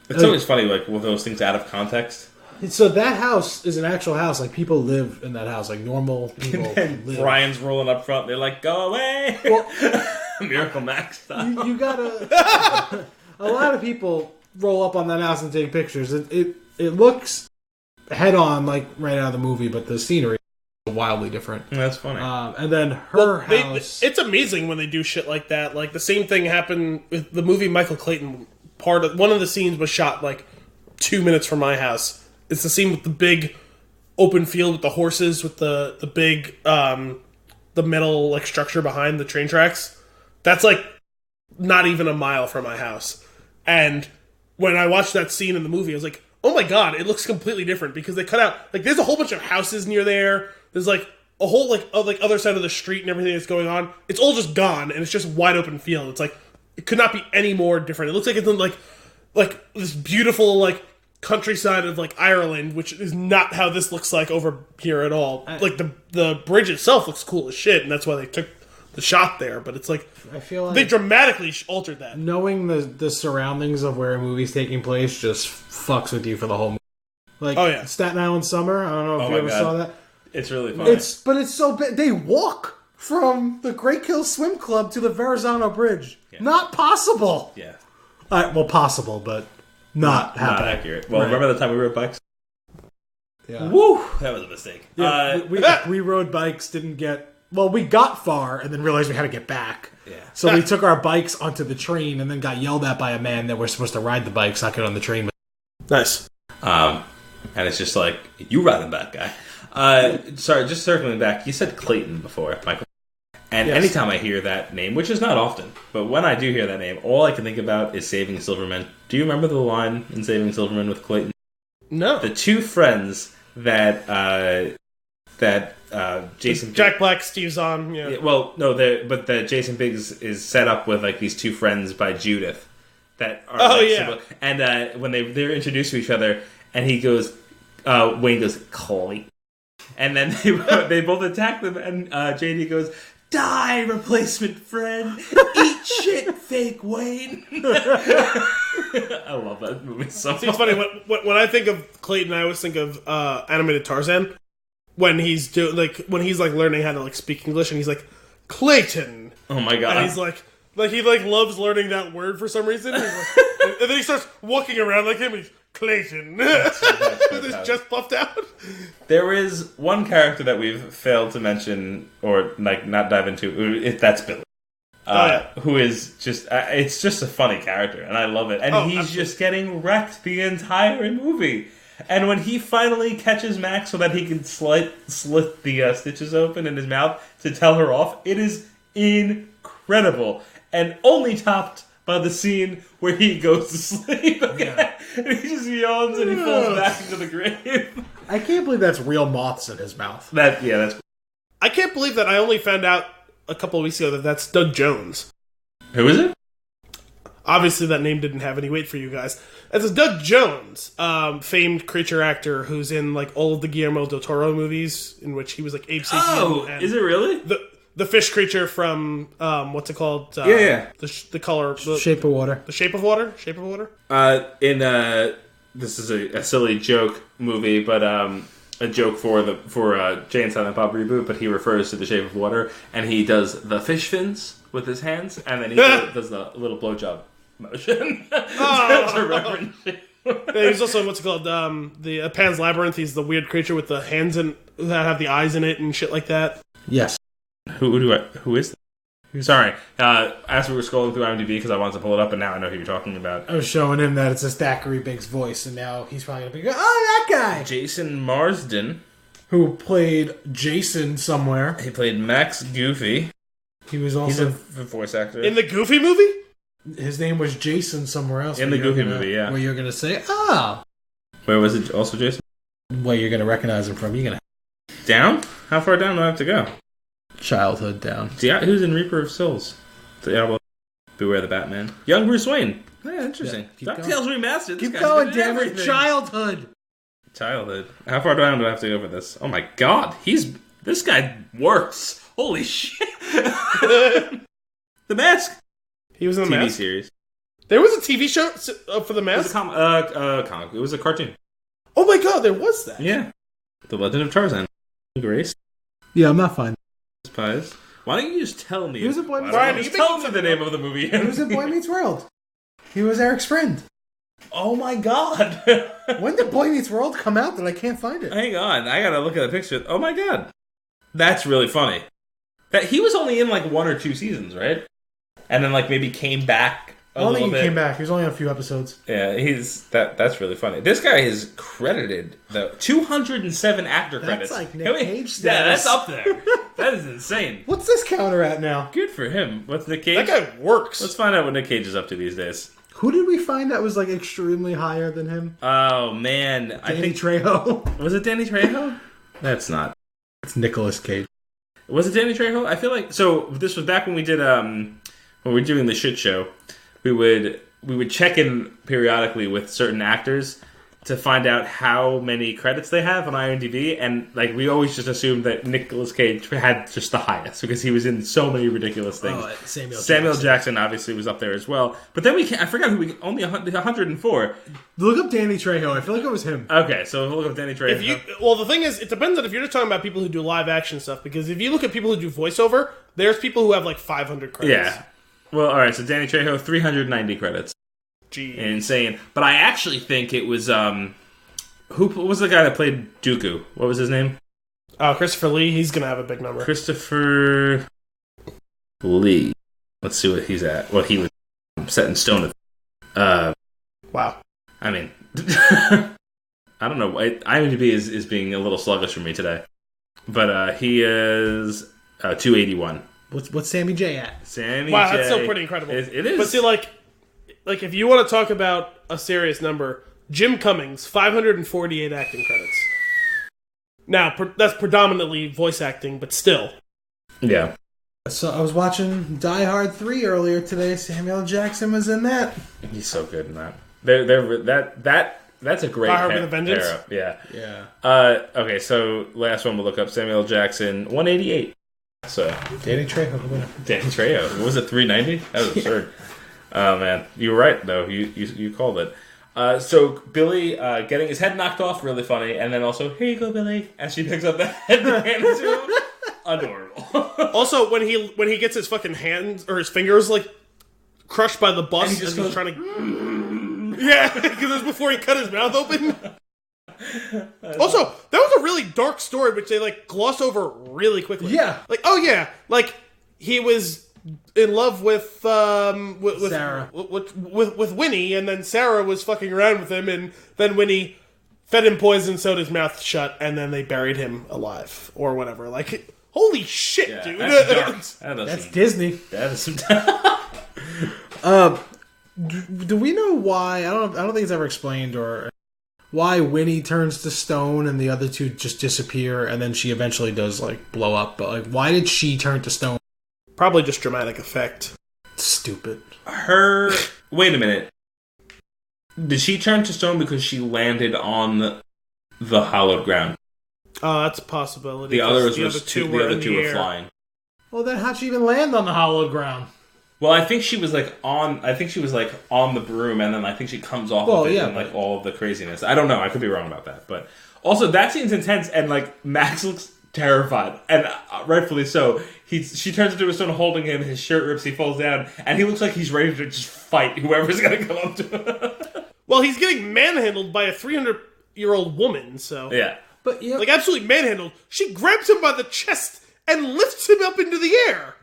It's always funny, like, with those things out of context. So that house is an actual house. Like, people live in that house. Like, normal people And live. Brian's rolling up front. They're like, go away! Well, Miracle Max style. you gotta... a lot of people roll up on that house and take pictures. It looks head-on, like, right out of the movie, but the scenery is wildly different. That's funny. And then her house... It's amazing when they do shit like that. Like the same thing happened with the movie Michael Clayton. One of the scenes was shot like 2 minutes from my house. It's the scene with the big open field with the horses, with the big the metal like structure behind the train tracks. That's like not even a mile from my house. And when I watched that scene in the movie, I was like, oh my god, it looks completely different because they cut out like there's a whole bunch of houses near there. There's like a whole like other side of the street and everything that's going on. It's all just gone and it's just wide open field. It's like it could not be any more different. It looks like it's in like this beautiful like countryside of like Ireland, which is not how this looks like over here at all. Like the bridge itself looks cool as shit, and that's why they took the shot there. But it's like I feel like they dramatically altered that. knowing the surroundings of where a movie's taking place just fucks with you for the whole movie. Like, Oh, yeah. Staten Island Summer. I don't know if Oh you my ever God. saw that. It's really funny. But it's so big. They walk from the Great Kill Swim Club to the Verrazano Bridge. Yeah. Not possible. Yeah. Well, possible, but not Not happening. accurate. Well, Right. remember the time we rode bikes? Yeah. Woo! That was a mistake. Yeah, we rode bikes, didn't get... Well, we got far and then realized we had to get back. Yeah. So we took our bikes onto the train and then got yelled at by a man that we're supposed to ride the bikes, not get on the train. Nice. And it's just like, you riding back, guy. Sorry, just circling back. You said Clayton before, Michael. And Yes. anytime I hear that name, which is not often, but when I do hear that name, all I can think about is Saving Silverman. Do you remember the line in Saving Silverman with Clayton? No. The 2 friends that Jason... Jack Black, Steve Zahn. Yeah. Yeah, well, no, but the Jason Biggs is set up with like these 2 friends by Judith that are. Oh, like, yeah. similar. And when they're introduced to each other, and he goes, Wayne goes, Clayton, and then they both attack them, and JD goes, die, replacement friend, eat shit, fake Wayne. I love that movie so much. It's funny when I think of Clayton, I always think of animated Tarzan when he's learning how to like speak English, and he's like Clayton, Oh my god! and he's like he like loves learning that word for some reason. He's like, and then he starts walking around like him. He's Clayton. With his chest puffed out. There is one character that we've failed to mention or like not dive into. That's Billy. Who is just, it's just a funny character, and I love it. And he's absolutely just getting wrecked the entire movie. And when he finally catches Max so that he can slit the stitches open in his mouth to tell her off, it is incredible. And only topped by the scene where he goes to sleep again. Yeah. And he just yawns and he falls back into the grave. I can't believe that's real moths in his mouth. That's. I can't believe that I only found out a couple of weeks ago that that's Doug Jones. Who is it? Obviously, that name didn't have any weight for you guys. That's Doug Jones, famed creature actor who's in like all of the Guillermo del Toro movies, in which he was like Abe Sapien. Oh, is it really? The fish creature from what's it called? The color, Shape of Water. The Shape of Water. Shape of Water. This is a silly joke movie, but a joke for Jay and Silent Bob reboot. But he refers to The Shape of Water, and he does the fish fins with his hands, and then he does the little blowjob motion to reference it. Yeah, he's also what's it called? The Pan's Labyrinth. He's the weird creature with the hands that have the eyes in it and shit like that. Yes. Who is that? Sorry. As we were scrolling through IMDb because I wanted to pull it up, and now I know who you're talking about. I was showing him that it's a Thackeray Binks voice, and now he's probably going to be going, oh, that guy! Jason Marsden. Who played Jason somewhere. He played Max Goofy. He was also... He's a voice actor. In the Goofy movie? His name was Jason somewhere else. In the Goofy movie, yeah. Where you're going to say, oh! Where was it also Jason? Where you're going to recognize him from. You're going to... Down? How far down do I have to go? Childhood down. Who's in Reaper of Souls? Beware the Batman. Young Bruce Wayne. Yeah, interesting. Yeah, DuckTales Remastered. Keep going, damn it. Childhood. How far down do I have to go for this? Oh my god. This guy works. Holy shit. The Mask. He was in the TV Mask? series. There was a TV show for The Mask? It was a comic. It was a cartoon. Oh my god, there was that. Yeah. The Legend of Tarzan. Grace. Yeah, I'm not fine. Spies. Why don't you just tell me? He was in Boy Meets World. World. Just tell me the name of the movie. He was in Boy Meets World. He was Eric's friend. Oh my god. When did Boy Meets World come out that I can't find it? Hang on. I gotta look at the picture. Oh my god. That's really funny. That he was only in like 1 or 2 seasons, right? And then like maybe came back a little bit. He came back. He was only on a few episodes. Yeah, that's really funny. This guy is credited though 207 actor credits. That's like Nick Cage status. Yeah, that's up there. That is insane. What's this counter at now? Good for him. What's Nick Cage? That guy works. Let's find out what Nick Cage is up to these days. Who did we find that was like extremely higher than him? Oh man, I think Trejo. Was it Danny Trejo? That's not. It's Nicolas Cage. Was it Danny Trejo? I feel like so. This was back when we did when we were doing the shit show. We would check in periodically with certain actors to find out how many credits they have on IMDb, and like we always just assumed that Nicolas Cage had just the highest because he was in so many ridiculous things. Samuel Jackson obviously was up there as well, but then I forgot who we only 104. Look up Danny Trejo. I feel like it was him. Okay, so we'll look up Danny Trejo. Well, the thing is, it depends on if you're just talking about people who do live action stuff. Because if you look at people who do voiceover, there's people who have like 500 credits. Yeah. Well, all right. So Danny Trejo, 390 credits. Gee, insane. But I actually think it was who was the guy that played Dooku? What was his name? Christopher Lee. He's gonna have a big number. Christopher Lee. Let's see what he's at. What he was set in stone. Wow. I mean, I don't know. IMDb is being a little sluggish for me today. But he is 281. What's Sammy J at? Wow, that's still pretty incredible. It is. But see, like if you want to talk about a serious number, Jim Cummings, 548 acting credits. Now, that's predominantly voice acting, but still. Yeah. So I was watching Die Hard 3 earlier today. Samuel Jackson was in that. He's so good in that. That's a great Die Hard with a Vengeance? Yeah. Yeah. Okay, so last one we'll look up. Samuel Jackson, 188. So Danny Trejo. Danny Trejo. What was it, 390? That was absurd. Oh man, you were right though. You called it. So Billy getting his head knocked off, really funny, and then also here you go, Billy, as she picks up the head and hands it to him. Adorable. Also, when he gets his fucking hands or his fingers like crushed by the bus, and he's trying to. Yeah, because it was before he cut his mouth open. Also, that was a really dark story, which they like gloss over really quickly. Yeah. Like, oh yeah, like he was in love with Sarah. with Winnie, and then Sarah was fucking around with him, and then Winnie fed him poison, sewed his mouth shut, and then they buried him alive or whatever. Like, holy shit, dude! That's dark. That's Disney. That is some. Do we know why? I don't think it's ever explained, or why Winnie turns to stone and the other two just disappear, and then she eventually does like blow up. But like, why did she turn to stone? Probably just dramatic effect. Stupid. Wait a minute. Did she turn to stone because she landed on the hallowed ground? Oh, that's a possibility. The others the the other other two were flying. Well, then how'd she even land on the hallowed ground? Well, I think she was like on the broom, and then I think she comes off of it and like all of the craziness. I don't know. I could be wrong about that, but also that scene's intense, and like Max looks terrified, and rightfully so. She turns into a stone holding him. His shirt rips. He falls down, and he looks like he's ready to just fight whoever's going to come up to him. Well, he's getting manhandled by a 300-year-old woman, so Yeah, But you know, like absolutely manhandled. She grabs him by the chest and lifts him up into the air.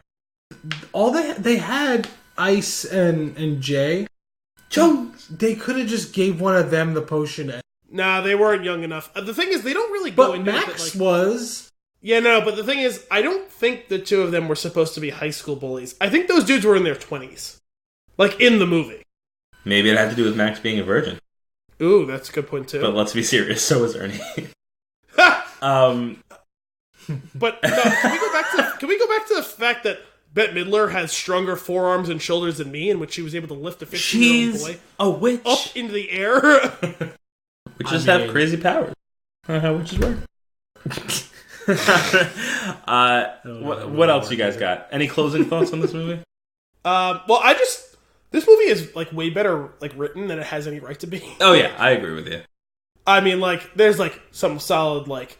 all they had Ice and Jay. They could have just gave one of them the potion. Nah, they weren't young enough. The thing is, they don't really go But into Max it. That, like, was. yeah, no, but the thing is, I don't think the two of them were supposed to be high school bullies. I think those dudes were in their 20s. Like, in the movie. maybe it had to do with Max being a virgin. Ooh, that's a good point, too. But let's be serious. So is Ernie. But, no, can we go back to the fact that Bette Midler has stronger forearms and shoulders than me, in which she was able to lift a 15-year-old boy a witch. up into the air? Witches have crazy powers. How witches work. What else you guys got? Any closing thoughts on this movie? Well, this movie is like way better like written than it has any right to be. Oh yeah, I agree with you. I mean, like, there's like some solid like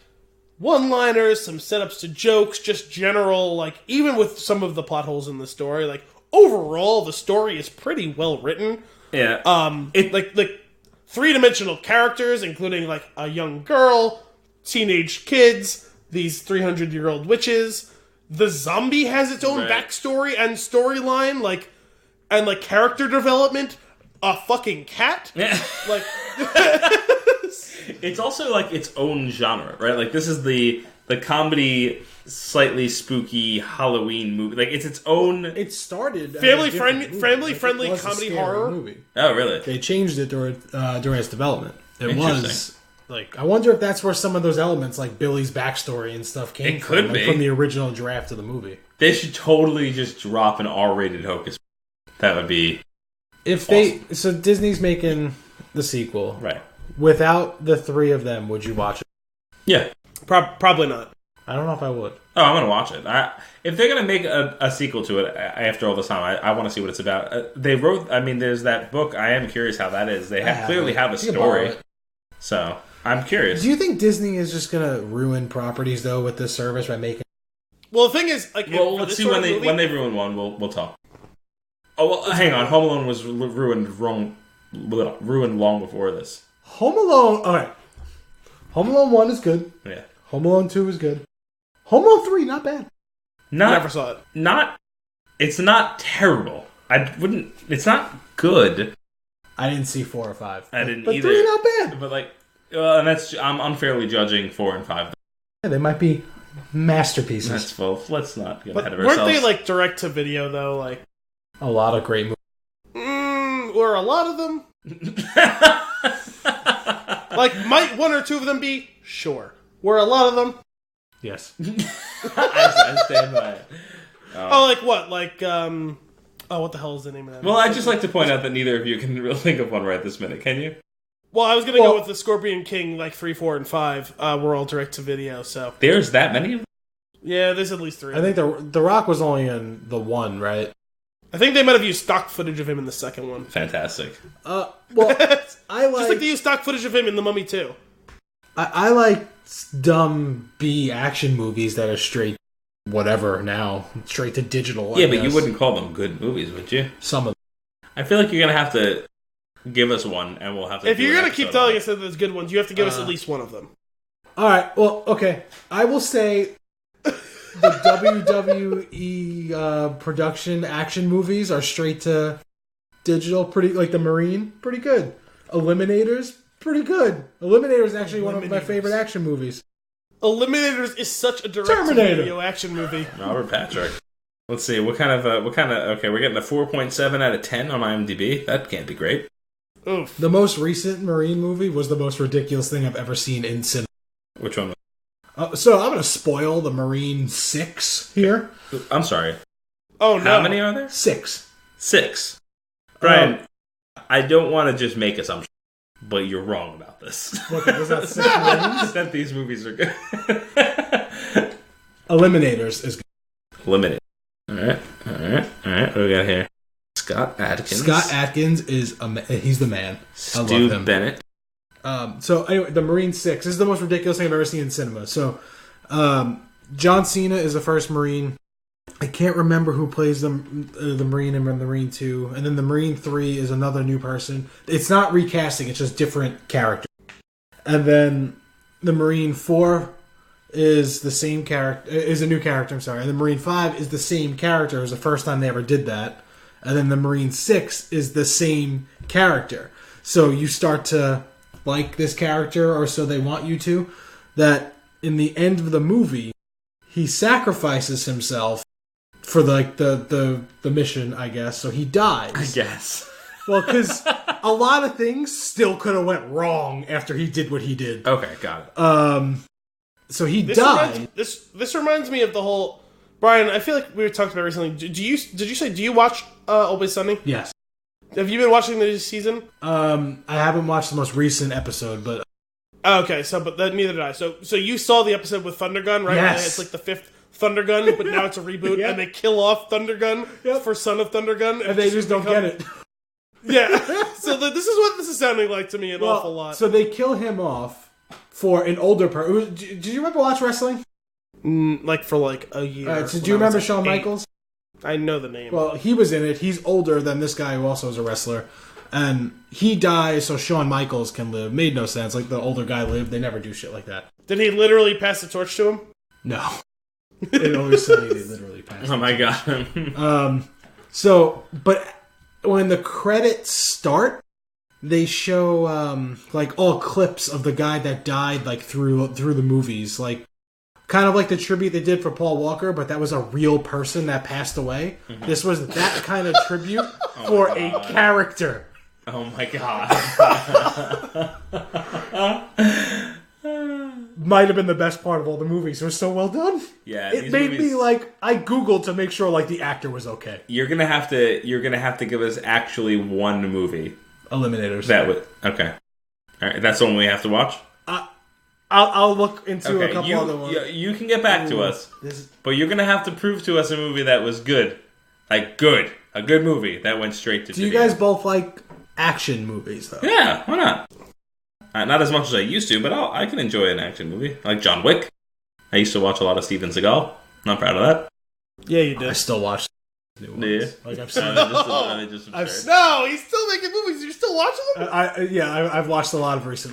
one-liners, some setups to jokes, just general like even with some of the plot holes in the story, like overall the story is pretty well written. Yeah. Like three-dimensional characters, including like a young girl, teenage kids, these 300-year-old witches. The zombie has its own backstory and storyline, and character development. A fucking cat, like. It's also like its own genre, right? Like this is the comedy, slightly spooky Halloween movie. Like it's its own. It started family comedy horror movie. Oh, really? They changed it during its development. It was like, I wonder if that's where some of those elements, like Billy's backstory and stuff, came It could from, be from the original draft of the movie. They should totally just drop an R-rated Hocus. That would be awesome. So Disney's making the sequel, right? Without the three of them, would you watch it? Yeah, probably not. I don't know if I would. Oh, I'm gonna watch it. If they're gonna make a sequel to it after all this time, I want to see what it's about. They wrote. I mean, there's that book. I am curious how that is. They clearly have a story, so I'm curious. Do you think Disney is just gonna ruin properties though with this service by making? Well, the thing is, like, let's see when they ruin one. We'll talk. Oh well, hang on. Home Alone was ruined long before this. Home Alone. All right. Home Alone 1 is good. Yeah. Home Alone 2 is good. Home Alone 3, not bad. Never saw it. It's not terrible. It's not good. I didn't see 4 or 5. I didn't but either. 3 not bad. But like, and I'm unfairly judging 4 and 5. Yeah, they might be masterpieces. That's full. Let's not get ahead of Weren't ourselves. they like direct to video though? Like a lot of great movies. Or a lot of them. Like, might one or two of them be? Sure. Were a lot of them? Yes. I stand by it. Oh, like what? Like, what the hell is the name of that? Well, I'd just like to point out that neither of you can really think of one right this minute, can you? Well, I was going to go with the Scorpion King, like 3, 4, and 5 were all direct to video, so. There's that many of them? Yeah, there's at least 3. I think the Rock was only in the 1, right? I think they might have used stock footage of him in the second one. Fantastic. Well, just like they used stock footage of him in The Mummy 2. I like dumb B action movies that are straight whatever now, straight to digital. Yeah, but you wouldn't call them good movies, would you? Some of them. I feel like you're going to have to Give us one, and we'll have to. If you're gonna keep telling us that there's good ones, you have to give us at least one of them. All right. Well, okay. I will say the WWE production action movies are straight to digital. Pretty like the Marine, pretty good. Eliminators, pretty good. Eliminators is actually one of my favorite action movies. Eliminators is such a direct-to-video action movie. Robert Patrick. Let's see what kind of. Okay, we're getting a 4.7 out of 10 on IMDb. That can't be great. Oof. The most recent Marine movie was the most ridiculous thing I've ever seen in cinema. Which one? So I'm going to spoil the Marine 6 here. I'm sorry. Oh, no. How many are there? 6. Brian, I don't want to just make assumptions, but you're wrong about this. What, was that 6 Marines? That these movies are good. Eliminators is good. Eliminate. All right. What do we got here? Scott Adkins is he's the man. Stu I love him. Bennett. So anyway, the Marine 6. This is the most ridiculous thing I've ever seen in cinema. So, John Cena is the first Marine. I can't remember who plays the Marine in the Marine 2. And then the Marine 3 is another new person. It's not recasting, it's just different characters. And then the Marine 4 is the same character, is a new character, I'm sorry. And the Marine 5 is the same character. It was the first time they ever did that. And then the Marine 6 is the same character. So you start to like this character, or so they want you to, that in the end of the movie, he sacrifices himself for the mission, I guess. So he dies. I guess. Well, because a lot of things still could have went wrong after he did what he did. Okay, got it. So he died. This reminds me of the whole... Brian, I feel like we were talking about recently. Did you watch Always Sunny? Yes. Have you been watching this season? I haven't watched the most recent episode, but... Okay, neither did I. So you saw the episode with Thundergun, right? Yes. It's like the 5th Thundergun, but now it's a reboot, Yep. and they kill off Thundergun for Son of Thundergun. And they just don't get it. Yeah. So this is what this is sounding like to me an awful lot. So they kill him off for an older person. Did you ever watch wrestling? For a year. So do you remember Shawn Michaels? I know the name. Well, he was in it. He's older than this guy who also is a wrestler. And he dies so Shawn Michaels can live. Made no sense. Like, the older guy lived. They never do shit like that. Did he literally pass the torch to him? No. It always said they literally passed. Oh my god. But when the credits start, they show, all clips of the guy that died, through the movies. Kind of like the tribute they did for Paul Walker, but that was a real person that passed away. Mm-hmm. This was that kind of tribute for a character. Oh my god. Might have been the best part of all the movies. It was so well done. Yeah, it made me I Googled to make sure the actor was okay. You're gonna have to give us actually one movie. Eliminators. Okay. All right, that's the one we have to watch. I'll look into a couple other ones. You can get back to us, but you're gonna have to prove to us a movie that was good, a good movie that went straight to. Do you guys both like action movies though? Yeah, why not? Not as much as I used to, but I can enjoy an action movie like John Wick. I used to watch a lot of Steven Seagal. Not proud of that. Yeah, you did. I still watch new ones. Yeah. I've seen. No, he's still making movies. You're still watching them. I've watched a lot of recent.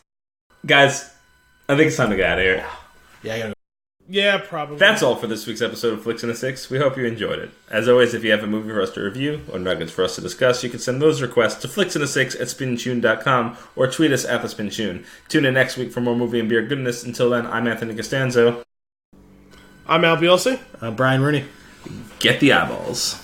Guys, I think it's time to get out of here. Yeah, I gotta go. Yeah, probably. That's all for this week's episode of Flix and a Six. We hope you enjoyed it. As always, if you have a movie for us to review or nuggets for us to discuss, you can send those requests to flixandaSix@spintune.com or tweet us at @thespintune. Tune in next week for more movie and beer goodness. Until then, I'm Anthony Costanzo. I'm Al Bielsi. Brian Rooney. Get the eyeballs.